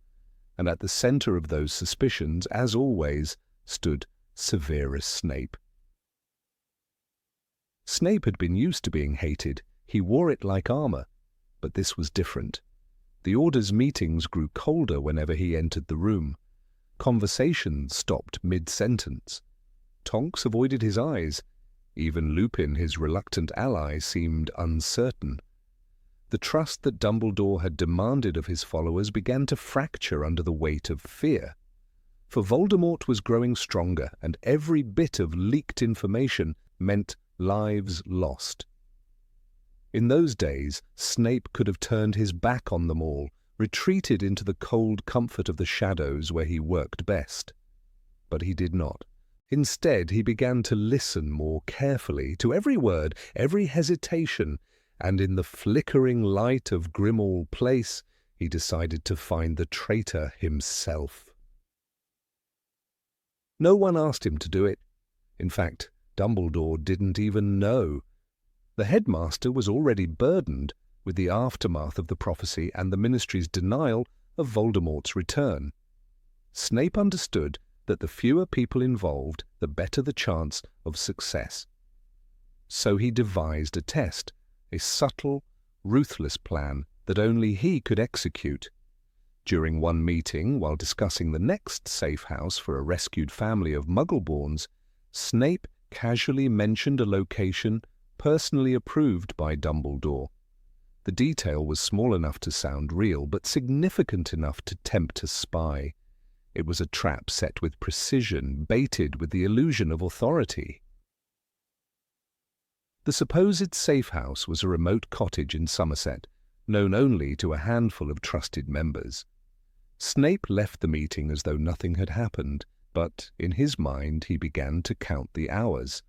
And at the centre of those suspicions, as always, stood Severus Snape. Snape had been used to being hated. He wore it like armour. But this was different. The Order's meetings grew colder whenever he entered the room. Conversations stopped mid-sentence. Tonks avoided his eyes. Even Lupin, his reluctant ally, seemed uncertain. The trust that Dumbledore had demanded of his followers began to fracture under the weight of fear. For Voldemort was growing stronger, and every bit of leaked information meant lives lost. In those days, Snape could have turned his back on them all, retreated into the cold comfort of the shadows where he worked best. But he did not. Instead, he began to listen more carefully to every word, every hesitation, and in the flickering light of Grimmauld Place, he decided to find the traitor himself. No one asked him to do it. In fact, Dumbledore didn't even know. The headmaster was already burdened with the aftermath of the prophecy and the Ministry's denial of Voldemort's return. Snape understood that the fewer people involved, the better the chance of success. So he devised a test, a subtle, ruthless plan that only he could execute. During one meeting, while discussing the next safe house for a rescued family of Muggleborns, Snape casually mentioned a location personally approved by Dumbledore. The detail was small enough to sound real, but significant enough to tempt a spy. It was a trap set with precision, baited with the illusion of authority. The supposed safe house was a remote cottage in Somerset, known only to a handful of trusted members. Snape left the meeting as though nothing had happened, but in his mind he began to count the hours.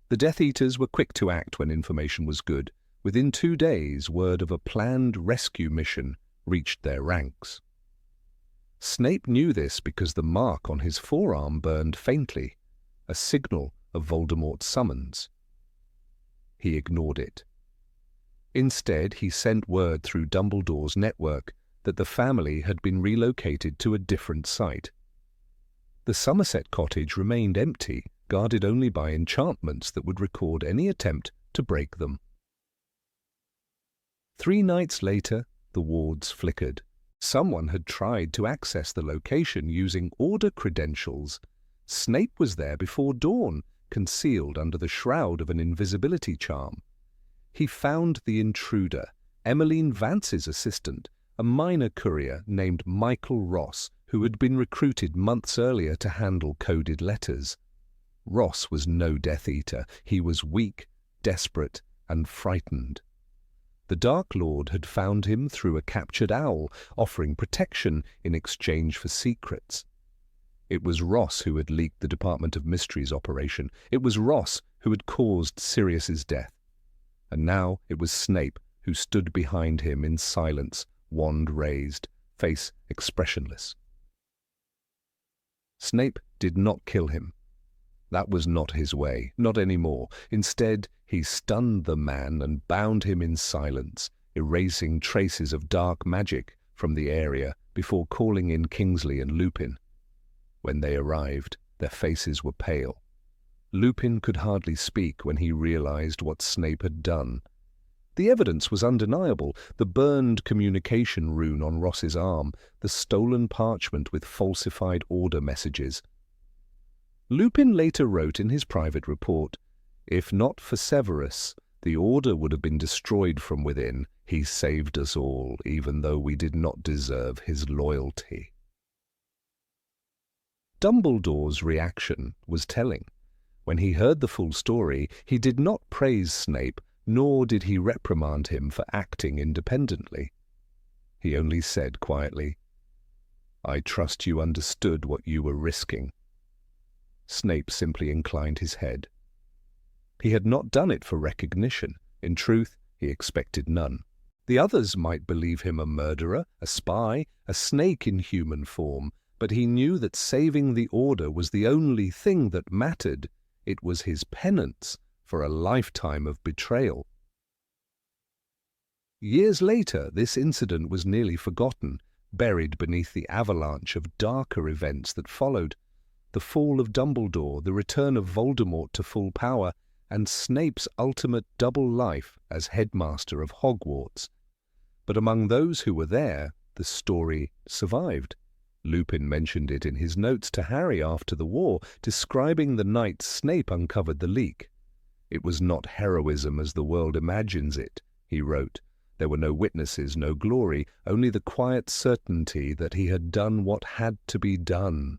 The Death Eaters were quick to act when information was good. Within 2 days, word of a planned rescue mission reached their ranks. Snape knew this because the mark on his forearm burned faintly, a signal of Voldemort's summons. He ignored it. Instead, he sent word through Dumbledore's network that the family had been relocated to a different site. The Somerset cottage remained empty, guarded only by enchantments that would record any attempt to break them. 3 nights later, the wards flickered. Someone had tried to access the location using Order credentials. Snape was there before dawn, concealed under the shroud of an invisibility charm. He found the intruder, Emmeline Vance's assistant, a minor courier named Michael Ross, who had been recruited months earlier to handle coded letters. Ross was no Death Eater. He was weak, desperate, and frightened. The Dark Lord had found him through a captured owl, offering protection in exchange for secrets. It was Ross who had leaked the Department of Mysteries operation. It was Ross who had caused Sirius's death. And now it was Snape who stood behind him in silence, wand raised, face expressionless. Snape did not kill him. That was not his way, not anymore. Instead, he stunned the man and bound him in silence, erasing traces of dark magic from the area before calling in Kingsley and Lupin. When they arrived, their faces were pale. Lupin could hardly speak when he realized what Snape had done. The evidence was undeniable: the burned communication rune on Ross's arm, the stolen parchment with falsified order messages. Lupin later wrote in his private report, "If not for Severus, the Order would have been destroyed from within. He saved us all, even though we did not deserve his loyalty." Dumbledore's reaction was telling. When he heard the full story, he did not praise Snape, nor did he reprimand him for acting independently. He only said quietly, "I trust you understood what you were risking." Snape simply inclined his head. He had not done it for recognition. In truth, he expected none. The others might believe him a murderer, a spy, a snake in human form, but he knew that saving the Order was the only thing that mattered. It was his penance for a lifetime of betrayal. Years later, this incident was nearly forgotten, buried beneath the avalanche of darker events that followed: the fall of Dumbledore, the return of Voldemort to full power, and Snape's ultimate double life as headmaster of Hogwarts. But among those who were there, the story survived. Lupin mentioned it in his notes to Harry after the war, describing the night Snape uncovered the leak. "It was not heroism as the world imagines it," he wrote. "There were no witnesses, no glory, only the quiet certainty that he had done what had to be done."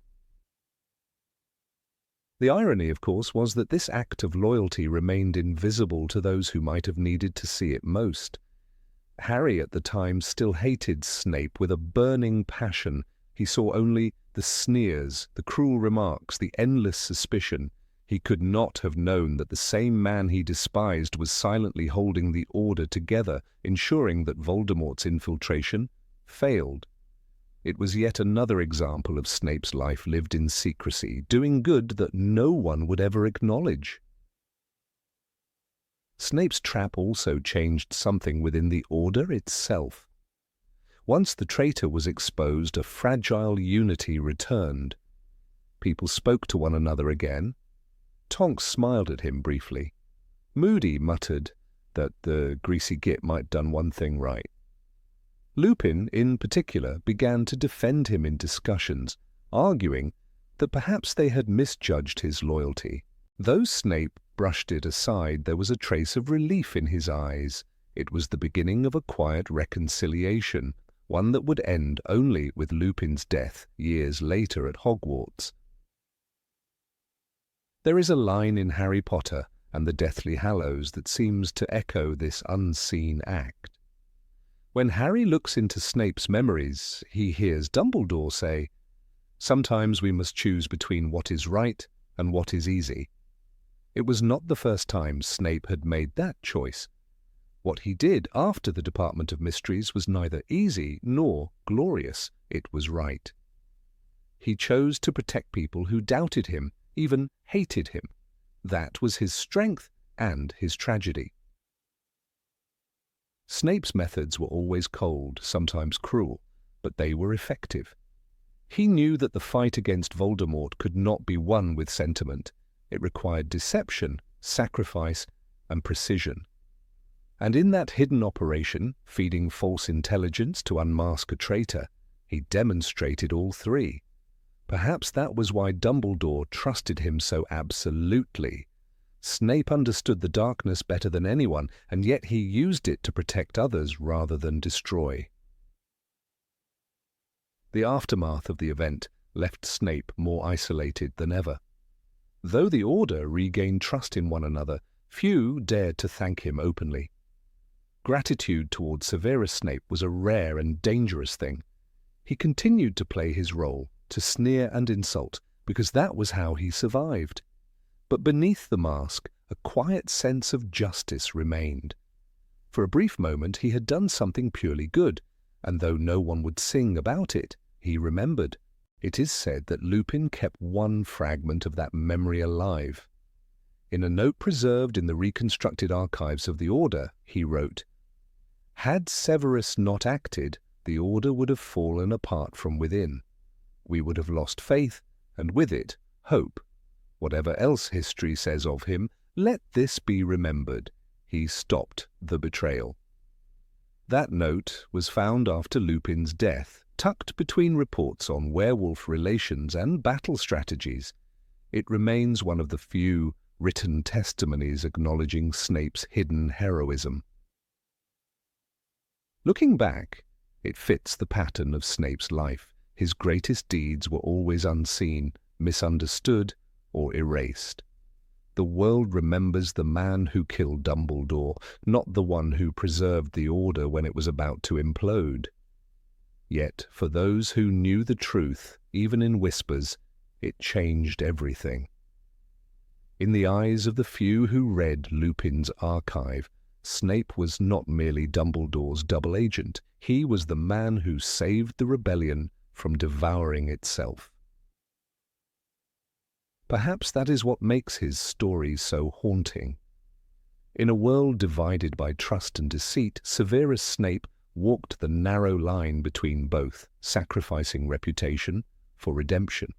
The irony, of course, was that this act of loyalty remained invisible to those who might have needed to see it most. Harry at the time still hated Snape with a burning passion. He saw only the sneers, the cruel remarks, the endless suspicion. He could not have known that the same man he despised was silently holding the Order together, ensuring that Voldemort's infiltration failed. It was yet another example of Snape's life lived in secrecy, doing good that no one would ever acknowledge. Snape's trap also changed something within the Order itself. Once the traitor was exposed, a fragile unity returned. People spoke to one another again. Tonks smiled at him briefly. Moody muttered that the greasy git might done one thing right. Lupin, in particular, began to defend him in discussions, arguing that perhaps they had misjudged his loyalty. Though Snape brushed it aside, there was a trace of relief in his eyes. It was the beginning of a quiet reconciliation, one that would end only with Lupin's death years later at Hogwarts. There is a line in Harry Potter and the Deathly Hallows that seems to echo this unseen act. When Harry looks into Snape's memories, he hears Dumbledore say, "Sometimes we must choose between what is right and what is easy." It was not the first time Snape had made that choice. What he did after the Department of Mysteries was neither easy nor glorious. It was right. He chose to protect people who doubted him, even hated him. That was his strength and his tragedy. Snape's methods were always cold, sometimes cruel, but they were effective. He knew that the fight against Voldemort could not be won with sentiment. It required deception, sacrifice, and precision. And in that hidden operation, feeding false intelligence to unmask a traitor, he demonstrated all three. Perhaps that was why Dumbledore trusted him so absolutely. Snape understood the darkness better than anyone, and yet he used it to protect others rather than destroy. The aftermath of the event left Snape more isolated than ever. Though the Order regained trust in one another, few dared to thank him openly. Gratitude towards Severus Snape was a rare and dangerous thing. He continued to play his role, to sneer and insult, because that was how he survived. But beneath the mask, a quiet sense of justice remained. For a brief moment he had done something purely good, and though no one would sing about it, he remembered. It is said that Lupin kept one fragment of that memory alive. In a note preserved in the reconstructed archives of the Order, he wrote, "Had Severus not acted, the Order would have fallen apart from within. We would have lost faith, and with it, hope. Whatever else history says of him, let this be remembered. He stopped the betrayal." That note was found after Lupin's death, tucked between reports on werewolf relations and battle strategies. It remains one of the few written testimonies acknowledging Snape's hidden heroism. Looking back, it fits the pattern of Snape's life. His greatest deeds were always unseen, misunderstood, or erased. The world remembers the man who killed Dumbledore, not the one who preserved the Order when it was about to implode. Yet, for those who knew the truth, even in whispers, it changed everything. In the eyes of the few who read Lupin's archive, Snape was not merely Dumbledore's double agent. He was the man who saved the rebellion from devouring itself. Perhaps that is what makes his story so haunting. In a world divided by trust and deceit, Severus Snape walked the narrow line between both, sacrificing reputation for redemption.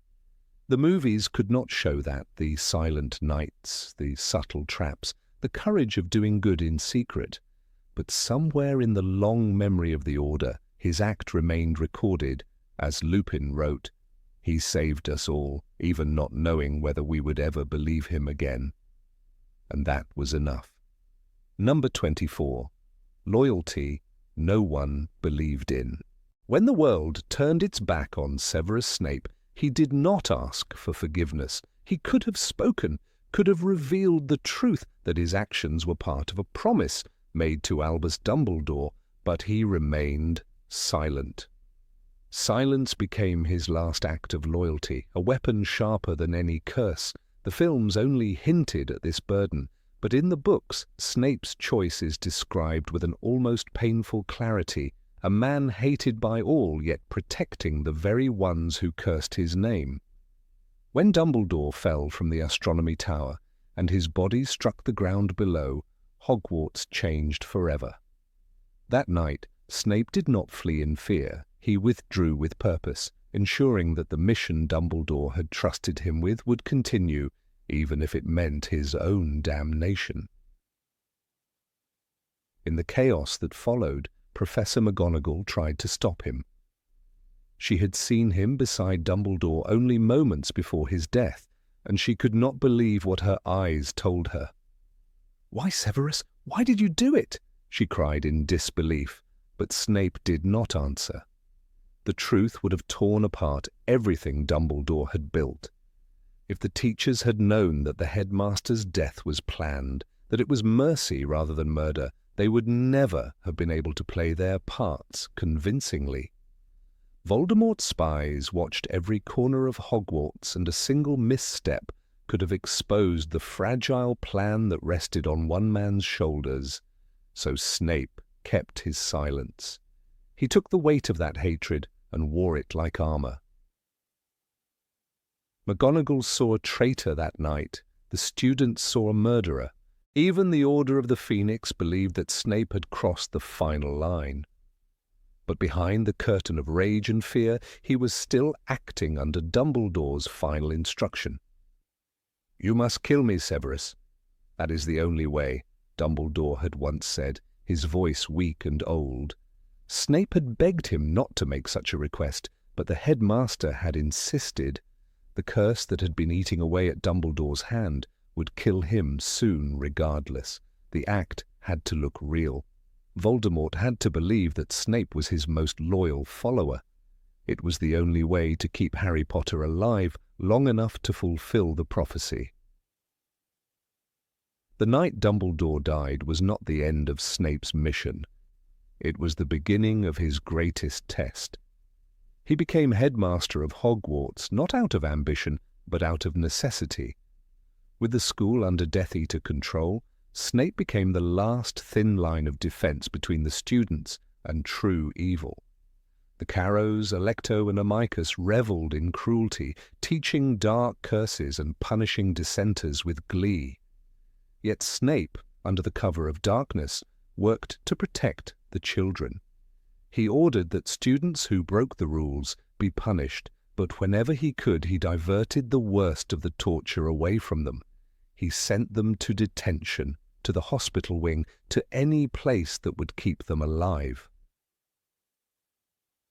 The movies could not show that, the silent nights, the subtle traps, the courage of doing good in secret. But somewhere in the long memory of the Order, his act remained recorded, as Lupin wrote, "He saved us all, even not knowing whether we would ever believe him again." And that was enough. Number 24. Loyalty no one believed in. When the world turned its back on Severus Snape, he did not ask for forgiveness. He could have spoken, could have revealed the truth that his actions were part of a promise made to Albus Dumbledore, but he remained silent. Silence became his last act of loyalty, a weapon sharper than any curse. The films only hinted at this burden, but in the books, Snape's choice is described with an almost painful clarity, a man hated by all, yet protecting the very ones who cursed his name. When Dumbledore fell from the astronomy tower and his body struck the ground below, Hogwarts changed forever. That night, Snape did not flee in fear. He withdrew with purpose, ensuring that the mission Dumbledore had trusted him with would continue, even if it meant his own damnation. In the chaos that followed, Professor McGonagall tried to stop him. She had seen him beside Dumbledore only moments before his death, and she could not believe what her eyes told her. "Why, Severus, why did you do it?" she cried in disbelief, but Snape did not answer. The truth would have torn apart everything Dumbledore had built. If the teachers had known that the headmaster's death was planned, that it was mercy rather than murder, they would never have been able to play their parts convincingly. Voldemort's spies watched every corner of Hogwarts, and a single misstep could have exposed the fragile plan that rested on one man's shoulders. So Snape kept his silence. He took the weight of that hatred and wore it like armor. McGonagall saw a traitor that night. The students saw a murderer. Even the Order of the Phoenix believed that Snape had crossed the final line. But behind the curtain of rage and fear, he was still acting under Dumbledore's final instruction. "You must kill me, Severus. That is the only way," Dumbledore had once said, his voice weak and old. Snape had begged him not to make such a request, but the headmaster had insisted. The curse that had been eating away at Dumbledore's hand would kill him soon regardless. The act had to look real. Voldemort had to believe that Snape was his most loyal follower. It was the only way to keep Harry Potter alive long enough to fulfill the prophecy. The night Dumbledore died was not the end of Snape's mission. It was the beginning of his greatest test. He became headmaster of Hogwarts, not out of ambition, but out of necessity. With the school under Death Eater control, Snape became the last thin line of defense between the students and true evil. The Carrows, Alecto, and Amicus reveled in cruelty, teaching dark curses and punishing dissenters with glee. Yet Snape, under the cover of darkness, worked to protect the children. He ordered that students who broke the rules be punished, but whenever he could, he diverted the worst of the torture away from them. He sent them to detention, to the hospital wing, to any place that would keep them alive.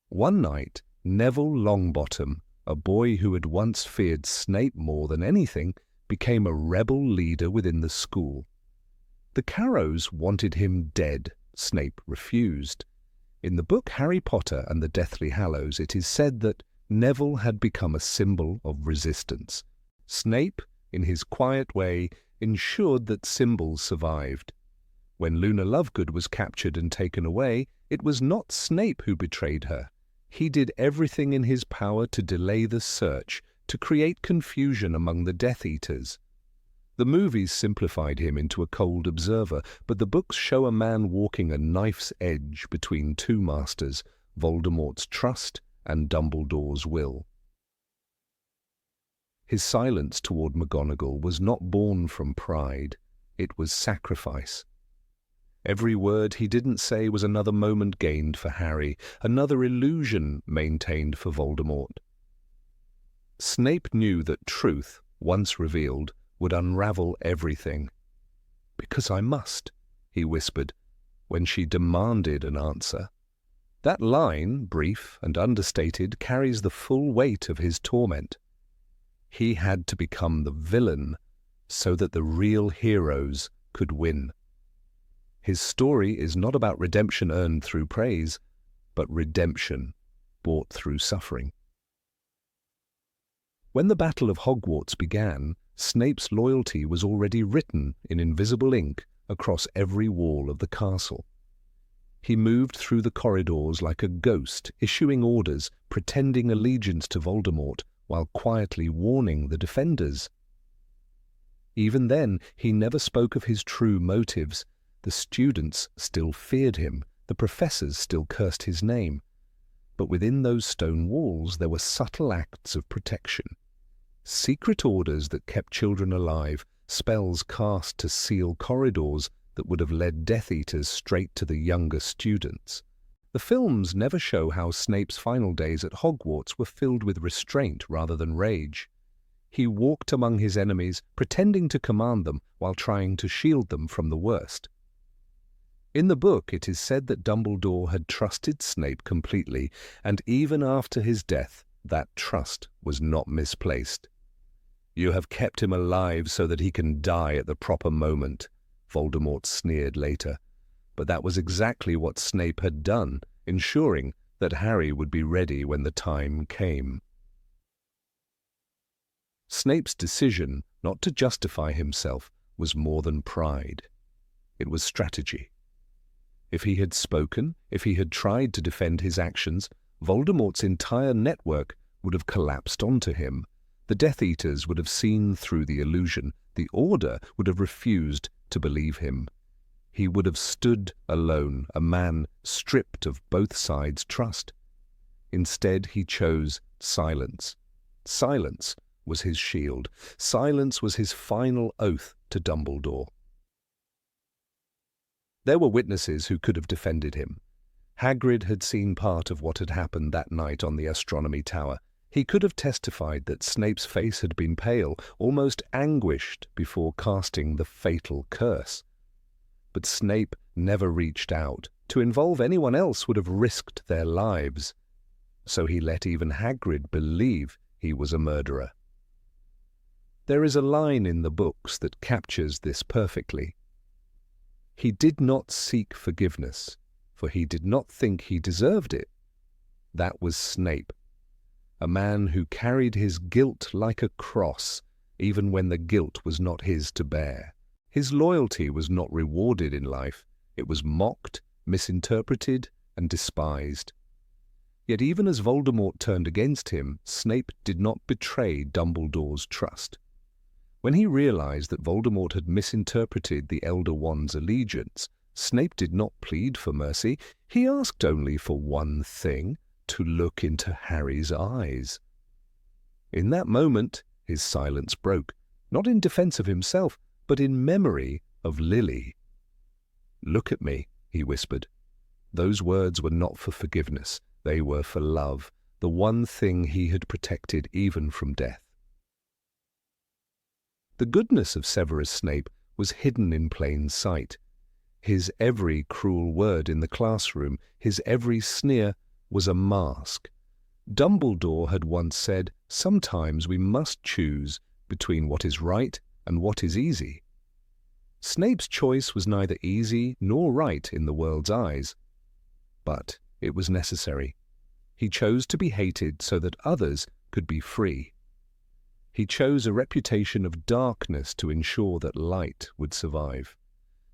One night, Neville Longbottom, A boy who had once feared Snape more than anything became a rebel leader within the school. The Carrows wanted him dead. Snape refused. In the book Harry Potter and the Deathly Hallows, it is said that Neville had become a symbol of resistance. Snape, in his quiet way, ensured that symbols survived. When Luna Lovegood was captured and taken away, it was not Snape who betrayed her. He did everything in his power to delay the search, to create confusion among the Death Eaters. The movies simplified him into a cold observer, but the books show a man walking a knife's edge between two masters, Voldemort's trust and Dumbledore's will. His silence toward McGonagall was not born from pride. It was sacrifice. Every word he didn't say was another moment gained for Harry, another illusion maintained for Voldemort. Snape knew that truth, once revealed, would unravel everything. "Because I must," he whispered, when she demanded an answer. That line, brief and understated, carries the full weight of his torment. He had to become the villain so that the real heroes could win. His story is not about redemption earned through praise, but redemption bought through suffering. When the Battle of Hogwarts began, Snape's loyalty was already written in invisible ink across every wall of the castle. He moved through the corridors like a ghost, issuing orders, pretending allegiance to Voldemort, while quietly warning the defenders. Even then, he never spoke of his true motives. The students still feared him, the professors still cursed his name. But within those stone walls there were subtle acts of protection. Secret orders that kept children alive, spells cast to seal corridors that would have led Death Eaters straight to the younger students. The films never show how Snape's final days at Hogwarts were filled with restraint rather than rage. He walked among his enemies, pretending to command them while trying to shield them from the worst. In the book, it is said that Dumbledore had trusted Snape completely, and even after his death, that trust was not misplaced. "You have kept him alive so that he can die at the proper moment," Voldemort sneered later. But that was exactly what Snape had done, ensuring that Harry would be ready when the time came. Snape's decision not to justify himself was more than pride. It was strategy. If he had spoken, if he had tried to defend his actions, Voldemort's entire network would have collapsed onto him. The Death Eaters would have seen through the illusion. The Order would have refused to believe him. He would have stood alone, a man stripped of both sides' trust. Instead, he chose silence. Silence was his shield. Silence was his final oath to Dumbledore. There were witnesses who could have defended him. Hagrid had seen part of what had happened that night on the astronomy tower. He could have testified that Snape's face had been pale, almost anguished, before casting the fatal curse. But Snape never reached out. To involve anyone else would have risked their lives. So he let even Hagrid believe he was a murderer. There is a line in the books that captures this perfectly. He did not seek forgiveness, for he did not think he deserved it. That was Snape, a man who carried his guilt like a cross, even when the guilt was not his to bear. His loyalty was not rewarded in life. It was mocked, misinterpreted, and despised. Yet even as Voldemort turned against him, Snape did not betray Dumbledore's trust. When he realized that Voldemort had misinterpreted the Elder Wand's allegiance, Snape did not plead for mercy. He asked only for one thing: to look into Harry's eyes. In that moment, his silence broke, not in defense of himself, but in memory of Lily. "Look at me," he whispered. Those words were not for forgiveness. They were for love, the one thing he had protected even from death. The goodness of Severus Snape was hidden in plain sight. His every cruel word in the classroom, his every sneer, was a mask. Dumbledore had once said, "Sometimes we must choose between what is right and what is easy." Snape's choice was neither easy nor right in the world's eyes, but it was necessary. He chose to be hated so that others could be free. He chose a reputation of darkness to ensure that light would survive.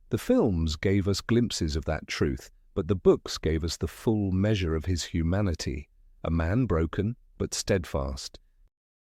The films gave us glimpses of that truth, but the books gave us the full measure of his humanity, a man broken but steadfast,